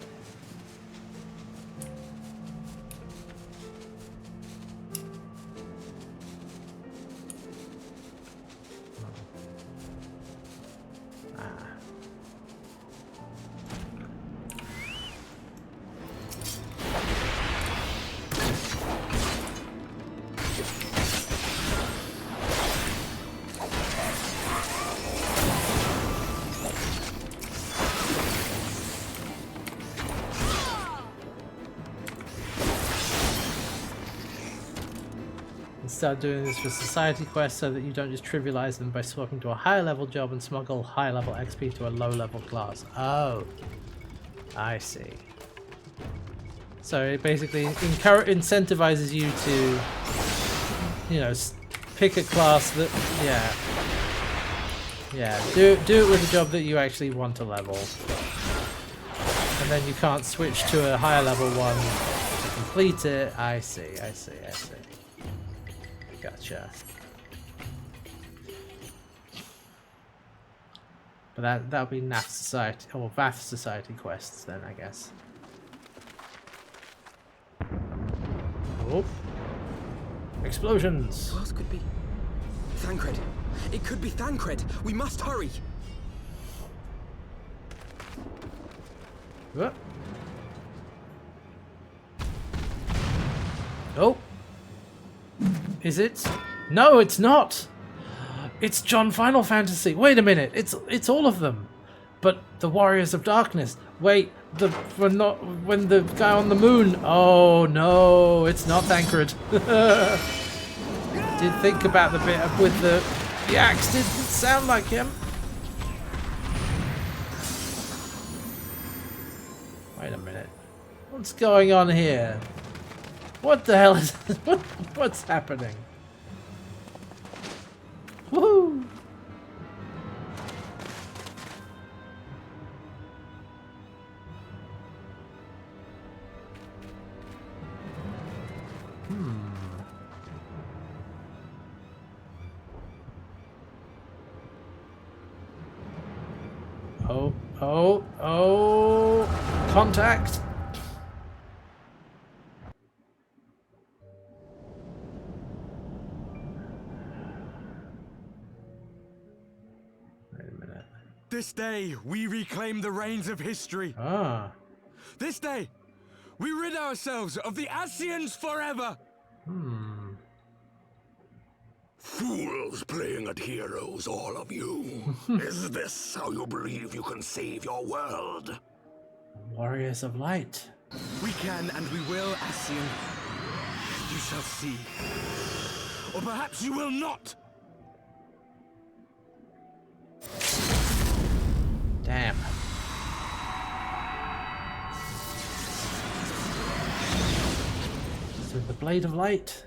[SPEAKER 1] Start doing this for society quests so that you don't just trivialize them by swapping to a higher level job and smuggle high level XP to a low level class. Oh, I see. So it basically incentivizes you to, you know, pick a class that, do it with a job that you actually want to level, and then you can't switch to a higher level one to complete it. I see. Gotcha. But that'll be Nath Society or Vath Society quests then, I guess. Oh. Explosions!
[SPEAKER 3] Who else could be? Thancred! It could be Thancred! We must hurry!
[SPEAKER 1] What? Oh! Is it? No, it's not! It's John Final Fantasy. Wait a minute. It's all of them. But the Warriors of Darkness. Wait, when the guy on the moon. Oh no, it's not Thancred. Did think about the bit with the axe. Didn't sound like him. Wait a minute. What's going on here? What the hell is what's happening? Woohoo! Oh, contact. Wait a minute.
[SPEAKER 9] This day, we reclaim the reins of history.
[SPEAKER 1] Ah.
[SPEAKER 9] This day, we rid ourselves of the Ascians forever.
[SPEAKER 10] Fools playing at heroes, all of you. Is this how you believe you can save your world?
[SPEAKER 1] Warriors of Light.
[SPEAKER 9] We can and we will, Ascian. You shall see. Or perhaps you will not.
[SPEAKER 1] Damn. So the Blade of Light.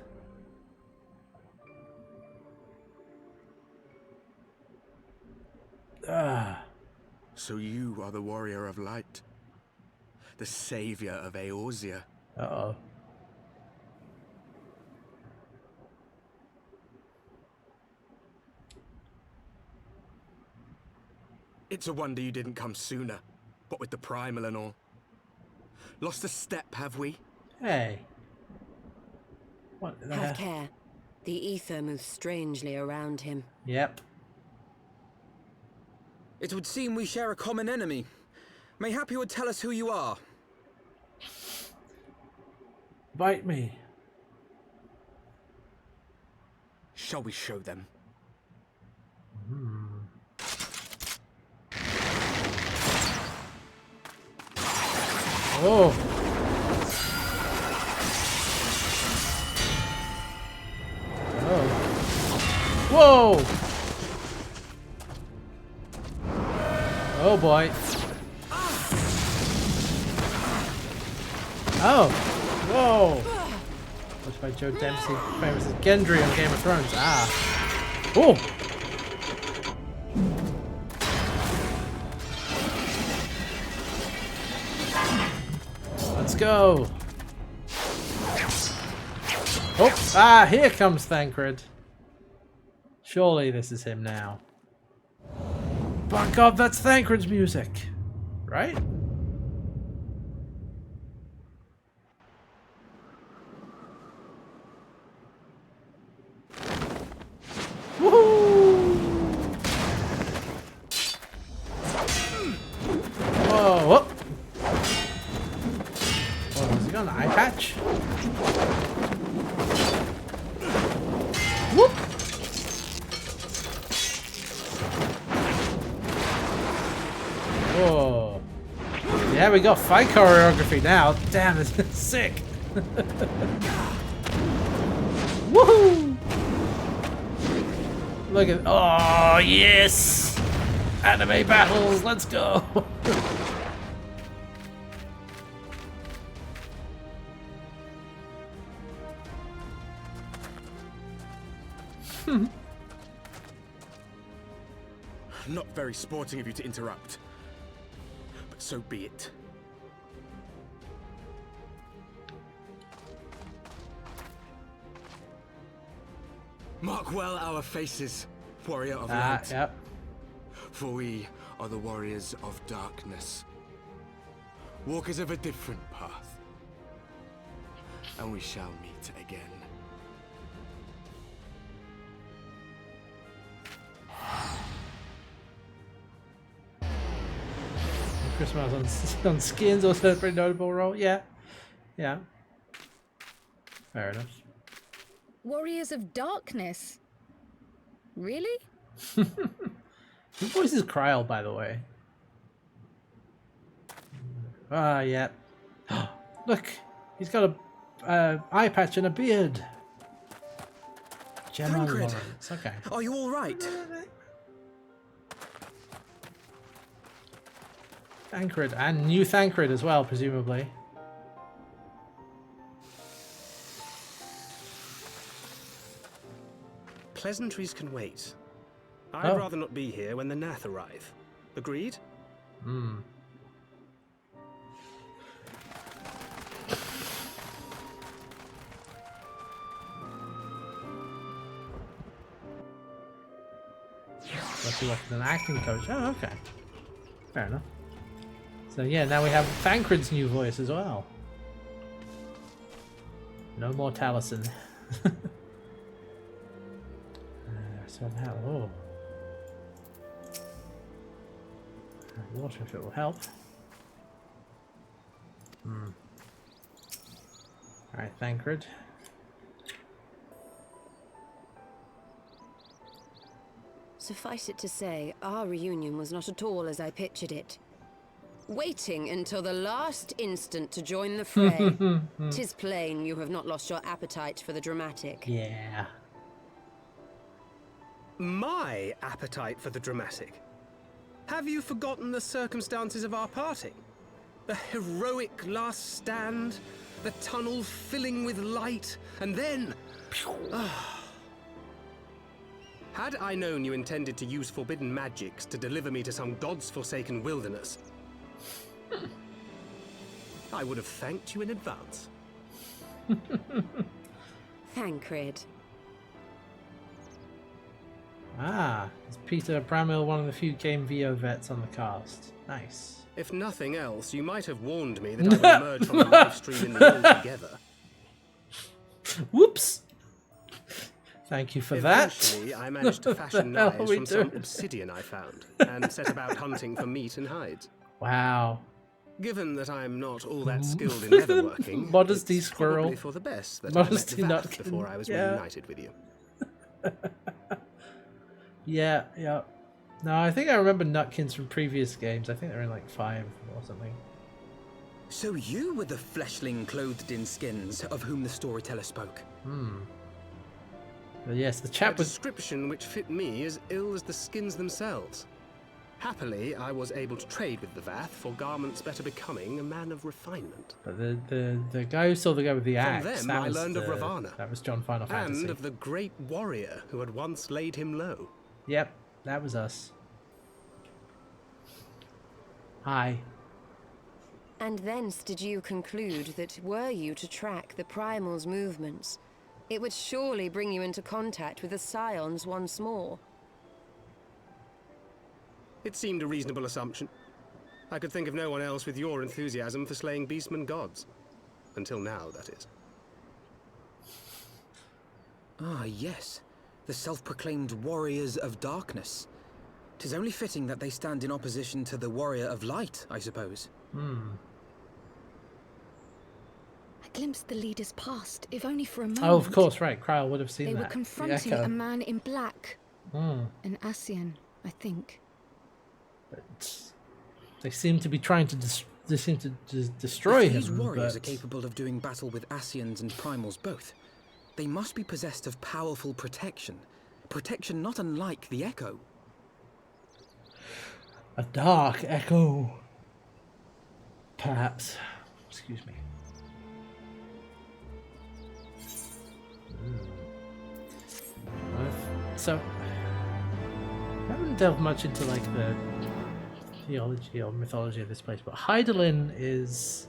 [SPEAKER 9] So you are the Warrior of Light. The savior of Eorzea.
[SPEAKER 1] Uh-oh.
[SPEAKER 9] It's a wonder you didn't come sooner, what with the primal and all. Lost a step, have we?
[SPEAKER 1] Hey. What the
[SPEAKER 7] Have care. The ether moves strangely around him.
[SPEAKER 1] Yep.
[SPEAKER 3] It would seem we share a common enemy. Mayhap you would tell us who you are.
[SPEAKER 1] Bite me.
[SPEAKER 9] Shall we show them?
[SPEAKER 1] Oh. Oh. Whoa. Oh boy. Oh. Whoa. Watched by Joe Dempsey, famous as Gendry on Game of Thrones. Ah. Oh. Let's go. Oh. Ah, here comes Thancred. Surely this is him now. By God, that's Thancred's music, right? Woohoo! Whoa! Whoop. Oh, has he got an eye patch? Whoop! Whoa. Yeah, we got fight choreography now. Damn, this is sick. Woohoo! Look at, oh yes! Anime battles, let's go!
[SPEAKER 9] Not very sporting of you to interrupt. But so be it. Mark well our faces, warrior of light.
[SPEAKER 1] Yep.
[SPEAKER 9] For we are the warriors of darkness. Walkers of a different path. And we shall meet again.
[SPEAKER 1] Chris Miles on skins also a pretty notable role. Yeah. Yeah. Fair enough.
[SPEAKER 6] Warriors of Darkness? Really?
[SPEAKER 1] Who voices Kryl, by the way? Ah, yeah. Look, he's got a eye patch and a beard. Gemma
[SPEAKER 3] Tancred,
[SPEAKER 1] Lawrence. Okay.
[SPEAKER 3] are you all right?
[SPEAKER 1] Thancred, and new Thancred as well, presumably.
[SPEAKER 11] Pleasantries can wait. I'd rather not be here when the Nath arrive. Agreed?
[SPEAKER 1] Hmm. Let's see, as an acting coach. Oh, okay. Fair enough. So yeah, now we have Thancred's new voice as well. No more Taliesin. So now, water if it will help. Alright, Thancred.
[SPEAKER 7] Suffice it to say, our reunion was not at all as I pictured it. Waiting until the last instant to join the fray. 'Tis plain you have not lost your appetite for the dramatic.
[SPEAKER 1] Yeah.
[SPEAKER 11] My appetite for the dramatic? Have you forgotten the circumstances of our parting? The heroic last stand, the tunnel filling with light, and then... Had I known you intended to use forbidden magics to deliver me to some god's forsaken wilderness, I would have thanked you in advance.
[SPEAKER 7] Thancred.
[SPEAKER 1] Ah, is Peter Bramhill one of the few Game VO vets on the cast? Nice.
[SPEAKER 11] If nothing else, you might have warned me that I would emerge from the live stream in the end together.
[SPEAKER 1] Whoops! Thank you for that.
[SPEAKER 11] Eventually, I managed to fashion knives from some obsidian I found, and set about hunting for meat and hides.
[SPEAKER 1] Wow.
[SPEAKER 11] Given that I'm not all that skilled in leatherworking,
[SPEAKER 1] Modesty
[SPEAKER 11] it's
[SPEAKER 1] squirrel.
[SPEAKER 11] probably for the best that
[SPEAKER 1] Modesty
[SPEAKER 11] I met the Vath
[SPEAKER 1] Nutkin.
[SPEAKER 11] before I was
[SPEAKER 1] Yeah.
[SPEAKER 11] reunited with you.
[SPEAKER 1] Yeah. No, I think I remember Nutkins from previous games. I think they're in like 5 or something.
[SPEAKER 3] So you were the fleshling clothed in skins of whom the storyteller spoke.
[SPEAKER 1] But yes, the chap
[SPEAKER 11] A
[SPEAKER 1] was...
[SPEAKER 11] description which fit me as ill as the skins themselves. Happily, I was able to trade with the Vath for garments better becoming a man of refinement.
[SPEAKER 1] But the guy who saw the guy with the axe,
[SPEAKER 11] From them,
[SPEAKER 1] that
[SPEAKER 11] I
[SPEAKER 1] was
[SPEAKER 11] learned of Ravana.
[SPEAKER 1] That was John Final Fantasy.
[SPEAKER 11] And of the great warrior who had once laid him low.
[SPEAKER 1] Yep, that was us. Hi.
[SPEAKER 7] And thence did you conclude that were you to track the Primal's movements, it would surely bring you into contact with the Scions once more.
[SPEAKER 11] It seemed a reasonable assumption. I could think of no one else with your enthusiasm for slaying beastmen gods. Until now, that is.
[SPEAKER 3] Ah, yes. The self-proclaimed warriors of darkness. 'Tis only fitting that they stand in opposition to the warrior of light, I suppose.
[SPEAKER 6] I glimpsed the leaders past, if only for a moment.
[SPEAKER 1] Oh, of course, right. Kryl would have seen
[SPEAKER 6] They
[SPEAKER 1] that.
[SPEAKER 6] were confronting
[SPEAKER 1] The
[SPEAKER 6] a
[SPEAKER 1] echo.
[SPEAKER 6] man in black. An Ascian, I think.
[SPEAKER 1] But they seem to be trying to destroy
[SPEAKER 3] If
[SPEAKER 1] him.
[SPEAKER 3] these warriors
[SPEAKER 1] but...
[SPEAKER 3] are capable of doing battle with Ascians and Primals both, they must be possessed of powerful protection. Protection not unlike the Echo.
[SPEAKER 1] A dark echo. Perhaps. Excuse me. So, I haven't delved much into like the theology or mythology of this place, but Hydaelyn is...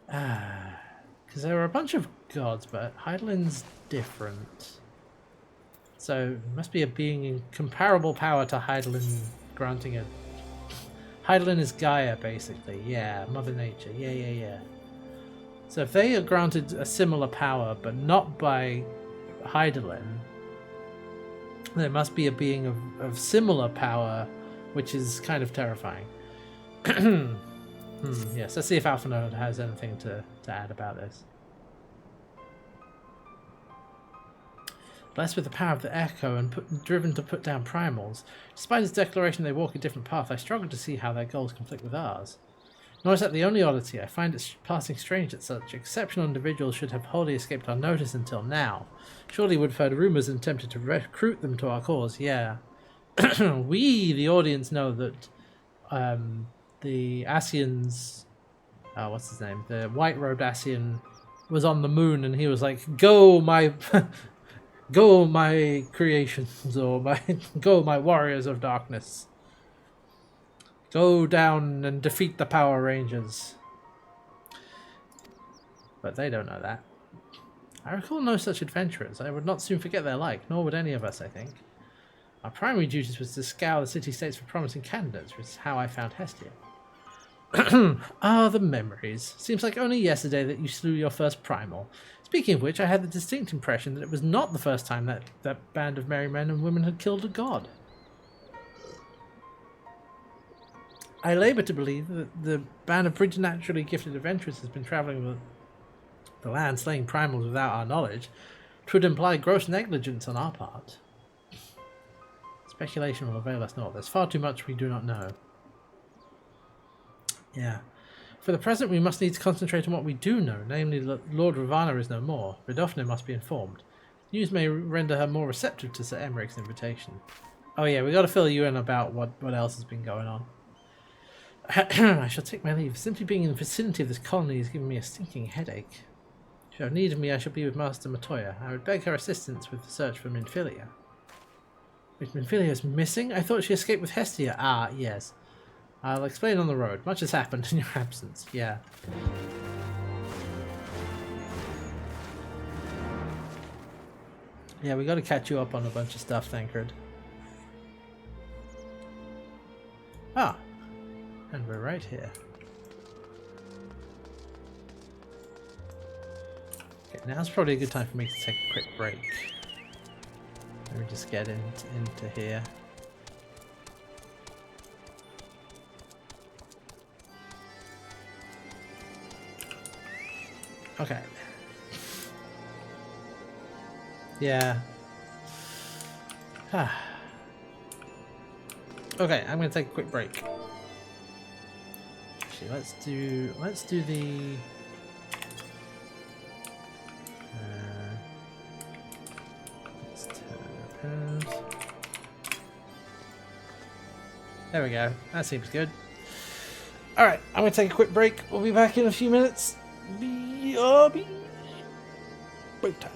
[SPEAKER 1] because there are a bunch of gods, but Hydaelyn's different. So, it must be a being in comparable power to Hydaelyn, granting a... Hydaelyn is Gaia, basically. Yeah, Mother Nature. Yeah. So if they are granted a similar power, but not by Hydaelyn, there must be a being of similar power, which is kind of terrifying. Yes, let's see if Alphanode has anything to add about this. blessed with the power of the echo and driven to put down primals. Despite his declaration they walk a different path, I struggle to see how their goals conflict with ours. Nor is that the only oddity. I find it passing strange that such exceptional individuals should have wholly escaped our notice until now. Surely we'd have heard rumours and attempted to recruit them to our cause, yeah. We, the audience, know that the Asians... what's his name? The white-robed Asian was on the moon and he was like, go my... go my creations, or go my warriors of darkness. Go down and defeat the Power Rangers. But they don't know that. I recall no such adventurers. I would not soon forget their like, nor would any of us, I think. Our primary duties was to scour the city-states for promising candidates, which is how I found Hestia. Ah, the memories. Seems like only yesterday that you slew your first primal. Speaking of which, I had the distinct impression that it was not the first time that band of merry men and women had killed a god. I labour to believe that the band of preternaturally gifted adventurers has been travelling the land slaying primals without our knowledge. It would imply gross negligence on our part. Speculation will avail us not. There's far too much we do not know. Yeah. For the present we must needs concentrate on what we do know, namely that Lord Ravana is no more. Vidofna must be informed. News may render her more receptive to Sir Emmerich's invitation. Oh yeah, we got to fill you in about what else has been going on. I shall take my leave. Simply being in the vicinity of this colony is giving me a stinking headache. If you have need of me, I shall be with Master Matoya. I would beg her assistance with the search for Minfilia. Wait, Minfilia is missing? I thought she escaped with Hestia. Ah, yes. I'll explain on the road. Much has happened in your absence. Yeah. Yeah, we got to catch you up on a bunch of stuff, Thancred. Ah. And we're right here. Okay, now's probably a good time for me to take a quick break. Let me just get into here. Okay. Yeah. Okay, I'm gonna take a quick break. Actually, let's do the let's turn it. There we go. That seems good. All right, I'm gonna take a quick break. We'll be back in a few minutes. BRB. Break time.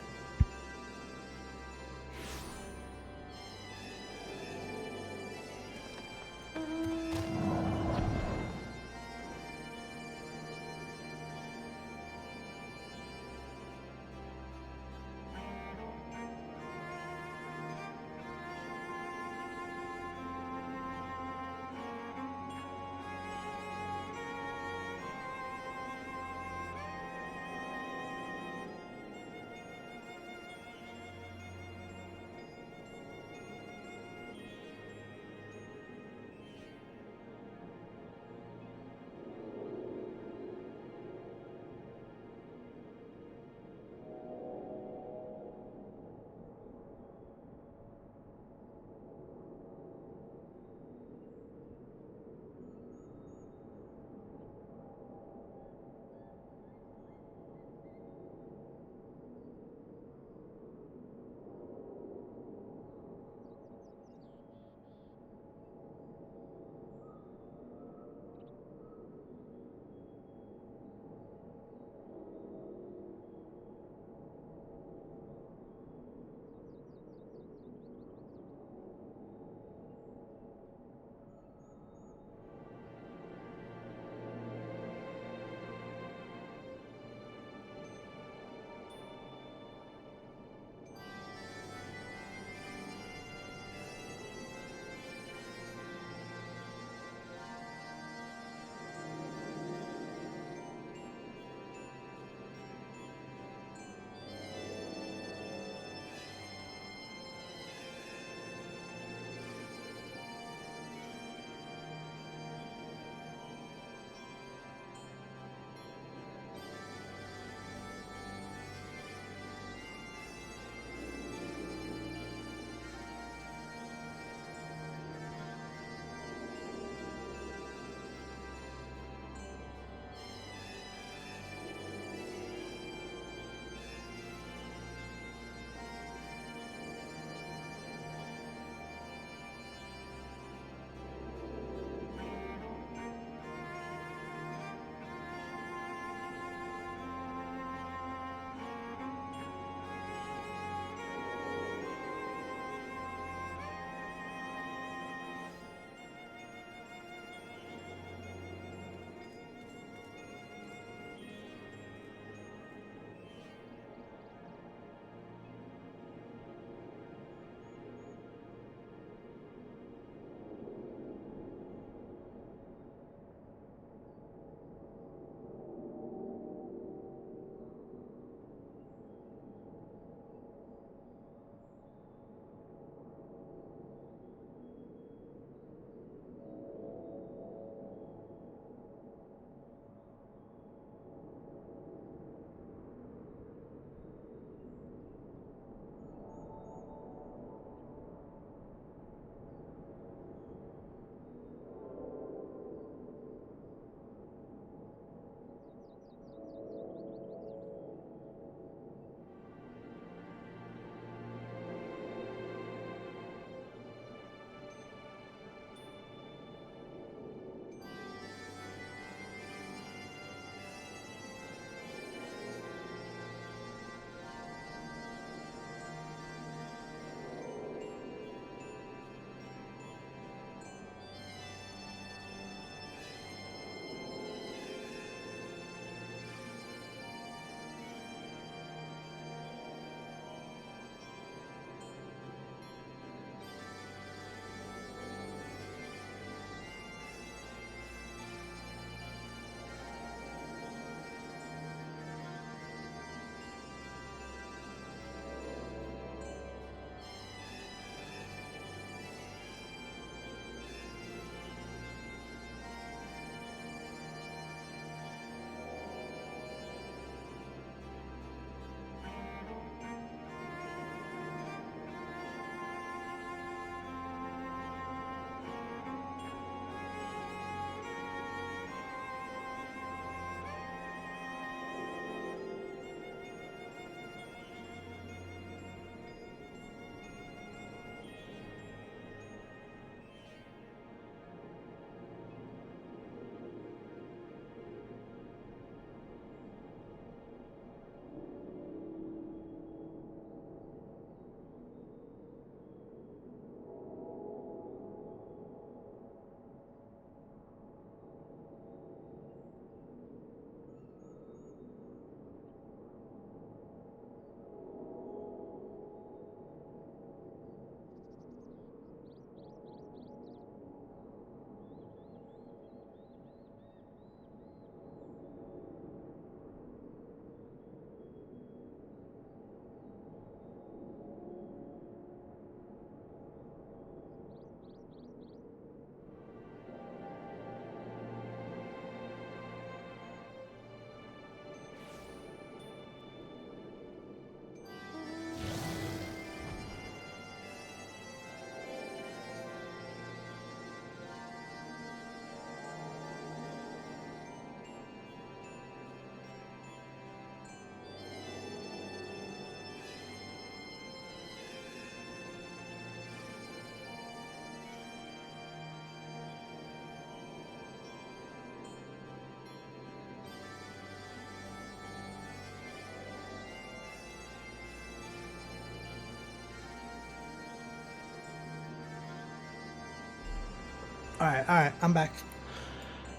[SPEAKER 1] Alright, I'm back.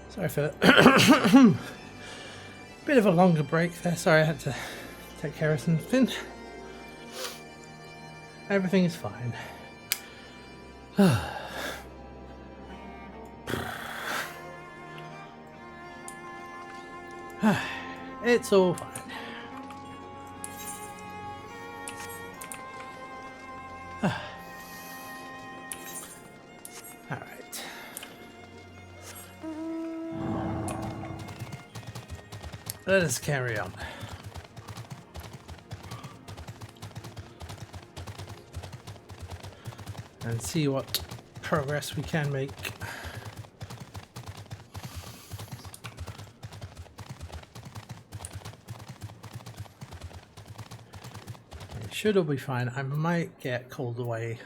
[SPEAKER 1] Sorry for that. Bit of a longer break there. Sorry, I had to take care of something. Everything is fine. It's all fine. Alright. Let us carry on. And see what progress we can make. It should all be fine. I might get called away.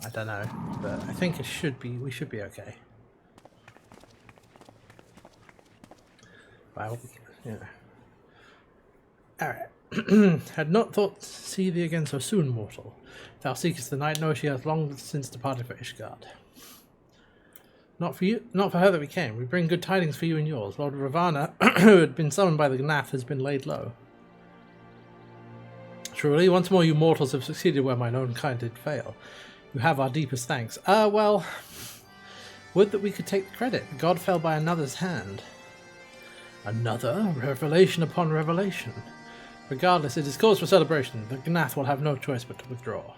[SPEAKER 1] I don't know, but I think it should be. We should be okay. Well, yeah. Alright. Had not thought to see thee again so soon, mortal. Thou seekest the night, no, she hath long since departed for Ishgard. Not for her that we came. We bring good tidings for you and yours. Lord Ravana, who had been summoned by the Gnath, has been laid low. Truly, once more you mortals have succeeded where mine own kind did fail. You have our deepest thanks. Well, would that we could take the credit. The god fell by another's hand. Another? Revelation upon revelation. Regardless, it is cause for celebration. The Gnath will have no choice but to withdraw.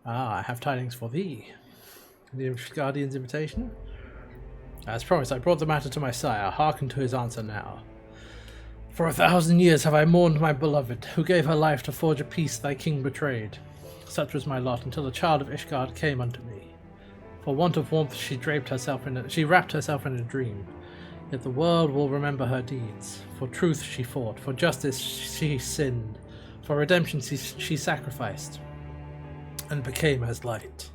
[SPEAKER 1] I have tidings for thee. The Guardian's invitation? As promised, I brought the matter to my sire. Hearken to his answer now. For 1,000 years have I mourned my beloved, who gave her life to forge a peace thy king betrayed. Such was my lot until the child of Ishgard came unto me. For want of warmth she wrapped herself in a dream. Yet the world will remember her deeds. For truth she fought, for justice she sinned, for redemption she sacrificed, and became as light.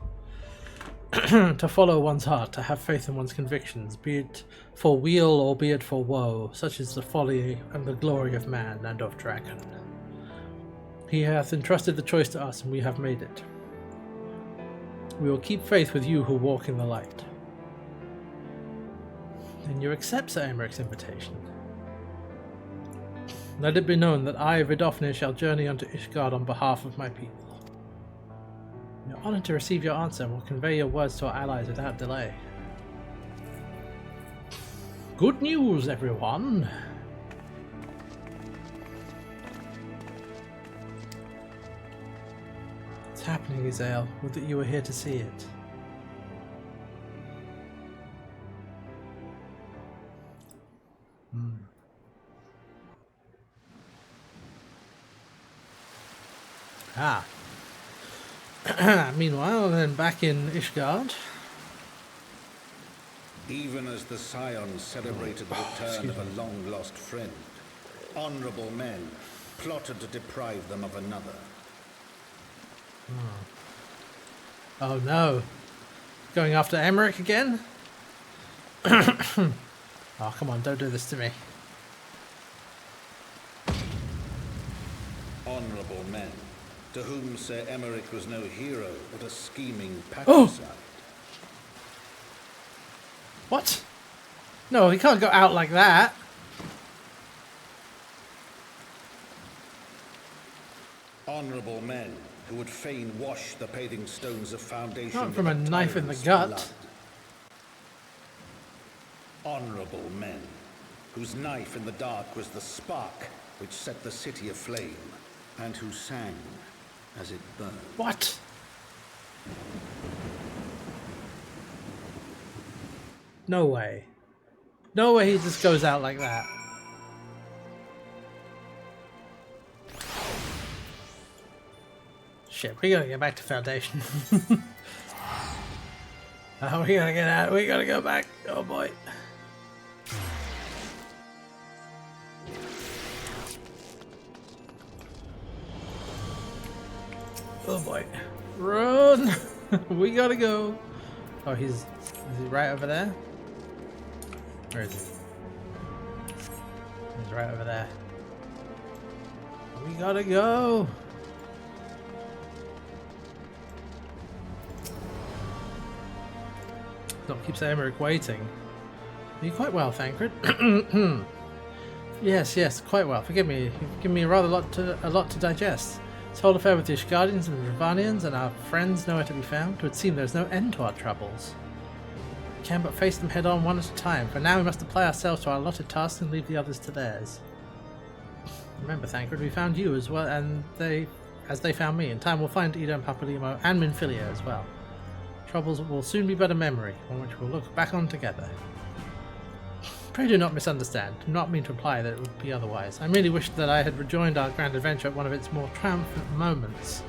[SPEAKER 1] To follow one's heart, to have faith in one's convictions, be it for weal or be it for woe, such is the folly and the glory of man and of dragon. He hath entrusted the choice to us, and we have made it. We will keep faith with you who walk in the light. Then you accept Sir Emeric's invitation. Let it be known that I, Vidofnir, shall journey unto Ishgard on behalf of my people. We are honoured to receive your answer and will convey your words to our allies without delay. Good news, everyone! What's happening, Izael? Would that you were here to see it. Meanwhile, then back in Ishgard.
[SPEAKER 5] Even as the Scions celebrated the return of a long-lost friend, honourable men plotted to deprive them of another.
[SPEAKER 1] Oh no. Going after Emmerich again? Oh, come on, don't do this to me.
[SPEAKER 5] Honourable men, to whom Sir Emmerich was no hero, but a scheming patricide.
[SPEAKER 1] Oh! What? No, he can't go out like that.
[SPEAKER 5] Honourable men who would fain wash the paving stones of foundation.
[SPEAKER 1] Not from a knife in the gut.
[SPEAKER 5] Honourable men whose knife in the dark was the spark which set the city aflame, and who sang as it burned.
[SPEAKER 1] What? No way. No way he just goes out like that. Shit, we gotta get back to Foundation. Oh, we gotta get out. We gotta go back. Oh boy. Oh boy. Run! We gotta go. Oh, is he right over there? Where is he? He's right over there. We gotta go. not keep Emmerich waiting. Are you quite well, Thancred? Yes, quite well. Forgive me. You've given me a lot to digest. This whole affair with the Ishgardians and the Ravanians and our friends nowhere to be found. It would seem there's no end to our troubles. We can but face them head on one at a time. For now we must apply ourselves to our allotted tasks and leave the others to theirs. Remember, Thancred, we found you as well, and as they found me. In time we'll find Ida and Papalymo and Minfilia as well. Troubles will soon be but a memory, on which we'll look back on together. Pray do not misunderstand. Do not mean to imply that it would be otherwise. I merely wished that I had rejoined our grand adventure at one of its more triumphant moments.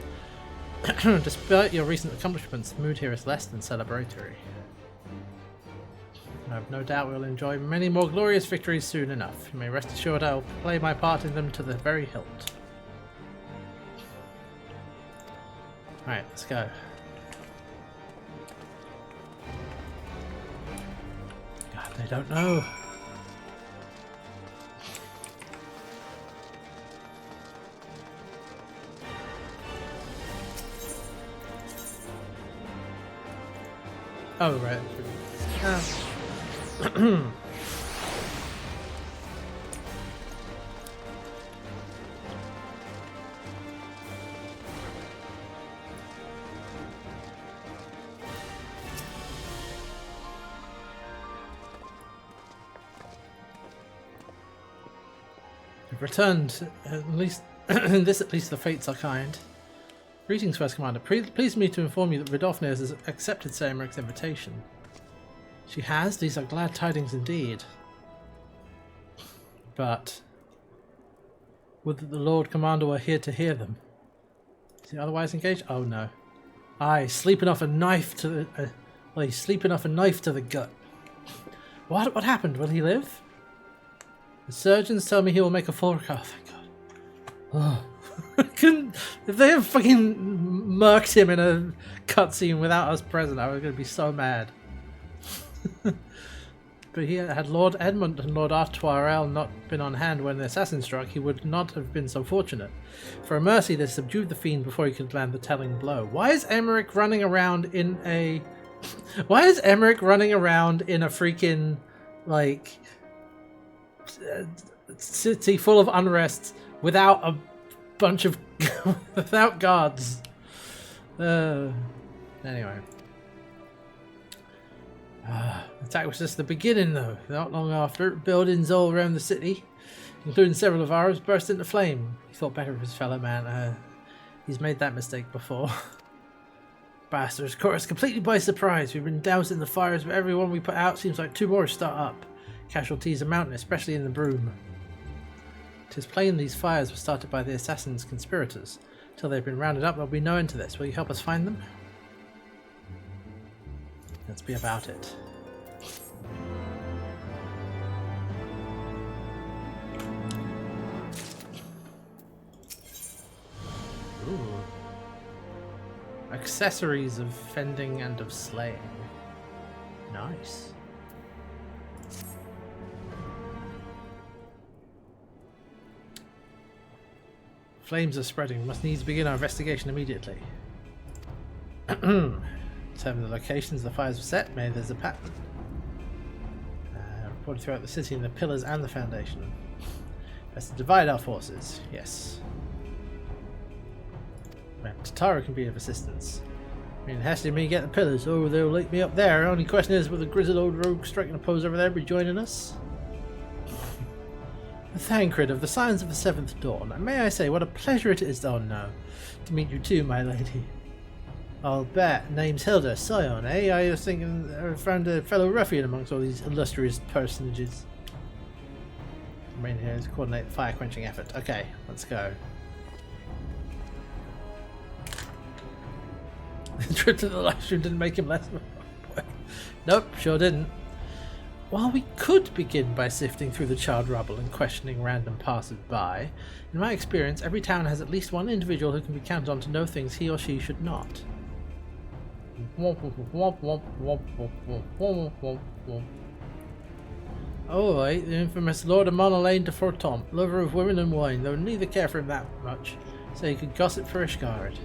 [SPEAKER 1] Despite your recent accomplishments, the mood here is less than celebratory. I have no doubt we'll enjoy many more glorious victories soon enough. You may rest assured I will play my part in them to the very hilt. Alright, let's go. God, they don't know. Oh, right. We've returned. At least, in this at least the fates are kind. Greetings, First Commander. Please me to inform you that Vidofnir has accepted Sir Emmerich's invitation. She has? These are glad tidings indeed. But would that the Lord Commander were here to hear them. Is he otherwise engaged? Oh no. Aye, sleeping off a knife to the he's sleeping off a knife to the gut. What happened? Will he live? The surgeons tell me he will make a full recovery. Oh, thank God. Oh. If they have fucking murked him in a cutscene without us present, I was going to be so mad. But he had Lord Edmund and Lord Artoirel not been on hand when the assassin struck, he would not have been so fortunate. For a mercy, they subdued the fiend before he could land the telling blow. Why is Emmerich running around in a... Why is Emmerich running around in a freaking, like, city full of unrest without a bunch of... without guards? Anyway. The attack was just the beginning, though. Not long after, buildings all around the city, including several of ours, burst into flame. He thought better of his fellow man. He's made that mistake before. Bastards caught us completely by surprise. We've been doused in the fires, but everyone we put out seems like 2 more start up. Casualties are mounting, especially in the Broom. 'Tis plain these fires were started by the assassin's conspirators. Till they've been rounded up, there'll be no end to this. Will you help us find them? Let's be about it. Ooh. Accessories of fending and of slaying. Nice. Flames are spreading. We must needs begin our investigation immediately. Determine the locations the fires were set. Maybe there's a pattern. Reported throughout the city in the pillars and the foundation. Best to divide our forces. Yes. Tatara can be of assistance. I mean, Hesty and me get the pillars. Oh, they'll link me up there. Only question is, will the grizzled old rogue striking a pose over there be joining us? Thancred of the Signs of the Seventh Dawn. And may I say, what a pleasure it is, oh no, to meet you too, my lady. I'll bet. Name's Hilda. Scion, eh? I was thinking I found a fellow ruffian amongst all these illustrious personages. I'm in here to coordinate the fire-quenching effort. Okay, let's go. The trip to the live stream didn't make him less of a boy. Nope, sure didn't. While we could begin by sifting through the charred rubble and questioning random passers-by, in my experience, every town has at least one individual who can be counted on to know things he or she should not. Oh, right, the infamous Lord of Monolaine de Fortomp, lover of women and wine, though neither care for him that much, so he could gossip for Ishgard.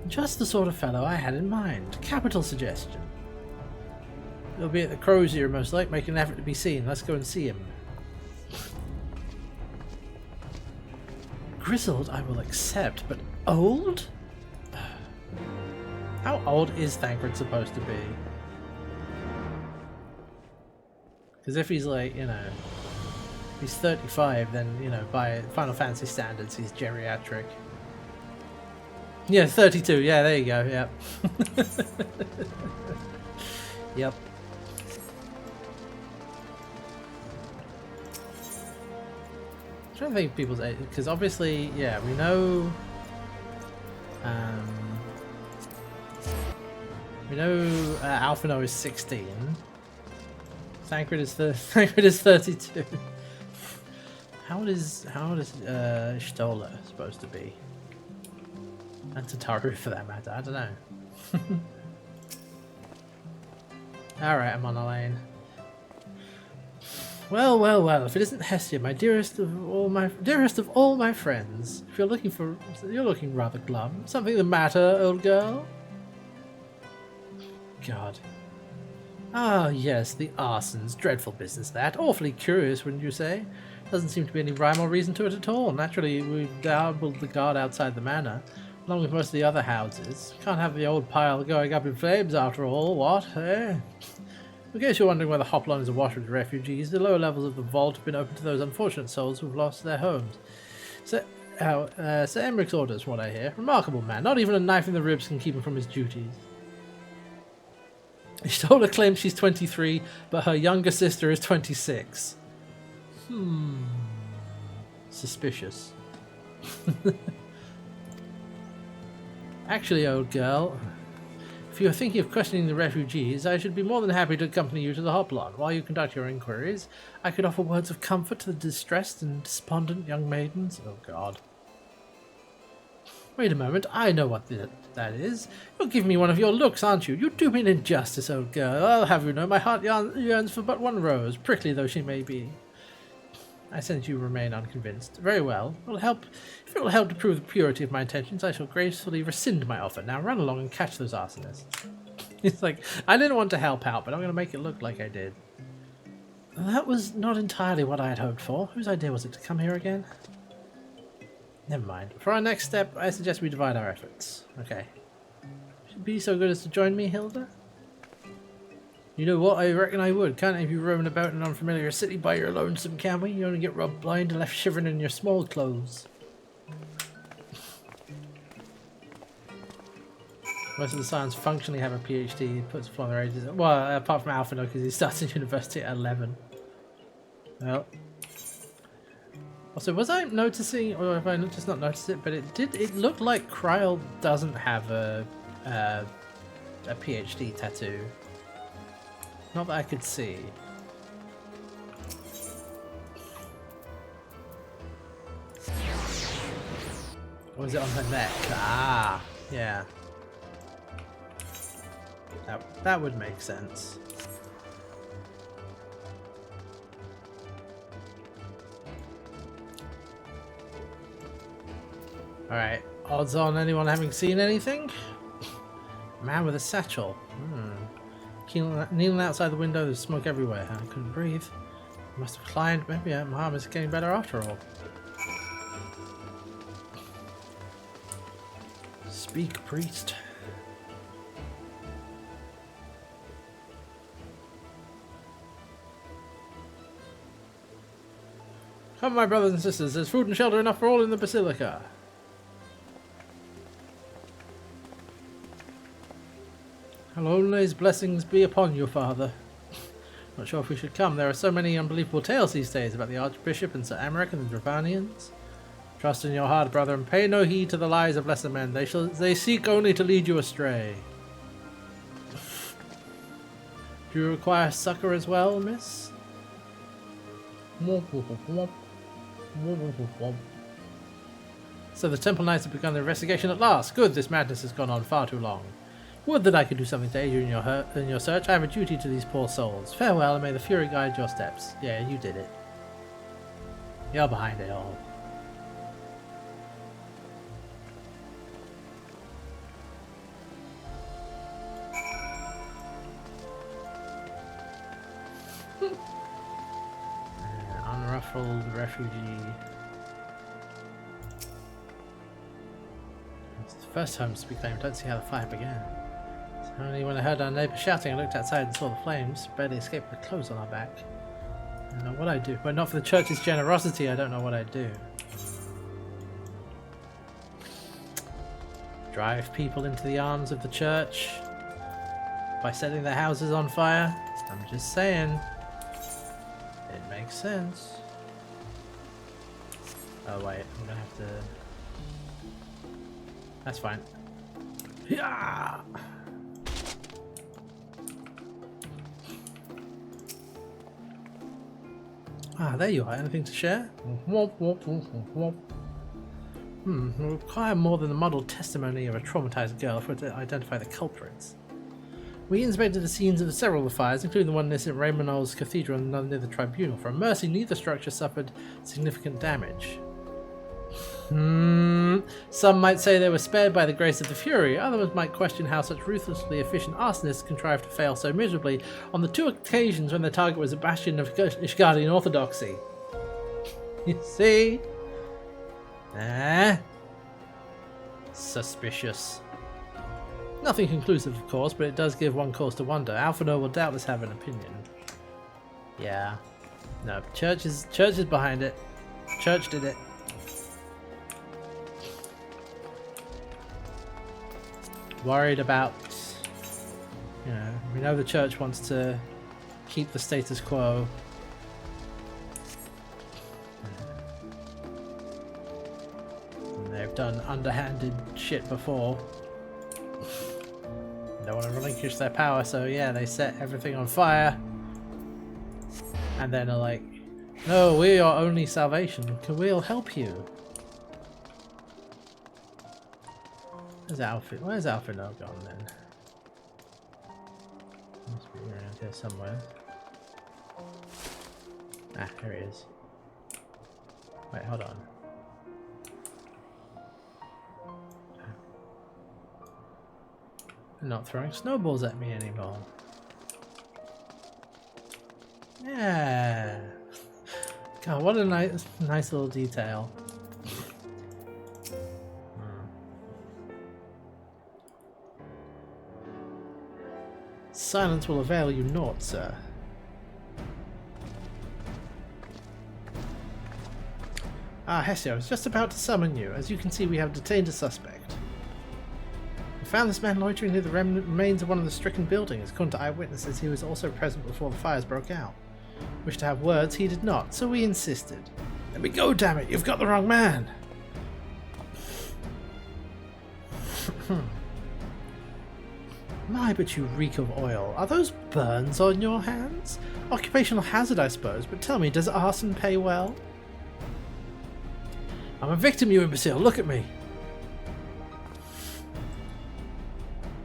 [SPEAKER 1] Just the sort of fellow I had in mind. Capital suggestion. He'll be at the Crozier most likely, making an effort to be seen. Let's go and see him. Grizzled, I will accept, but old? How old is Thancred supposed to be? Because if he's like, you know, he's 35, then, you know, by Final Fantasy standards, he's geriatric. Yeah, 32. Yeah, there you go. Yep. Yep. I'm trying to think of people's age, because obviously, yeah, we know. Alphino is 16. Thancred is 32. How old is Stola supposed to be? And Tataru for that matter, I don't know. Alright, I'm on the lane. Well, well, well, if it isn't Hestia, my dearest of all my friends. If you're looking rather glum. Something the matter, old girl? God. Ah, yes, the arsons. Dreadful business that. Awfully curious, wouldn't you say? Doesn't seem to be any rhyme or reason to it at all. Naturally, we've doubled the guard outside the manor, along with most of the other houses. Can't have the old pile going up in flames after all, what, eh? In case you're wondering why the Hoplon is awash with refugees, the lower levels of the vault have been open to those unfortunate souls who've lost their homes. Sir Emmeric's orders, what I hear. Remarkable man. Not even a knife in the ribs can keep him from his duties. Stola claims she's 23, but her younger sister is 26. Suspicious. Actually, old girl, if you are thinking of questioning the refugees, I should be more than happy to accompany you to the Hoplon. While you conduct your inquiries, I could offer words of comfort to the distressed and despondent young maidens. Oh, God. Wait a moment, I know what that is. You're giving me one of your looks, aren't you? You do me an injustice, old girl. I'll have you know my heart yearns for but one rose, prickly though she may be. I sense you remain unconvinced. Very well. If it will help to prove the purity of my intentions, I shall gracefully rescind my offer. Now run along and catch those arsonists. It's like, I didn't want to help out, but I'm going to make it look like I did. That was not entirely what I had hoped for. Whose idea was it to come here again? Never mind. For our next step, I suggest we divide our efforts. Okay. Should be so good as to join me, Hilda? You know what? I reckon I would. Can't have you roaming about in an unfamiliar city by your lonesome, can we? You only get rubbed blind and left shivering in your small clothes. Most of the science functionally have a PhD. He puts upon their ages. Well, apart from Alphino, because he starts in university at 11. Well. Also, was I noticing, or have I just not noticed it? But it looked like Kryl doesn't have a PhD tattoo. Not that I could see. Or is it on her neck? Ah, yeah. That would make sense. Alright, odds on anyone having seen anything? Man with a satchel. Kneeling outside the window, there's smoke everywhere. I couldn't breathe. Must have climbed. Maybe my arm is getting better after all. Speak, priest. Come, my brothers and sisters, there's food and shelter enough for all in the Basilica. Alonle's blessings be upon you, Father. Not sure if we should come. There are so many unbelievable tales these days about the Archbishop and Sir Emmerich and the Dravanians. Trust in your heart, brother, and pay no heed to the lies of lesser men. They seek only to lead you astray. Do you require succor as well, miss? So the Temple Knights have begun their investigation at last. Good, this madness has gone on far too long. Would that I could do something to aid you in your search. I have a duty to these poor souls. Farewell, and may the Fury guide your steps. Yeah, you did it. You're behind it all. Unruffled refugee. It's the first time to be claimed. Don't see how the fire began. It's only when I heard our neighbour shouting, I looked outside and saw the flames. Barely escaped with clothes on our back. I don't know what I'd do. But not for the church's generosity, I don't know what I'd do. Drive people into the arms of the church by setting their houses on fire? I'm just saying. It makes sense. Oh wait, I'm gonna have to... That's fine. Yeah! Ah, there you are. Anything to share? We require more than the muddled testimony of a traumatized girl for it to identify the culprits. We inspected the scenes of several of the fires, including the one near St. Raymond's Cathedral and another near the Tribunal. For a mercy, neither structure suffered significant damage. Some might say they were spared by the grace of the Fury. Others might question how such ruthlessly efficient arsonists contrived to fail so miserably on the 2 occasions when their target was a bastion of Ishgardian orthodoxy. You see? Suspicious. Nothing conclusive, of course, but it does give one cause to wonder. Alphinaud will doubtless have an opinion. Yeah. No, church is behind it. Church did it. Worried about, you know, we know the church wants to keep the status quo. And they've done underhanded shit before. They don't want to relinquish their power, so yeah, they set everything on fire. And then are like, no, we're your only salvation. We'll help you. Where's Alphinaud gone then? Must be around here somewhere. Ah, here he is. Wait, hold on. They're not throwing snowballs at me anymore. Yeah. God, what a nice little detail. Silence will avail you naught, sir. Ah, Hessia, I was just about to summon you. As you can see, we have detained a suspect. We found this man loitering near the remains of one of the stricken buildings. According to eyewitnesses, he was also present before the fires broke out. Wished to have words, he did not, so we insisted. Let me go, damn it! You've got the wrong man! My, but you reek of oil. Are those burns on your hands? Occupational hazard, I suppose, but tell me, does arson pay well? I'm a victim, you imbecile. Look at me.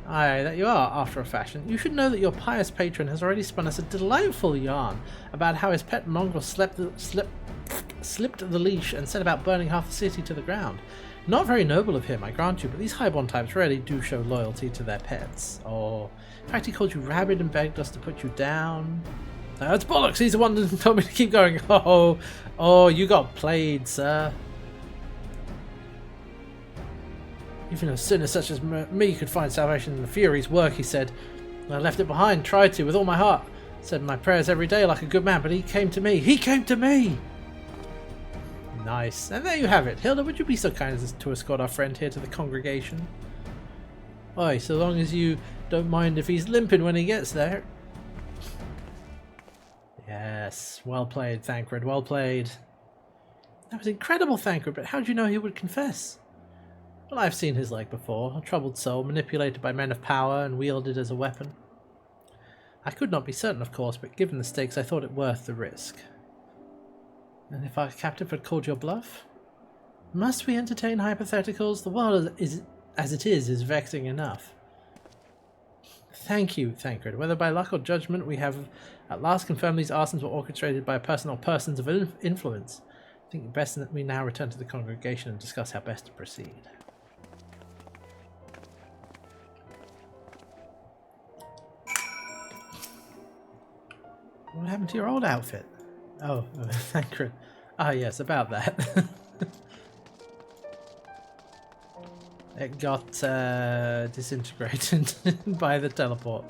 [SPEAKER 1] Aye, that you are, after a fashion. You should know that your pious patron has already spun us a delightful yarn about how his pet mongrel slipped the leash and set about burning half the city to the ground. Not very noble of him, I grant you, but these highborn types rarely do show loyalty to their pets. Or, in fact, he called you rabid and begged us to put you down. No, it's bollocks. He's the one that told me to keep going. Oh, you got played, sir. Even a sinner such as me could find salvation in the Fury's work, he said. I left it behind, tried to, with all my heart. Said my prayers every day like a good man, but he came to me. He came to me! Nice. And there you have it. Hilda, would you be so kind as to escort our friend here to the congregation? Oi, so long as you don't mind if he's limping when he gets there. Yes, well played, Thancred, well played. That was incredible, Thancred, but how do you know he would confess? Well, I've seen his like before, a troubled soul manipulated by men of power and wielded as a weapon. I could not be certain, of course, but given the stakes, I thought it worth the risk. And if our captive had called your bluff? Must we entertain hypotheticals? The world as it is vexing enough. Thank you, Thancred. Whether by luck or judgment, we have at last confirmed these arsons were orchestrated by a person or persons of influence. I think it best that we now return to the congregation and discuss how best to proceed. What happened to your old outfit? Oh, thank you. Ah, yes, about that. It got disintegrated by the teleport.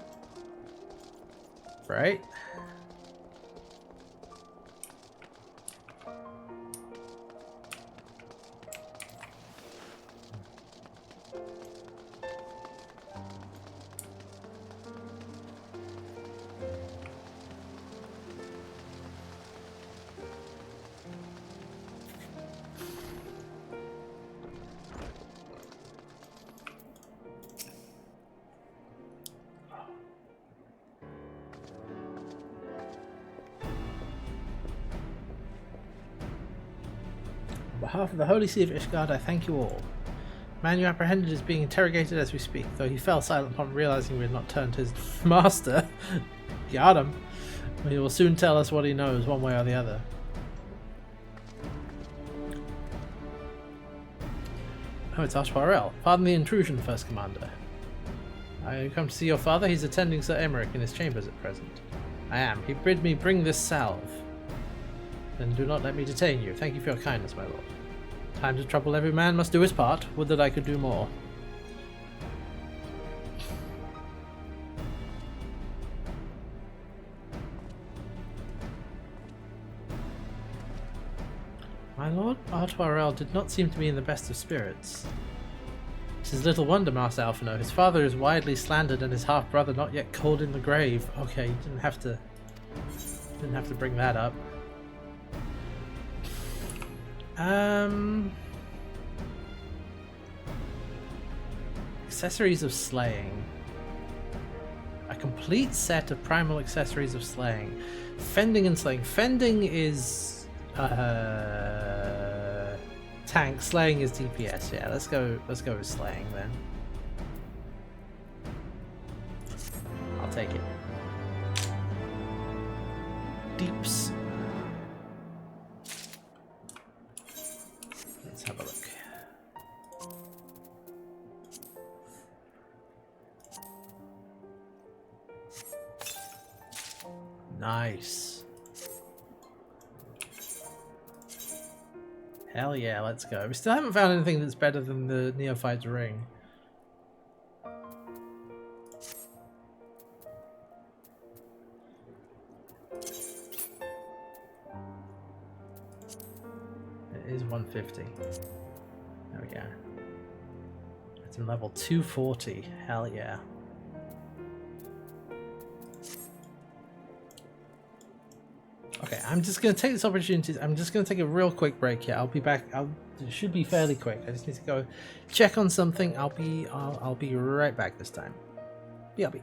[SPEAKER 1] Right? On behalf of the Holy See of Ishgard, I thank you all. The man you apprehended is being interrogated as we speak, though he fell silent upon realizing we had not turned his master. Got him. He will soon tell us what he knows, one way or the other. Oh, it's Ashparel. Pardon the intrusion, First Commander. I come to see your father. He's attending Sir Emmerich in his chambers at present. I am. He bid me bring this salve. Then do not let me detain you. Thank you for your kindness, my lord. Time to trouble every man must do his part. Would that I could do more. My lord Artwarel did not seem to be in the best of spirits. It is little wonder, Master Alphino. His father is widely slandered and his half-brother not yet cold in the grave. Okay, you didn't have to bring that up. Accessories of slaying. A complete set of primal accessories of slaying. Fending and slaying. Fending is tank. Slaying is DPS. Yeah, let's go with slaying then. I'll take it. Deeps. Let's have a look. Nice. Hell yeah, let's go. We still haven't found anything that's better than the Neophyte's Ring. It is 150. There we go. It's in level 240. Hell yeah. Okay, I'm just going to take this opportunity. I'm just going to take a real quick break here. I'll be back. It should be fairly quick. I just need to go check on something. I'll be right back this time. BRB.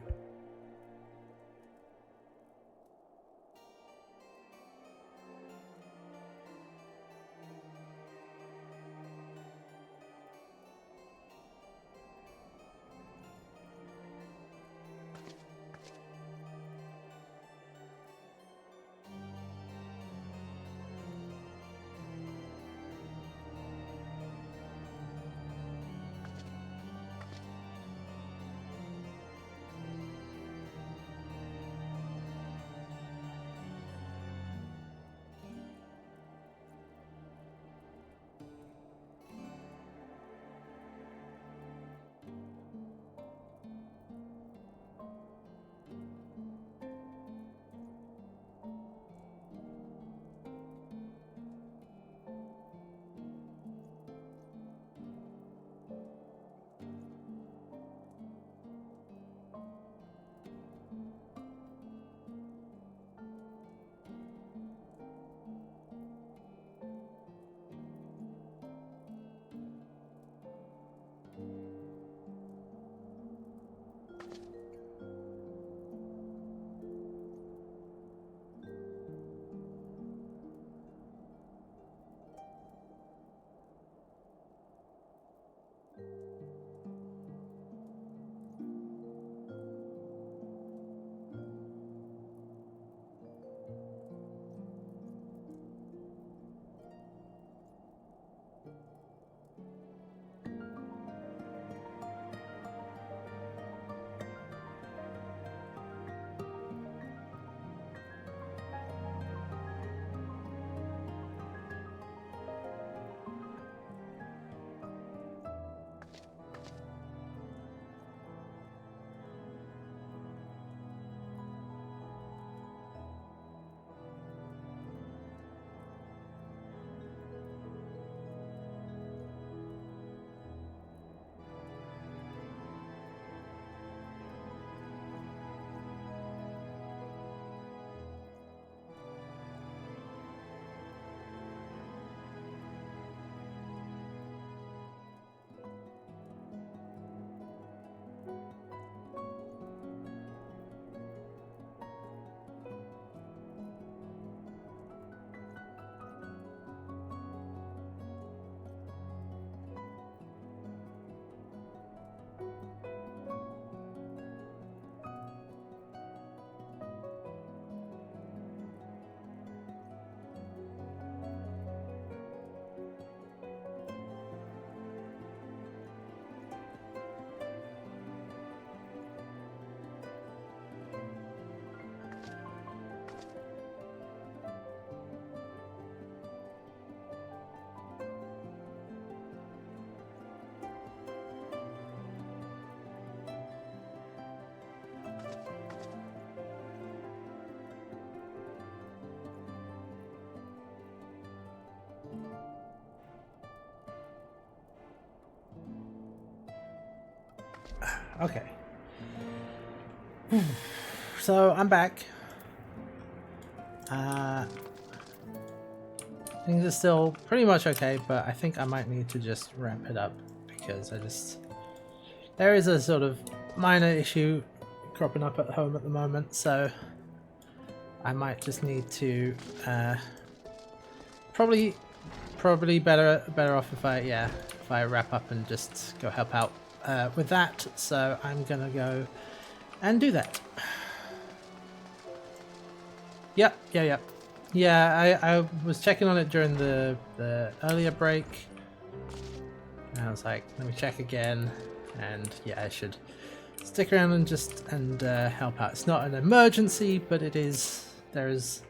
[SPEAKER 1] Okay. So I'm back. Things are still pretty much okay, but I think I might need to just wrap it up because there is a sort of minor issue cropping up at home at the moment, so I might just need to probably better off if I wrap up and just go help out with that. So I'm gonna go and do that. Yep. Yeah, I was checking on it during the earlier break, and I was like, let me check again, and yeah, I should stick around and help out. It's not an emergency, but there is,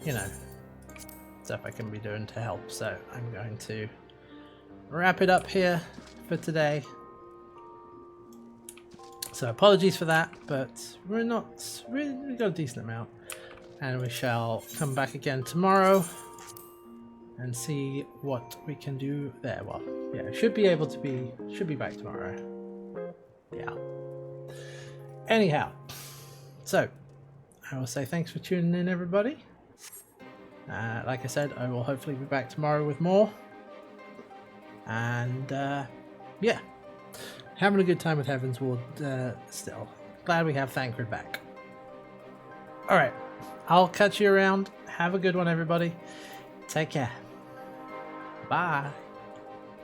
[SPEAKER 1] you know, stuff I can be doing to help. So I'm going to wrap it up here for today. So apologies for that, but we got a decent amount. And we shall come back again tomorrow and see what we can do there. Well, yeah, should be back tomorrow. Yeah. Anyhow, so I will say thanks for tuning in, everybody. Like I said, I will hopefully be back tomorrow with more. And yeah, having a good time with Heavensward still. Glad we have Thancred back. All right. I'll catch you around. Have a good one, everybody. Take care. Bye.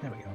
[SPEAKER 1] There we go.